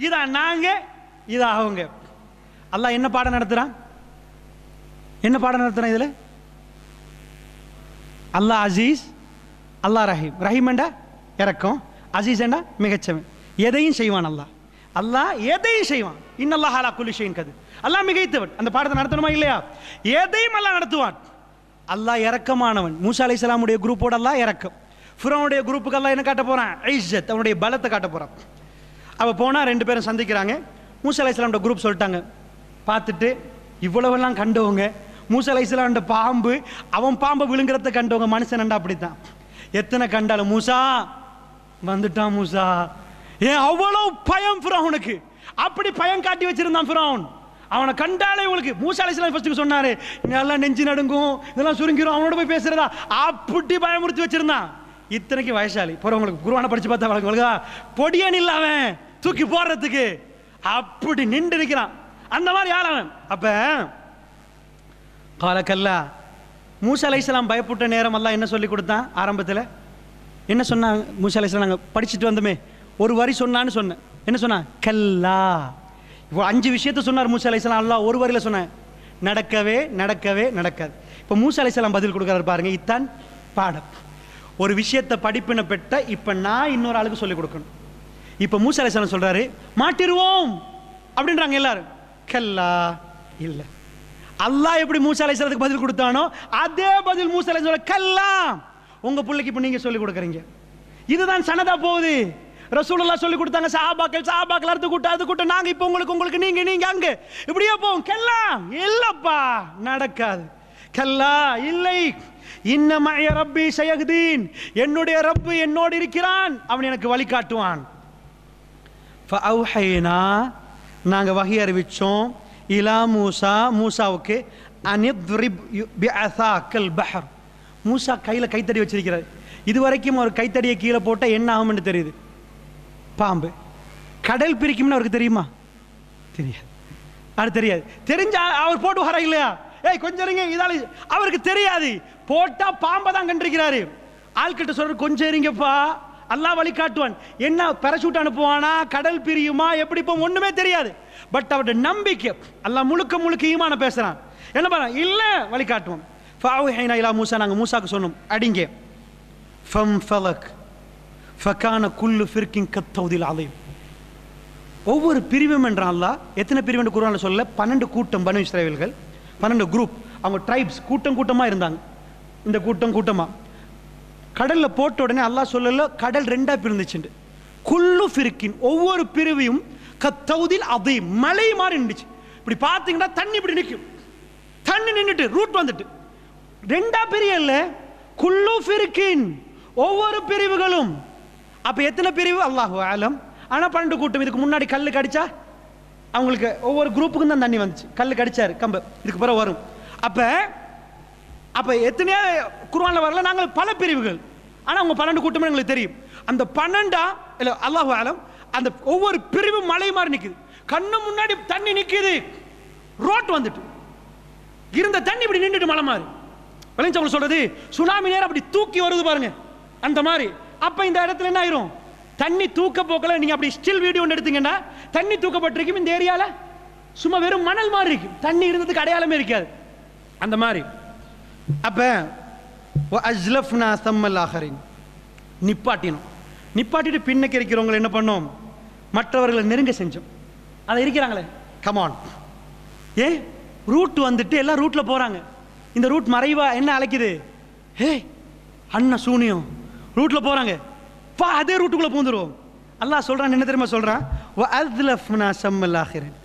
இதா நாங்க, இதா அவங்க. அல்லாஹ் என்ன பாடம் நடத்துறான்? என்ன பாடம் நடத்துறான் இதுல? அல்லாஹ் அசீஸ், அல்லாஹ் ரஹீம். ரஹீம் என்றா இறக்கம், அசீஸ் என்றா மிகச்சவன். எதையும் செய்வான் அல்லாஹ். அல்லாஹ் எதையும் செய்வான். இன்னல்லாஹ் அலா குல்லி ஷைஇன் கதீர். அல்லாஹ் மிகைத்தவன். அந்த பாடத்தை நடத்தணுமா இல்லையா? எதையும் அல்லாஹ் நடத்துவான். அல்லாஹ் இறக்கமானவன். மூசா அலைஹிஸ்ஸலாமுடைய குரூப்போட அல்லாஹ் இறக்கம். ஃபிரௌனுடைய குரூப்புக்கு அல்லாஹ் என்ன காட்ட போறான்? இஸ்ஸத், அவனுடைய பலத்தை காட்ட போறான். அவ போனா ரெண்டு பேரும் சந்திக்கிறாங்க. மூசா அலைஹிஸ்ஸலாமுடைய குரூப் சொல்லிட்டாங்க, பார்த்துட்டு இவ்வளவெல்லாம் கண்டவங்க, மூசா அலைஹிஸ்ஸலாம் பாம்பு, அவன் பாம்பை விழுங்குறத கண்டவங்க, மனுஷன் அப்படித்தான். எத்தனை கண்டாலும் மூசா வந்துட்டான், மூசா ஏன் அவ்வளவு பயம் ஃபிரௌனுக்கு. அப்படி பயம் காட்டி வச்சிருந்தான் ஃபிரௌன். அவனை கண்டாலே உங்களுக்கு மூசா அலைஹிஸ்ஸலாம் ஃபர்ஸ்ட் சொன்னாரு, இதெல்லாம் நெஞ்சு நடுங்கும், இதெல்லாம் சுருங்கிரும், அவனோட போய் பேசுறதா, அப்படி பயமுறுத்தி வச்சிருந்தான். இத்தனைக்கு வயசாளி போறவங்களுக்கு குர்ஆனை படிச்சு பார்த்தா வழக்கு பொடியன் இல்ல, அவன் தூக்கி போடுறதுக்கு அப்படி நின்று இருக்கிறான். அந்த மாதிரி ஆள் அவன். அப்ப காலக்கல்லா மூசா அலைஹிஸ்ஸலாம் பயப்பட்ட நேரம் அல்லாஹ் என்ன சொல்லி கொடுத்தான்? ஆரம்பத்தில் என்ன சொன்னாங்க? மூசா அலைஹிஸ்ஸலாம் நாங்கள் படிச்சுட்டு வந்தோமே, ஒரு வரி சொன்னான்னு சொன்னேன். என்ன சொன்னா? கல்லா. இப்போ 5 விஷயத்த சொன்னார் மூசா அலைஹிஸ்ஸலாம். அல்லாஹ் ஒரு வரியில் சொன்னேன், நடக்கவே நடக்கவே நடக்காது. இப்போ மூசா அலைஹிஸ்ஸலாம் பதில் கொடுக்குறாரு பாருங்க. இத்தான் பாடம். ஒரு விஷயத்தை படிப்பின பெற்ற இப்போ நான் இன்னொரு ஆளுக்கு சொல்லிக் கொடுக்கணும். இப்போ மூசா அலைஹிஸ்ஸலாம் சொல்றாரு, மாட்டிருவோம் அப்படின்றாங்க எல்லாரும். கல்லா இல்லை. அல்லாஹ் எப்படி மூசா அலைஹிஸ்ஸலாத்துக்கு பதில் கொடுத்தானோ அதே பதில் மூசா அலைஹிஸ்ஸலாம் கல்லா. உங்க பிள்ளைக்கு இப்போ நீங்க சொல்லிக் கொடுக்குறீங்க. இதுதான் சனதா போகுது. ரசூலுல்லாஹ் சொல்லி கொடுத்தாங்க, சஹாபாக்கள் அடுத்த கூட்டம் நாங்க இப்போ உங்களுக்கு நீங்க அங்க இப்படியே போவோம். கல்லா இல்லப்பா, நடக்காது. கல்லா இல்லை. இன்ன மஅய ரப்பி சயஹ்தீன், என்னுடைய ரப்பு என்னோடு இருக்கிறான், அவன் எனக்கு வழிகாட்டுவான். ஃபஅவ்ஹைனா, நாங்க வஹி அறிவிச்சோம், இலா மூசா, மூசாவுக்கு, அனித்ரிப் பிஅஸாக்கல் பஹர். மூசா கையில கைத்தடி வச்சிருக்கிறார். இதுவரைக்கும் ஒரு கைத்தடியை கீழே போட்டால் என்ன ஆகும்னு தெரியுது? பாம்பு. கடல் பிரிக்கும்னு அவருக்கு தெரியுமா? தெரியாது. அது தெரியாது. தெரிஞ்சா அவர் போட்டு வர இல்லையா? ஏய் கொஞ்சம் இருங்க, இதால அவருக்கு தெரியாது. போட்டா பாம்பை தான் கண்டிருக்கிறாரு. ஆள்கிட்ட சொல்ற கொஞ்சம் இருங்கப்பா, அல்லாஹ் வழி காட்டுவான். என்ன பேராசூட் அனுப்புவானா, கடல் பிரியுமா, எப்படி இப்போ ஒண்ணுமே தெரியாது. பட் அவருடைய நம்பிக்கை, அல்லாஹ் முழுக்க ஈமான பேசுறான். என்ன பண்ண? இல்ல வழி காட்டுவான். ஃபஅவ்ஹைனா இலா மூசா, நாங்க மூசாக்கு சொன்னோம், அடிங்க. ஃபம்ஃபலக் ஃபகான குல்லு ஃபிர்கின் கத்தௌதில் அலீம். ஒவ்வொரு பிரிவும் என்றான் அல்லாஹ். எத்தனை பிரிவு என்று குர்ஆன்ல சொல்ல? 12 கூட்டம் பனு இஸ்ரவேல்கள், 12 குரூப். அவங்க ட்ரைப்ஸ் கூட்டமா இருந்தாங்க. இந்த கூட்டமா கடல்ல போட்ட உடனே அல்லாஹ் சொல்லல, கடல் 2ஆ பிரிந்துச்சு. குல்லு ஃபிர்கின், ஒவ்வொரு பிரிவையும் கத்தௌதில் அலீம், மலை மாதிரி நின்றுச்சு. இப்படி பார்த்தீங்கன்னா தண்ணி இப்படி நிற்கும். தண்ணி நின்றுட்டு ரூட் வந்துட்டு 2ஆ பிரியல்ல, குல்லு ஃபிர்கின், ஒவ்வொரு பிரிவுகளும். அப்ப எத்தனை பிரிவு அல்லாஹு ஆலம். ஆனா 12 கூட்டம். இதுக்கு முன்னாடி கல்லு கடிச்சா அவங்களுக்கு ஒவ்வொரு குரூப்புக்கும் தான் தண்ணி வந்துச்சு. கல்லு கடிச்சாரு கம்பு, இதுக்கு பிறகு வரும். அப்ப எத்தனையோ குர்ஆன்ல வரல, நாங்கள் பல பிரிவுகள். ஆனா அவங்க 12 கூட்டமே எங்களுக்கு தெரியும். அந்த 12ஆ இல்ல அல்லாஹு ஆலம், அந்த ஒவ்வொரு பிரிவும் மலை மாதிரி நிக்குது. கண்ணு முன்னாடி தண்ணி நிக்குது, ரோட் வந்துட்டு இருந்த தண்ணி இப்படி நின்றுட்டு மலை மாதிரி. விளைஞ்சவங்க சொல்றது சுனாமி நேரம் அப்படி தூக்கி வருது பாருங்க, அந்த மாதிரி. அப்ப இந்த இடத்துல என்ன ஆயிரும்? தண்ணி தூக்க போக்கல. நீங்க அப்படி ஸ்டில் வீடியோ ஒன்று எடுத்தீங்கன்னா தண்ணி தூக்கப்பட்டிருக்கும். இந்த ஏரியால சும்மா வெறும் மணல் மாதிரி இருக்கும், தண்ணி இருந்ததுக்கு அடையாளமே இருக்காது, அந்த மாதிரி. அப்ப வஅஜ்லஃப்னா ஸம்மல் ஆஹரின், நிப்பாட்டிட்டு பின்னுக்கு இருக்கிறவங்களை என்ன பண்ணோம்? மற்றவர்களை நெருங்க செஞ்சோம். அதை இருக்கிறாங்களே, கமான். ரூட் வந்துட்டு எல்லாம் ரூட்ல போறாங்க. இந்த ரூட் மறைவா என்ன அழைக்குது? ஹே அண்ணா சூனியம், ரூட்ல போறாங்க, பா அதே ரூட்டுக்குள்ள பூந்துருவோம். அல்லாஹ் சொல்றான், என்ன தெரியுமா சொல்றான்? வஅஜ்லஃப்னா ஸம்மல் ஆஹரின்,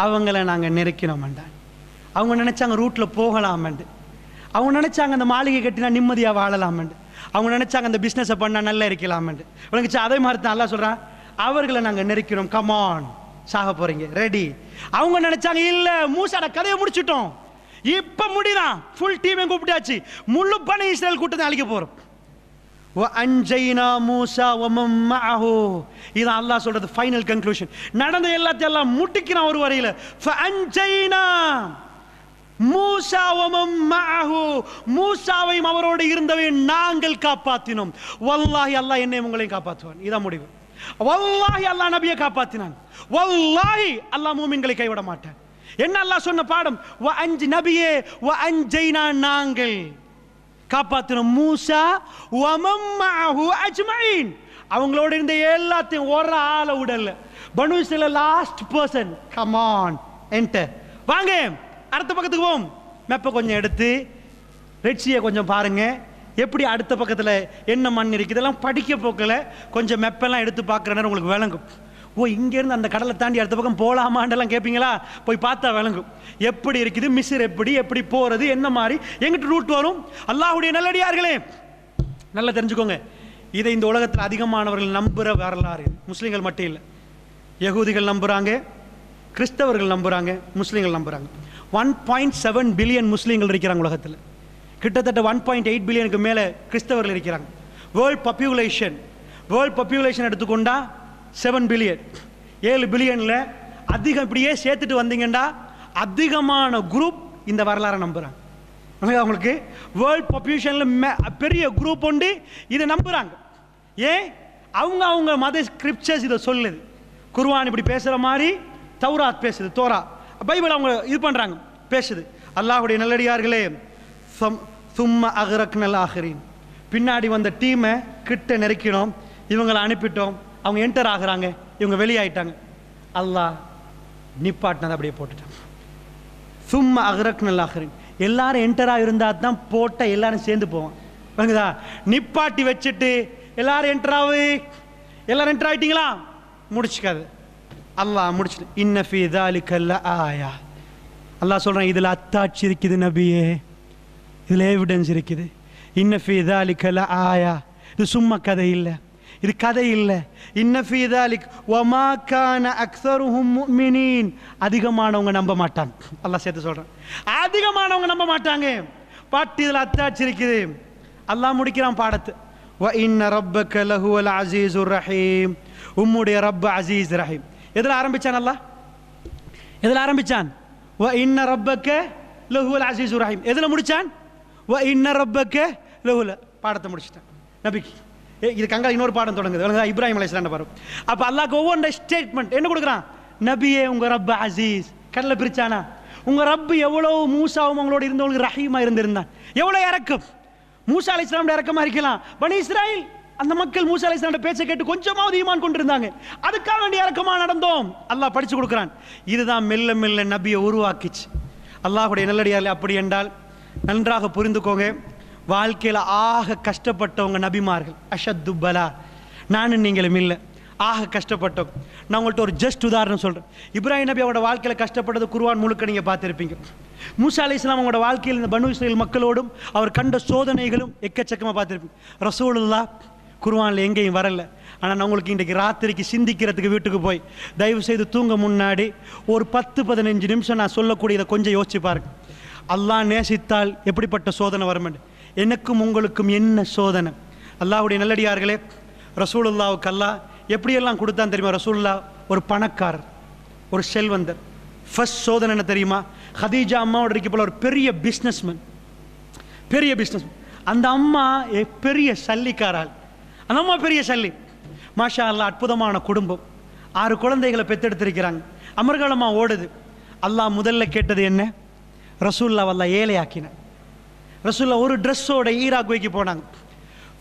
அவங்கள நாங்க நெருக்கினோம்டா. அவங்க நினைச்சாங்க ரூட்ல போகலாமண்டு, அவங்க நினைச்சாங்க அந்த மாளிகை கட்டினா நிம்மதியா வாழலாமண்டு, அவங்க நினைச்சாங்க அந்த பிசினஸ் பண்ணா நல்லா இருக்கலாமண்டு. உனக்கு அதே மாதிரி தான் அல்லாஹ் சொல்றான், அவர்களை நாங்க நெருக்கிறோம், கமான், சாக போறீங்க, ரெடி. அவங்க நினைச்சாங்க இல்ல, மூசாட கதையை முடிச்சிட்டோம், இப்ப முடிதான், ஃபுல் டீமையும் கூப்பிட்டாச்சு, முழு பனி இஸ்ரேல் கூட்டத்தை அழிக்க போறோம். வஅன்ஜைனா மூசா வமன் மஅஹு, இது அல்லாஹ் சொல்றது ஃபைனல் கன்க்ளூஷன். நடந்த எல்லாத்தையும் எல்லாம் முட்டிக்கிறான் ஒரு வரையில. ஃபஅன்ஜைனா மூசா வமன் மஅஹு, மூசாவையும் அவரோடு இருந்தவை நாங்கள் காப்பாற்றினோம். வல்லாஹி அல்லாஹ் என்னையும் உங்களையும் காப்பாற்றுவான். இதான் முடிவு. வல்லாஹி அல்லாஹ் நபியை காப்பாற்றினான். வல்லாஹி அல்லாஹ் மூமின்களை கைவிட மாட்டான். என்ன அல்லாஹ் சொன்ன பாடம்? நபியே வஅன்ஜைனா, நாங்கள் காப்பாற்றினோம், மூசா வமன் மஅஹு அஜ்மஈன், அவங்களோட இருந்த எல்லாத்தையும் ஒரு ஆளை விடல. Banu Israel last person. Come on enter, வாங்க அடுத்த பக்கத்துக்கு போவோம். மெப்பை கொஞ்சம் எடுத்து ரெட்சியை கொஞ்சம் பாருங்க, எப்படி அடுத்த பக்கத்தில் என்ன மண் இருக்குது, இதெல்லாம் படிக்க போக்கல கொஞ்சம் மெப்பெல்லாம் எடுத்து பார்க்குற நேரம் உங்களுக்கு விளங்கும். ஓ இங்கேருந்து அந்த கடலை தாண்டி அடுத்த பக்கம் போகலாமாண்டெல்லாம் கேட்பீங்களா? போய் பார்த்தா விளங்கும் எப்படி இருக்குது, மிஸ்ர் எப்படி போகிறது, என்ன மாதிரி எங்கிட்ட ரூட் வரும். அல்லாஹ்வுடைய நல்லடியார்களே நல்லா தெரிஞ்சுக்கோங்க, இதை இந்த உலகத்தில் அதிகமானவர்கள் நம்புகிற வரலாறு. முஸ்லீம்கள் மட்டும் இல்லை, யகூதிகள் நம்புகிறாங்க, கிறிஸ்தவர்கள் நம்புகிறாங்க, முஸ்லீம்கள் நம்புகிறாங்க. 1.7 பில்லியன் முஸ்லீம்கள் இருக்கிறாங்க உலகத்தில். கிட்டத்தட்ட 1.8 பில்லியனுக்கு மேலே கிறிஸ்தவர்கள் இருக்கிறாங்க. வேர்ல்ட் பாப்புலேஷன் எடுத்துக்கொண்டா 7 பில்லியன், 7 பில்லியனில் அதிகம் இப்படியே சேர்த்துட்டு வந்தீங்கன்னா அதிகமான குரூப் இந்த வரலாறை நம்புகிறாங்க. அவங்களுக்கு வேர்ல்ட் பாப்புலேஷனில் பெரிய குரூப் உண்டு, இதை நம்புகிறாங்க. ஏன்? அவங்க மத ஸ்கிரிப்சர்ஸ் இதை சொல்லுது. குர்ஆன் இப்படி பேசுகிற மாதிரி தௌராத் பேசுது, தோரா பைபிள் அவங்க இது பண்ணுறாங்க, பேசுது. அல்லாஹ்வுடைய நல்லடியார்களே, சும்மா அகரக்னல் ஆஹிரீன், பின்னாடி வந்த டீமை கிட்ட நெருக்கினோம், இவங்களை அனுப்பிட்டோம், அவங்க என்டர் ஆகுறாங்க, இவங்க வெளியாயிட்டாங்க. அல்லாஹ் நிப்பாட்டினதை அப்படியே போட்டுட்டான். சும்மா அகரக்னல் ஆஹிரீன், எல்லாரும் என்டராக இருந்தால் தான் போட்டால் எல்லாரும் சேர்ந்து போவான். வாங்குதா? நிப்பாட்டி வச்சுட்டு எல்லாரும் எல்லாரும் என்டர் ஆகிட்டீங்களா, முடிச்சுக்காது. அல்லாஹ் முடிச்சுட்டு இன்ன ஃபீ ذلك லஆயா, அல்லாஹ் சொல்கிறான் இதில் அத்தாட்சி இருக்குது நபியே, இதில் எவிடன்ஸ் இருக்குது. இன்ன ஃபீ ذلك லஆயா, இது சும்மா கதை இல்லை, இது கதை இல்லை. இன்ன ஃபீ ذلك வமா கான அக்ஸருஹும் முஃமினீன், அதிகமானவங்க நம்ப மாட்டாங்க. அல்லாஹ் சேர்த்து சொல்கிறான் அதிகமானவங்க நம்ப மாட்டாங்க. பாட்டு இதில் அத்தாட்சி இருக்குது. அல்லாஹ் முடிக்கிறான் பாடத்தை. வ இன்ன ரப்பக லஹுவல் அஸீஸுர் ரஹீம், உம்முடைய ரப்ப அஸீஸ் ரஹீம். எதில் ஆரம்பிச்சான் அல்லாஹ்? எதில் ஆரம்பிச்சான்? வ இன்ன ரப்பக லஹுவல் அஸீஸுர் ரஹீம். எதில் முடிச்சான்? வ இன்ன ரப்பக லஹுவல். பாடத்தை முடிச்சிட்டான் நபிக்கு. இது கங்கா இன்னொரு பாடம் தொடங்குது, இப்ராஹிம் அலைஹிஸ்ஸலாம் பாடம். அப்போ அல்லாஹ்க்கு ஒவ்வொரு ஸ்டேட்மெண்ட் என்ன கொடுக்குறான்? நபியே உங்கள் ரப்ப அஸீஸ். கடலை பிரிச்சானா? உங்கள் ரப்பு எவ்வளோ மூசாவும் அவங்களோட இருந்தவங்களுக்கு ரஹீமா இருந்திருந்தான், எவ்வளோ இறக்கம். மூசா அலைஹிஸ்ஸலாம் இறக்கமா இருக்கலாம், பனி இஸ்ராயில் அந்த மக்கள் மூசா அலைஹிஸ்ஸலாம் பேச்சை கேட்டு கொஞ்சமாவது ஈமான் கொண்டிருந்தாங்க, அதுக்காக வேண்டிய இறக்கமா நடந்தோம். அல்லாஹ் படிச்சு கொடுக்குறான். இதுதான் மெல்ல மெல்ல நபியை உருவாக்கிச்சு. அல்லாஹ்வுடைய நல்லடியார்களே, அப்படி என்றால் நன்றாக புரிந்துக்கோங்க, வாழ்க்கையில் ஆக கஷ்டப்பட்டவங்க நபிமார்கள். அஷத்து பலா, நானும் நீங்களும் இல்லை, ஆக கஷ்டப்பட்டவங்க. நான் உங்கள்கிட்ட ஒரு ஜஸ்ட் உதாரணம் சொல்கிறேன். இப்ராஹிம் நபி அவங்களோட வாழ்க்கையில் கஷ்டப்பட்டது குர்ஆன் முழுக்க நீங்கள் பார்த்துருப்பீங்க. மூசா அலைஹிஸ்ஸலாம் அவங்களோட வாழ்க்கையில் இந்த பனு இஸ்ராயில் மக்களோடும் அவர் கண்ட சோதனைகளும் எக்கச்சக்கமாக பார்த்துருப்பீங்க. ரசூலுல்லாஹ் குர்ஆனில் எங்கேயும் வரல. ஆனால் நான் உங்களுக்கு இன்றைக்கு ராத்திரிக்கு சிந்திக்கிறதுக்கு வீட்டுக்கு போய் தயவு செய்து தூங்க முன்னாடி ஒரு 10-15 நிமிஷம் நான் சொல்லக்கூடியதை கொஞ்சம் யோசிச்சு பாருங்க. அல்லாஹ் நேசித்தால் எப்படிப்பட்ட சோதனை வரும்? எனக்கும் உங்களுக்கும் என்ன சோதனை? அல்லாஹ்வுடைய நல்லடியார்களே, ரசூலுல்லாவுக்கு அல்லாஹ் எப்படியெல்லாம் கொடுத்தான் தெரியுமா? ரசூலுல்லாஹ் ஒரு பணக்காரர், ஒரு செல்வந்தர். ஃபர்ஸ்ட் சோதனை என்ன தெரியுமா? ஹதீஜா அம்மாவோட இருக்க போல ஒரு பெரிய பிஸ்னஸ்மேன். அந்த அம்மா பெரிய சல்லிக்காரால், அந்த அம்மா பெரிய சல்லி. மாஷா அல்லாஹ், அற்புதமான குடும்பம், 6 குழந்தைகளை பெற்றெடுத்திருக்கிறாங்க, அமர்காலமாக ஓடுது. அல்லாஹ் முதல்ல கேட்டது என்ன? ரசூலுல்லாஹ் அல்லாஹ் ஏழையாக்கினான். ரசூலுல்லாஹ் ஒரு ட்ரெஸ்ஸோட ஈராக்குவைக்கு போனாங்க.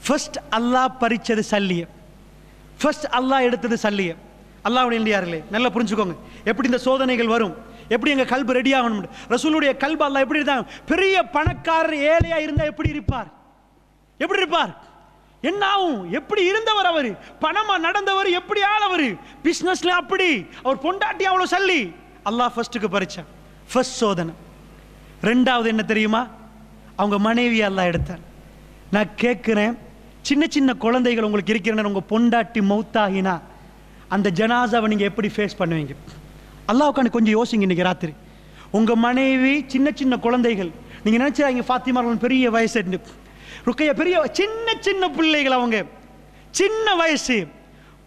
ஃபர்ஸ்ட் அல்லாஹ் பறிச்சது சல்லிய, ஃபர்ஸ்ட் அல்லாஹ் எடுத்தது சல்லிய. அல்லாஹ்வுடைய இல்லையார்களே, நல்லா புரிஞ்சுக்கோங்க எப்படி இந்த சோதனைகள் வரும், எப்படி எங்கள் கல்பு ரெடி ஆகணும். ரசூலுடைய கல்பு அல்லாஹ் எப்படி இருந்தாங்க? பெரிய பணக்காரர் ஏழையா இருந்தால் எப்படி இருப்பார்? என்ன ஆகும்? எப்படி இருந்தவர் அவர்? பணமா நடந்தவர், எப்படி ஆளவர்? பிஸ்னஸ்ல அப்படி, அவர் பொண்டாட்டி அவ்வளோ சல்லி. அல்லாஹ் ஃபர்ஸ்ட்டுக்கு பறிச்சான், ஃபர்ஸ்ட் சோதனை. ரெண்டாவது என்ன தெரியுமா? அவங்க மனைவி அல்லாஹ் எடுத்தார். நான் கேட்குறேன், சின்ன குழந்தைகள் உங்களுக்கு இருக்கிறேன்னு உங்கள் பொண்டாட்டி மௌத்தாகினா அந்த ஜனாசாவை நீங்கள் எப்படி ஃபேஸ் பண்ணுவீங்க? அல்லாஹ்வுக்கான கொஞ்சம் யோசிங்க. இன்னைக்கு ராத்திரி உங்கள் மனைவி, சின்ன குழந்தைகள், நீங்கள் நினச்சாங்க ஃபாத்திமா பெரிய வயசு, ருக்கையா பெரிய சின்ன பிள்ளைகள், அவங்க சின்ன வயசு.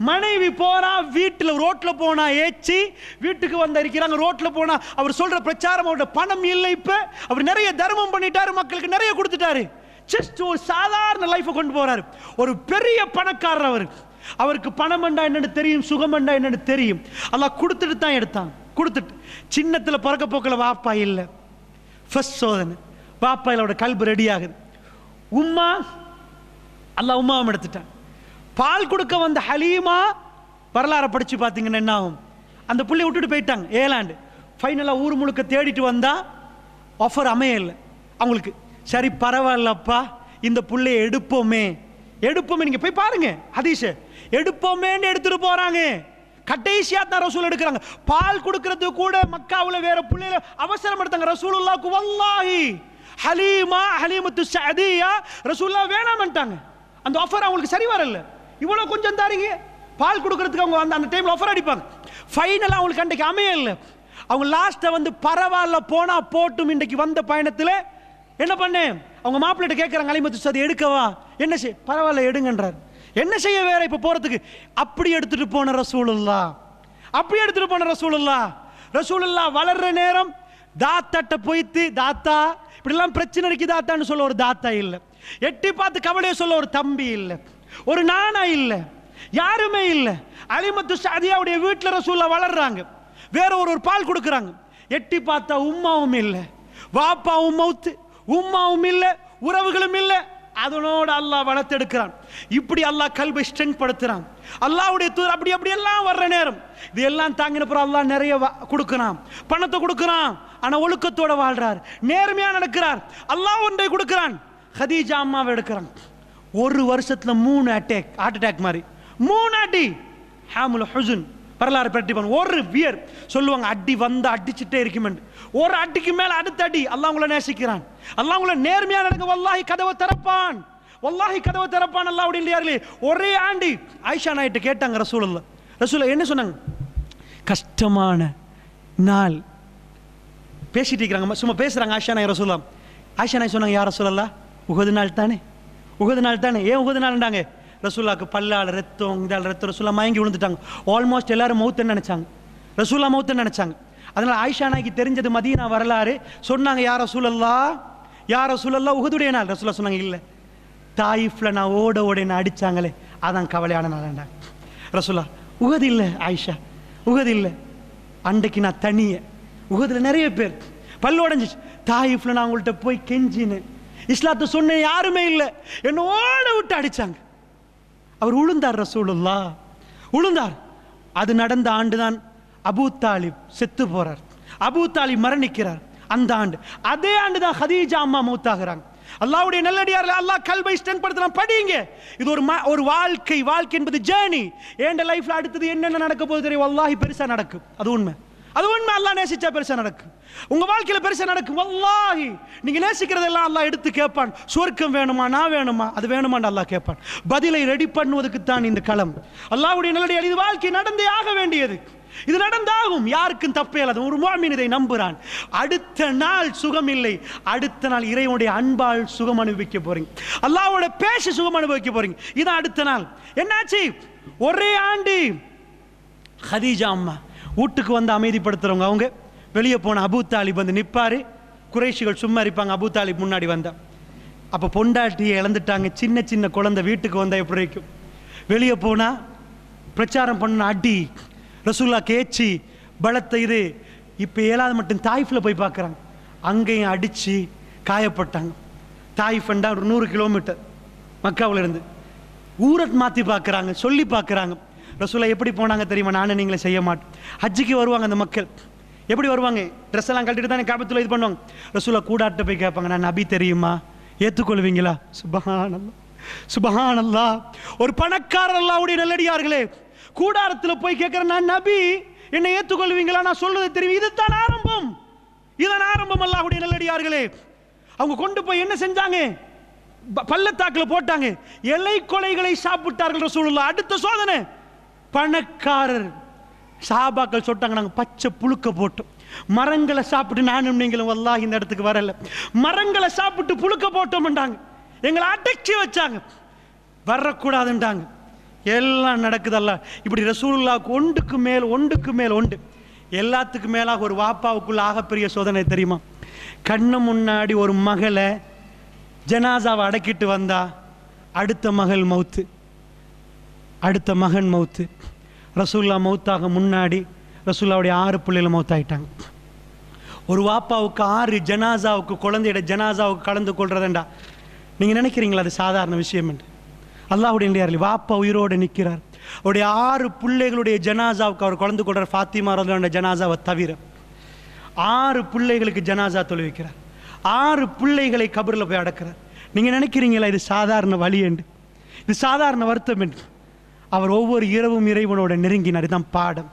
மனைவி போனா வீட்டில் ரோட்டில் போனா ஏச்சி, வீட்டுக்கு வந்து இருக்கிறாங்க. ரோட்டில் போனா அவர் சொல்ற பிரச்சாரம், அவரோட பணம் இல்லை, இப்போ அவர் நிறைய தர்மம் பண்ணிட்டாரு, மக்களுக்கு நிறைய கொடுத்துட்டாரு. ஜஸ்ட் ஒரு சாதாரண லைஃபை கொண்டு போறாரு. ஒரு பெரிய பணக்காரர், அவருக்கு பணம் என்றா என்னன்னு தெரியும், சுகம் என்றா என்னன்னு தெரியும். அல்லாஹ் கொடுத்துட்டு தான் எடுத்தான். கொடுத்துட்டு சின்னத்தில் பிறக்க போக்கில் வாப்பா இல்லை. ஃபர்ஸ்ட் சோதனை, வாப்பா இல்லோட கல்பு ரெடி ஆகுது. உம்மா, அல்லாஹ் உம்மாவும் எடுத்துட்டான். பால் கொடுக்க வந்த ஹலீமா வரலாறு படிச்சு பார்த்தீங்கன்னா என்ன ஆகும்? அந்த புள்ளைய விட்டுட்டு போயிட்டாங்க. ஏலாண்டு ஃபைனலாக ஊர் முழுக்க தேடிட்டு வந்தா ஆஃபர் அமையலை அவங்களுக்கு. சரி பரவாயில்லப்பா, இந்த புள்ளைய எடுப்போமே. நீங்க போய் பாருங்க ஹதீஸ். எடுப்போமேன்னு எடுத்துட்டு போறாங்க. கடைசியா தான் ரசூல் எடுக்கிறாங்க. பால் கொடுக்கறது கூட மக்காவுல வேற புள்ளையில அவசரம் எடுத்தாங்க. ரசூலுல்லாஹ்க்கு வல்லாஹி ஹலீமத்து சஅதியா ரசூலுல்லாஹ் வேணாம்ட்டாங்க. அந்த ஆஃபர் அவங்களுக்கு சரி வரல. இவ்வளோ கொஞ்சம் தாரீங்க, பால் கொடுக்கறதுக்கு அவங்க அந்த டைமில் ஆஃபர் அடிப்பாங்க. ஃபைனலாக அவங்களுக்கு அன்றைக்கு அமையல. அவங்க லாஸ்ட்டை வந்து பரவாயில்ல போனா போட்டும் இன்றைக்கு வந்த பயணத்தில் என்ன பண்ணேன், அவங்க மாப்பிள்ளைகிட்ட கேட்குறாங்க, அலிமத்து சதி எடுக்கவா, என்ன செய்ய, பரவாயில்ல எடுங்கன்றார். என்ன செய்ய வேற இப்போ போகிறதுக்கு, அப்படி எடுத்துகிட்டு போன ரசூலுல்லாஹ், அப்படி எடுத்துகிட்டு போன ரசூலுல்லாஹ். ரசூலுல்லாஹ் வளர்ற நேரம் தாத்தாட்ட போய்த்து, தாத்தா இப்படிலாம் பிரச்சனை இருக்கு தாத்தான்னு சொல்ல ஒரு தாத்தா இல்லை, எட்டி பார்த்து கவலையை சொல்ல ஒரு தம்பி இல்லை, ஒரு நானா இல்லை, யாருமே இல்லை. அலிமத்து சாதியாவுடைய வீட்டில் ரசூலுல்லாஹ் வளர்றாங்க. வேற ஒரு பால் கொடுக்குறாங்க. எட்டி பார்த்தா உம்மாவும் இல்லை, வாப்பாவும் மௌத்து, உம்மாவும் இல்லை, உறவுகளும் இல்லை. அதனோடு அல்லாஹ் வளர்த்தெடுக்கிறான். இப்படி அல்லாஹ் கல்வை ஸ்ட்ரென்த் படுத்துறான். அல்லாஹ்வுடைய தூர் அப்படி அப்படி எல்லாம் வர்ற நேரம் இது எல்லாம் தாங்கினப்புறம் அல்லாஹ் நிறைய கொடுக்கிறான், பணத்தை கொடுக்கிறான். ஆனால் ஒழுக்கத்தோட வாழ்றார், நேர்மையா நடக்கிறார். அல்லாஹ் ஒன்றை கொடுக்கிறான். ஹதீஜா அம்மாவை எடுக்கிறான். ஒரு வருஷத்துல 3 அட்டாக், ஹார்ட் அட்டாக் மாதிரி 3 அடி. ஹாமுல் ஹுசன் வரலாறு பற்றி ஒரு வியர் சொல்லுவாங்க, அடி வந்தா அடிச்சுட்டே இருக்குமே, ஒரு அடிக்கு மேல அடுத்த அடி. அல்லாஹ் உங்களை நேசிக்கிறான், அல்லாஹ் உங்களை நேர்மையா நடக்க வல்லாஹி கதவை திறப்பான், வல்லாஹி கதவை திறப்பான். அல்லாஹ் அப்படின்றார்களே. ஒரே ஆண்டி ஆயிஷா நாயிட்ட கேட்டாங்க ரசூலுல்லாஹ். ரசூலுல்லாஹ் என்ன சொன்னாங்க, கஷ்டமான நாள் பேசிட்டு இருக்கிறாங்க, சும்மா பேசுறாங்க ஆயிஷா நாய் ரசூலுல்லாஹ். ஆயிஷா நாய் சொன்னாங்க, யார் ரசூலுல்லாஹ், உஹது நாள் தானே, உஹது நாள் தானே. ஏன் உஹது நாள்ன்றாங்க, ரசூலுல்லாஹ்க்கு பல்லால் ரத்தம், இதால் ரத்தம், ரசூலுல்லாஹ் மயங்கி விழுந்துட்டாங்க. ஆல்மோஸ்ட் எல்லாரும் மௌத்தன்னு நினைச்சாங்க, ரசூலுல்லாஹ் மௌத்தன்னு நினைச்சாங்க. அதனால ஆயிஷா நாய்க்கு தெரிஞ்சது மதீனா வரலாறு. சொன்னாங்க, யார் ரசூலுல்லாஹ், யார் ரசூலுல்லாஹ், உஹதுடைய நாள். ரசூலுல்லாஹ் சொன்னாங்க, இல்லை தாயிஃப்ல நான் ஓட என்ன அடிச்சாங்களே அதான் கவலையான நாள்ண்டாங்க. ரசூலுல்லாஹ் உஹது இல்லை ஆயிஷா, உஹது இல்லை, அன்றைக்கு நான் தனியே, உஹதுல நிறைய பேர் பல்லு உடைஞ்சிச்சு. தாயிஃப்ல நான் உங்கள்கிட்ட போய் கெஞ்சினேன், இஸ்லாத்தை சொன்ன யாருமே இல்லை, என்ன ஓட விட்டு அடிச்சாங்க. அவர் உளுந்தார், ரசூலுல்லாஹ் உளுந்தார். அது நடந்த ஆண்டுதான் அபூ தாலிப் செத்து போறார், அபூ தாலிப் மரணிக்கிறார். அந்த ஆண்டு, அதே ஆண்டு தான் ஹதீஜா அம்மா மௌத்தாகிறாங்க. அல்லாஹ்வுடைய நல்லடியார்களே, அல்லாஹ் கல்வை ஸ்ட்ரென்த் படுத்தலாம், படிங்க. இது ஒரு வாழ்க்கை, வாழ்க்கை என்பது ஜேர்னி. ஏண்ட லைஃப்ல அடுத்தது என்னென்ன நடக்க போகுது தெரியும், வல்லாஹி பெருசா நடக்கும். அது உண்மை, அது உண்மை. அல்லாஹ் நேசிச்சா பெருசா நடக்கும், உங்க வாழ்க்கையில பெருசா நடக்கும். வல்லாஹி நீங்க நேசிக்கிறதெல்லாம் அல்லாஹ் எடுத்து கேட்பான். சொர்க்கம் வேணுமா, நான் வேணுமா, அது வேணுமான்னு அல்லாஹ் கேட்பான். பதிலை ரெடி பண்ணுவதற்கு தான் இந்த களம். அல்லாஹ்வுடைய நல்லடியார், இது வாழ்க்கை நடந்தே ஆக வேண்டியது, இது நடந்தாகும், யாருக்கும் தப்பே இல்லாத ஒரு முஃமின் இதை நம்புறான். அடுத்த நாள் சுகம் இல்லை, அடுத்த நாள் இறைவனுடைய அன்பால் சுகம் அனுபவிக்க போறீங்க, அல்லாஹ்வோட பேச சுகம் அனுபவிக்க போறீங்க. இதான் அடுத்த நாள். என்னாச்சு, ஒரே ஆண்டு ஹதீஜா அம்மா வீட்டுக்கு வந்து அமைதிப்படுத்துறவங்க, அவங்க வெளியே போன அபூ தாலிப் வந்து நிற்பாரு. குறைஷிகள் சும்மா இருப்பாங்க. அபூ தாலிப் முன்னாடி வந்தா, அப்போ பொண்டாட்டியை இழந்துட்டாங்க, சின்ன சின்ன குழந்தை வீட்டுக்கு வந்தால் எப்படி இருக்கும், வெளியே போனால் பிரச்சாரம் பண்ண அடி, ரசூலுல்லாஹ் கேச்சி பலத்தை. இது இப்போ 7வது மட்டும் தாயிஃபில் போய் பார்க்குறாங்க, அங்கேயும் அடித்து காயப்பட்டாங்க. தாயிஃப்ண்டா ஒரு 100 கிலோமீட்டர் மக்காவில் இருந்து. ஊரை மாற்றி பார்க்குறாங்க, சொல்லி பார்க்குறாங்க. ரசூலுல்லாஹ் எப்படி போனாங்க தெரியுமா, நானும் நீங்களே செய்ய மாட்டோம். ஹஜ்ஜுக்கு வருவாங்க அந்த மக்கள், எப்படி வருவாங்க, ட்ரெஸ் எல்லாம் கட்டிட்டு தானே காபத்துல இது பண்ணுவாங்க. ரசூலுல்லாஹ் கூடாட்ட போய் கேட்பாங்க, நான் நபி தெரியுமா, ஏற்றுக்கொள்வீங்களா? சுப்ஹானல்லாஹ், சுப்ஹானல்லாஹ். ஒரு பணக்காரர் அல்லாஹ்வுடைய நல்லடியார்களே, கூடாரத்தில் போய் கேட்கிறேன், நான் நபி, என்னை ஏற்றுக்கொள்வீங்களா, நான் சொல்றது தெரியும். இதுதான் ஆரம்பம், இதன் ஆரம்பம். அல்லாஹ்வுடைய நல்லடியார்களே, அவங்க கொண்டு போய் என்ன செஞ்சாங்க, பள்ளத்தாக்கில் போட்டாங்க, எலை கொலைகளை சாப்பிட்டார்கள் ரசூலுல்லாஹ். அடுத்த சோதனை, பணக்காரர் சஹாபாக்கள் சொல்லிட்டாங்க, நாங்கள் பச்சை புழுக்க போட்டோம், மரங்களை சாப்பிட்டு, நானும் நீங்களும் வல்லாஹி இந்த இடத்துக்கு வரல, மரங்களை சாப்பிட்டு புழுக்க போட்டோம்ன்றாங்க, எங்களை அடக்கி வச்சாங்க, வரக்கூடாதுன்றாங்க. எல்லாம் நடக்குதல்ல. இப்படி ரசூலுல்லாஹ்வுக்கு ஒன்றுக்கு மேல் ஒன்று, எல்லாத்துக்கும் மேலாக ஒரு வாப்பாவுக்குள்ள ஆகப்பெரிய சோதனை தெரியுமா, கண்ணு முன்னாடி ஒரு மகளை ஜனாசாவை அடக்கிட்டு வந்தா அடுத்த மகள் மௌத்து, அடுத்த மகன் மௌத்து. ரசூலுல்லாஹ் மௌத்தாக முன்னாடி ரசூலுல்லாஹ்வுடைய 6 பிள்ளைகள் மௌத்தாயிட்டாங்க. ஒரு வாப்பாவுக்கு 6 ஜனாசாவுக்கு, குழந்தையோட ஜனாசாவுக்கு கலந்து கொள்றதுண்டா நீங்க நினைக்கிறீங்களா அது சாதாரண விஷயம் என்று? அல்லாஹ்வுடைய நல்லடியார்களே, வாப்பா உயிரோடு நிற்கிறார், அவருடைய 6 பிள்ளைகளுடைய ஜனாசாவுக்கு அவர் கலந்து கொள்றார். ஃபாத்திமா ரலியல்லாஹு ஜனாசாவை தவிர 6 பிள்ளைகளுக்கு ஜனாசா தொழுவிக்கிறார், 6 பிள்ளைகளை கபரில் போய் அடக்கிறார். நீங்க நினைக்கிறீங்களா இது சாதாரண வழி என்று, இது சாதாரண வருத்தம் என்று? அவர் ஒவ்வொரு இரவும் இறைவனோட நெருங்கினார். இதுதான் பாடம்.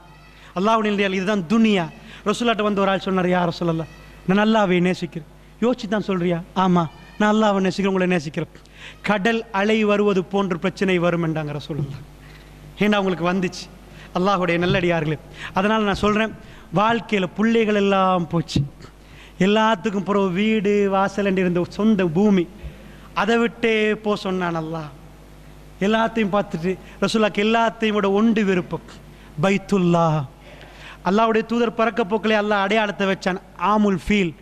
அல்லாஹ்வுடைய நல்லடியார்களே, இதுதான் துனியா. ரசூலுல்லாஹ்ட்ட வந்து ஒரு ஆள் சொன்னார், யா ரசூலல்லாஹ், நான் அல்லாஹ்வை நேசிக்கிறேன். யோசிச்சு தான் சொல்றியா? ஆமா, நான் அல்லாஹ்வை நேசிக்கிறேன், உங்களை நேசிக்கிறேன். கடல் அலை வருவது போன்ற பிரச்சனை வரும் என்றாங்க ரசூலுல்லாஹ். ஏன்னா அவங்களுக்கு வந்துச்சு. அல்லாஹுடைய நல்லடியார்களே, அதனால் நான் சொல்கிறேன், வாழ்க்கையில் பிள்ளைகள் எல்லாம் போச்சு, எல்லாத்துக்கும் பிறகு வீடு வாசல் என்று இருந்த சொந்த பூமி அதை விட்டே போ சொன்னான் அல்லாஹ். எல்லாத்தையும் பார்த்துட்டு ரசூலுல்லாஹ்க்கு எல்லாத்தையும் விட ஒன்று விருப்பம், பைத்துல்லா. அல்லாஹ்வுடைய தூதர் பறக்க போக்கிலே அல்லாஹ் அடையாளத்தை வச்சான், ஆமுல் ஃபீல்,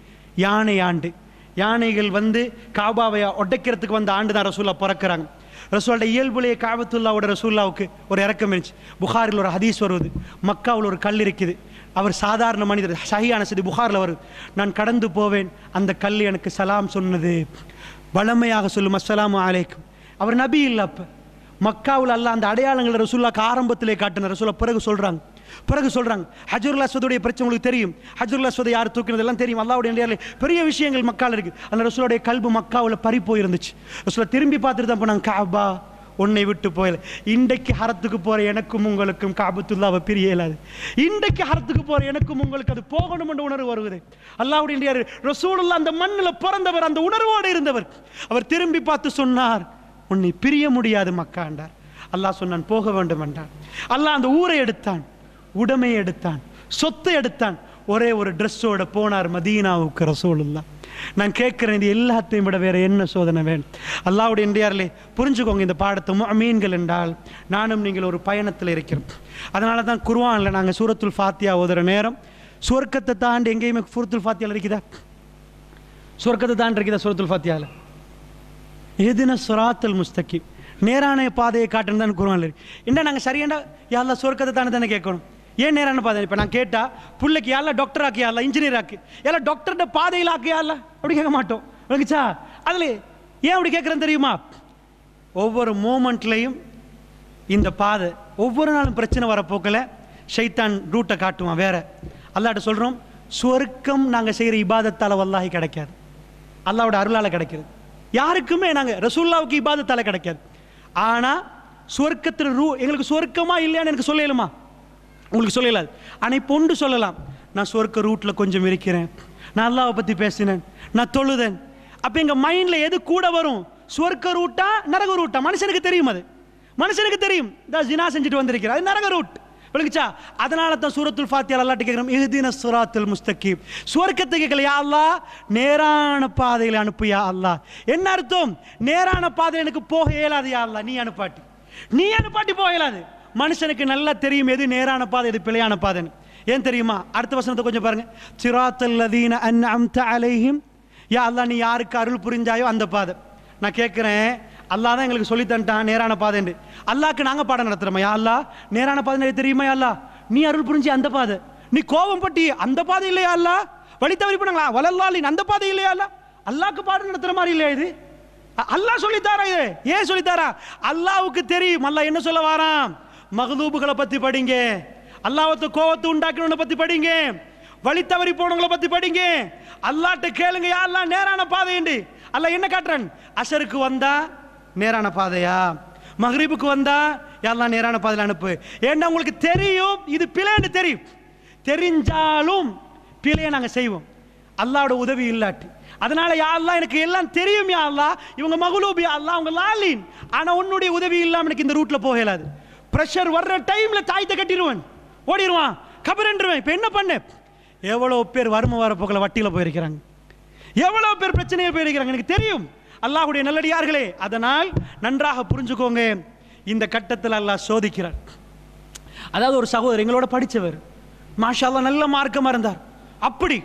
யானை ஆண்டு. யானைகள் வந்து காபாவை உடைக்கிறதுக்கு வந்த ஆண்டு தான் ரசூல்லா பிறக்கிறாங்க. ரசூலுடைய இயல்புலேயே காபத்துல்லாவோட ரசூல்லாவுக்கு ஒரு இறக்கம் இருந்துச்சு. புகாரில் ஒரு ஹதீஸ் வருவது, மக்காவில் ஒரு கல் இருக்குது, அவர் சாதாரண மனிதர், சஹீஹான செய்தி புகாரில் வருது, நான் கடந்து போவேன், அந்த கல் எனக்கு சலாம் சொன்னது, வளமையாக சொல்லும் அஸ்ஸலாமு அலைக்கும். அவர் நபி இல்லை. அப்போ மக்காவில் அல்லாஹ் அந்த அடையாளங்களை ரசூலுல்லாஹ்க்கு ஆரம்பத்திலே காட்டினார். ரசூலுல்லாஹ் பிறகு சொல்கிறாங்க ஹஜ்ருல் அஸ்வதுடைய பிரச்சனை உங்களுக்கு தெரியும், ஹஜ்ருல் அஸ்வதை யார் தூக்கினதெல்லாம் தெரியும். அல்லாஹ்வுடைய பெரிய விஷயங்கள் மக்காவில் இருக்குது. அந்த ரசூலுடைய கல்பு மக்காவில் பறி போயிருந்துச்சு. ரசூலுல்லாஹ் திரும்பி பார்த்துட்டு தான் போனாங்க, காபா உன்னை விட்டு போயல. இன்றைக்கு ஹரத்துக்கு போகிற எனக்கும் உங்களுக்கும் காபத்துல்லாவை பிரிய இயலாது. இன்றைக்கு ஹரத்துக்கு போகிற எனக்கும் உங்களுக்கு அது போகணும் என்ற உணர்வு வருவது. அல்லாஹ்வுடைய ரசூலுல்லாஹ் அந்த மண்ணில் பிறந்தவர், அந்த உணர்வோடு இருந்தவர். அவர் திரும்பி பார்த்து சொன்னார், உன்னை பிரிய முடியாது மக்கா என்றார். அல்லாஹ் சொன்னான், போக வேண்டும் என்றான். அல்லாஹ் அந்த ஊரை எடுத்தான், உடைமையை எடுத்தான், சொத்தை எடுத்தான், ஒரே ஒரு ட்ரெஸ்ஸோட போனார் மதீனாவுக்கு ரசூலுல்லாஹ். நான் கேட்குறேன், இது எல்லாத்தையும் விட வேற என்ன சோதனை வேணும்? அல்லாஹ்வுடைய இந்தியாரிலே புரிஞ்சுக்கோங்க இந்த பாடத்தை. முஃமின்கள் என்றால் நானும் நீங்கள் ஒரு பயணத்தில் இருக்கிறோம். அதனால தான் குர்ஆனில் நாங்கள் சூரத்துல் ஃபாத்தியா ஓதுற நேரம் சுவர்க்கத்தை தாண்டி எங்கேயுமே சூரத்துல் ஃபாத்தியாவில் இருக்குதா? சுவர்க்கத்தை தாண்டி இருக்குதா சூரத்துல் ஃபாத்தியாவில்? எதுனா சிராத்தல் முஸ்தகீம், நேரான பாதையை காட்டுன்னு தான் குர்ஆனில் இருக்கு. என்ன நாங்கள் சரியாண்டா யா அல்லாஹ் சொர்க்கத்தை தானே கேட்கணும்? ஏன் நேரான பாதை? இப்போ நான் கேட்டால் பிள்ளைக்கு யாரெல்லாம் டாக்டர் ஆக்கியா இல்லை, இன்ஜினியர் ஆக்கு, எல்லாம் டாக்டர்கிட்ட பாதையில் ஆக்கியா இல்லை, அப்படி கேட்க மாட்டோம். விளங்குச்சா? அதில் ஏன் அப்படி கேட்குறேன்னு தெரியுமா? ஒவ்வொரு மூமெண்ட்லேயும் இந்த பாதை ஒவ்வொரு நாளும் பிரச்சனை வரப்போக்கில் ஷைத்தான் ரூட்டை காட்டுவான் வேற. அல்லாஹ்ட்ட சொல்கிறோம், சொர்க்கம் நாங்கள் செய்கிற இபாதத்தால் வல்லாஹி கிடைக்காது, அல்லாஹ்வோட அருளால் கிடைக்கிறது. யாருக்குமே நாங்கள் ரசூலுல்லாஹ்வுக்கு இபாதத்தால் கிடைக்காது. ஆனால் சொர்க்கத்தில் எங்களுக்கு சொர்க்கமா இல்லையான்னு எனக்கு சொல்லலுமா? உங்களுக்கு சொல்லலாது. ஆனால் இப்போ ஒன்று சொல்லலாம், நான் சொர்க்க ரூட்டில் கொஞ்சம் இருக்கிறேன், நான் அல்லாஹ்வை பற்றி பேசினேன், நான் தொழுதேன். அப்போ எங்கள் மைண்டில் எது கூட வரும்? சொர்க்க ரூட்டா நரக ரூட்டா? மனுஷனுக்கு தெரியும், அது மனுஷனுக்கு தெரியும். தான் ஜினா செஞ்சுட்டு வந்திருக்கிறேன், அது நரக ரூட். விளங்குச்சா? அதனால தான் சூரத்துல் ஃபாத்தியா அல்லாஹ்ட்ட கேட்குறோம், இஹ்தின ஸிராத்தல் முஸ்தகீம். சொர்க்கத்தை கேட்கல, யா அல்லாஹ் நேரான பாதையில் அனுப்பு யா அல்லாஹ். என்ன அர்த்தம்? நேரான பாதையில் எனக்கு போக இயலாது யா அல்லாஹ், நீ அனுப்பாட்டி போக இயலாது. மனுஷனுக்கு நல்லா தெரியும் எது நேரான பாதை, எது பிழையான பாதைன்னு. ஏன் தெரியுமா? அடுத்த வசனத்தை கொஞ்சம் பாருங்க. சிராத்தல் லதீன அன்அம்த அலைஹிம், யா அல்லாஹ் நீ யாருக்கு அருள் புரிஞ்சாயோ அந்த பாதை. நான் கேட்குறேன், அல்லாஹ் தான் எங்களுக்கு சொல்லி தந்துட்டான் நேரான பாதைன்னு. அல்லாஹ்க்கு நாங்கள் பாடம் நடத்துகிறோமா? யா அல்லாஹ் நேரான பாதை தெரியுமா? யா அல்லாஹ் நீ அருள் புரிஞ்சி அந்த பாதை, நீ கோபம் பட்டி அந்த பாதை இல்லையா? அல்லாஹ் வழி தவறி போனாங்களா வலல்லாலின் அந்த பாதை இல்லையா? அல்லாஹ்க்கு பாடம் நடத்துகிற மாதிரி இல்லையா இது? அல்லாஹ் சொல்லித்தாரா இது? ஏன் சொல்லித்தாரா? அல்லாஹ்வுக்கு தெரியும். அல்லாஹ் என்ன சொல்ல வாராம்? மக்தூபுகளை பற்றி படிங்க, அல்லாஹ்வுக்கு கோபத்தை உண்டாக்குறவனை பற்றி படிங்க, வழி தவறி போனவங்களை பற்றி படிங்க. அல்லாஹ்ட்ட கேளுங்க, யா அல்லாஹ் நேரான பாதை என்று. அல்லாஹ் என்ன காட்டுறான்? அஷருக்கு வந்தா நேரான பாதையா, மக்ரிபுக்கு வந்தா யா அல்லாஹ் நேரான பாதையில் அனுப்பு. ஏன்னா உங்களுக்கு தெரியும் இது பிழைன்னு தெரியும், தெரிஞ்சாலும் பிழையை நாங்கள் செய்வோம் அல்லாஹ்வோட உதவி இல்லாட்டி. அதனால யா அல்லாஹ் எனக்கு எல்லாம் தெரியும் யா அல்லாஹ், இவங்க மகுலூப் யா அல்லாஹ், அவங்க லாலின், ஆனால் உன்னுடைய உதவி இல்லாமல் எனக்கு இந்த ரூட்டில் போக இயலாது. ப்ரெஷர் வர்ற டைமில் தாயத்தை கட்டிடுவேன், ஓடிடுவான், கபரன்றுவேன். இப்போ என்ன பண்ணு? எவ்வளோ பேர் வறுமை வரப்போக்கில் வட்டியில் போயிருக்கிறாங்க, எவ்வளோ பேர் பிரச்சனையில் போயிருக்கிறாங்க, எனக்கு தெரியும். அல்லாஹ்வுடைய நல்லடியார்களே, அதனால் நன்றாக புரிஞ்சுக்கோங்க, இந்த கட்டத்தில் அல்லாஹ் சோதிக்கிறார். அதாவது ஒரு சகோதரர் எங்களோட படித்தவர், மாஷா அல்லாஹ் நல்ல மார்க்கமாக இருந்தார். அப்படி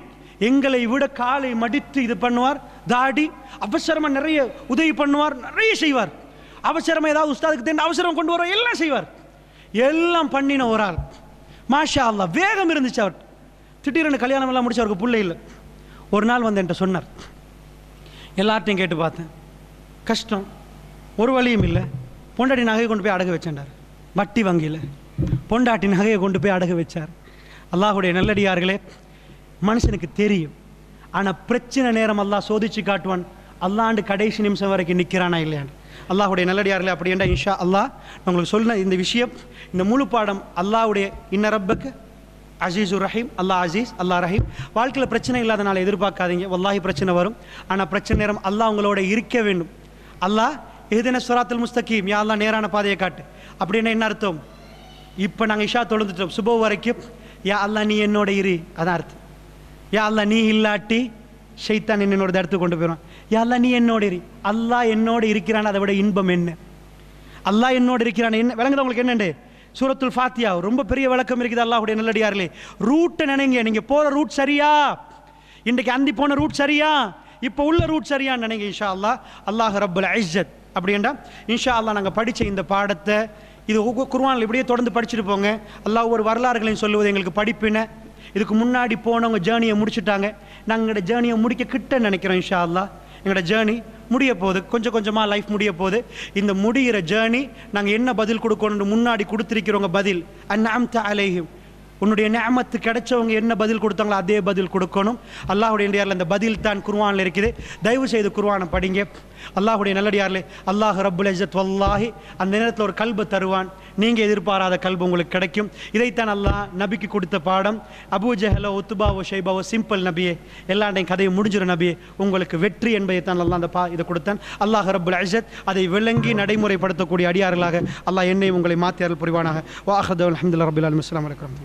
எங்களை விட காலை மடித்து இது பண்ணுவார், தாடி அவசரமாக நிறைய உதவி பண்ணுவார், நிறைய செய்வார். அவசரமாக ஏதாவது உஸ்தாதுக்கு தெரிந்து அவசரம் கொண்டு வர எல்லாம் செய்வார். எல்லாம் பண்ணின ஒரு ஆள், மாஷா அல்லாஹ் வேகம் இருந்துச்சு அவர். திடீர்னு கல்யாணம் எல்லாம் முடிச்சு அவருக்கு பிள்ளை இல்லை. ஒரு நாள் வந்து என்கிட்ட சொன்னார், எல்லார்ட்டையும் கேட்டு பார்த்தேன், கஷ்டம், ஒரு வழியும் இல்லை. பொண்டாட்டி நகையை கொண்டு போய் அடகு வச்சாண்டார், வட்டி வங்கியில் பொண்டாட்டி நகையை கொண்டு போய் அடகு வச்சார். அல்லாஹ்வுடைய நல்லடியார்களே, மனுஷனுக்கு தெரியும், ஆனால் பிரச்சனை நேரம் அல்லாஹ் சோதிச்சு காட்டுவான். அல்லாண்டு கடைசி நிமிஷம் வரைக்கும் நிற்கிறானா இல்லையான்னு. அல்லாஹ்வுடைய நல்லடியார்களே, அப்படி என்றால் இன்ஷா அல்லாஹ் நான் உங்களுக்கு சொன்ன இந்த விஷயம், இந்த முழு பாடம் அல்லாஹ்வுடைய இன்ன ரப்புக்கு அசீஸுர் ரஹீம், அல்லாஹ் அசீஸ் அல்லாஹ் ரஹீம். வாழ்க்கையில் பிரச்சனை இல்லாதனால எதிர்பார்க்காதீங்க, வல்லாஹி பிரச்சனை வரும். ஆனால் பிரச்சனை நேரம் அல்லாஹ் உங்களோட இருக்க வேண்டும். அல்லாஹ் இஹ்தின ஸிராத்தல் முஸ்தகீம், யா அல்லாஹ் நேரான பாதையை காட்டு. அப்படின்னா என்ன அர்த்தம்? இப்போ நாங்கள் இஷா தொழுந்துட்டோம், சுபோ வரைக்கும் யா அல்லாஹ் நீ என்னோட இரு, அதான் அர்த்தம். யா அல்லாஹ் நீ இல்லாட்டி ஷைத்தான் என்னோட இடத்துக்கு கொண்டு போயிடுவான். யா அல்லாஹ் நீ என்னோட இரு. அல்லாஹ் என்னோட இருக்கிறான், அதை விட இன்பம் என்ன? அல்லாஹ் என்னோட இருக்கிறான் என்ன விளங்குது உங்களுக்கு? என்னண்டு சூரத்துல் ஃபாத்தியா ரொம்ப பெரிய விளக்கம் இருக்குது. அல்லாஹ்வுடைய நல்லடியார்களே, ரூட்டை நினைங்க. நீங்கள் போகிற ரூட் சரியா? இன்றைக்கு அந்தி போன ரூட் சரியா? இப்போ உள்ள ரூட் சரியான்னு நினைங்க. இன்ஷா அல்லாஹ் அல்லாஹ் ரப்புல் இஸ்ஸத் அப்படின்டா இன்ஷா அல்லாஹ் நாங்கள் படித்த இந்த பாடத்தை இது குர்ஆனில் இப்படியே தொடர்ந்து படிச்சுட்டு போங்க. அல்லாஹ் ஒரு வரலாறுகளையும் சொல்லுவது எங்களுக்கு படிப்பின. இதுக்கு முன்னாடி போனவங்க ஜேர்னியை முடிச்சுட்டாங்க. நாங்கள் எங்களோட ஜேர்னியை முடிக்க கிட்ட நினைக்கிறோம். இன்ஷா அல்லாஹ் எங்களோட ஜேர்னி முடிய போகுது, கொஞ்சம் கொஞ்சமாக லைஃப் முடிய போகுது. இந்த முடிகிற ஜேர்னி நாங்கள் என்ன பதில் கொடுக்கணும்னு முன்னாடி கொடுத்துருக்கிறவங்க பதில் அன்அம்த அலைஹிம், உன்னுடைய நிஅமத்து கிடைச்சவங்க என்ன பதில் கொடுத்தாங்களோ அதே பதில் கொடுக்கணும். அல்லாஹ்வுடைய நல்லடியாரில் அந்த பதில் தான் குர்ஆனில் இருக்குது. தயவு செய்து குர்ஆனை படிங்க. அல்லாஹ்வுடைய நல்லடியாரில் அல்லாஹ் ரப்புல் இஸ்ஸத் வல்லாஹி அந்த நேரத்தில் ஒரு கல்பை தருவான். நீங்கள் எதிர்பாராத கல்பு உங்களுக்கு கிடைக்கும். இதைத்தான் அல்லாஹ் நபிக்கு கொடுத்த பாடம். அபூ ஜஹலோ உத்பாவோ ஷைபாவோ சிம்பிள் நபியே, எல்லாண்டையும் கதையை முடிஞ்சிடும் நபியே, உங்களுக்கு வெற்றி என்பதை தான் அல்லாஹ் அந்த இதை கொடுத்தான். அல்லாஹ் ரப்புல் இஸ்ஸத் அதை விளங்கி நடைமுறைப்படுத்தக்கூடிய அடியார்களாக அல்லாஹ் என்னை உங்களை மாற்றி அருள் புரிவானாக. வா அஹ்து அல்ஹம்துலில்லாஹி ரப்பில் ஆலமீன். அஸ்ஸலாமு அலைக்கும்.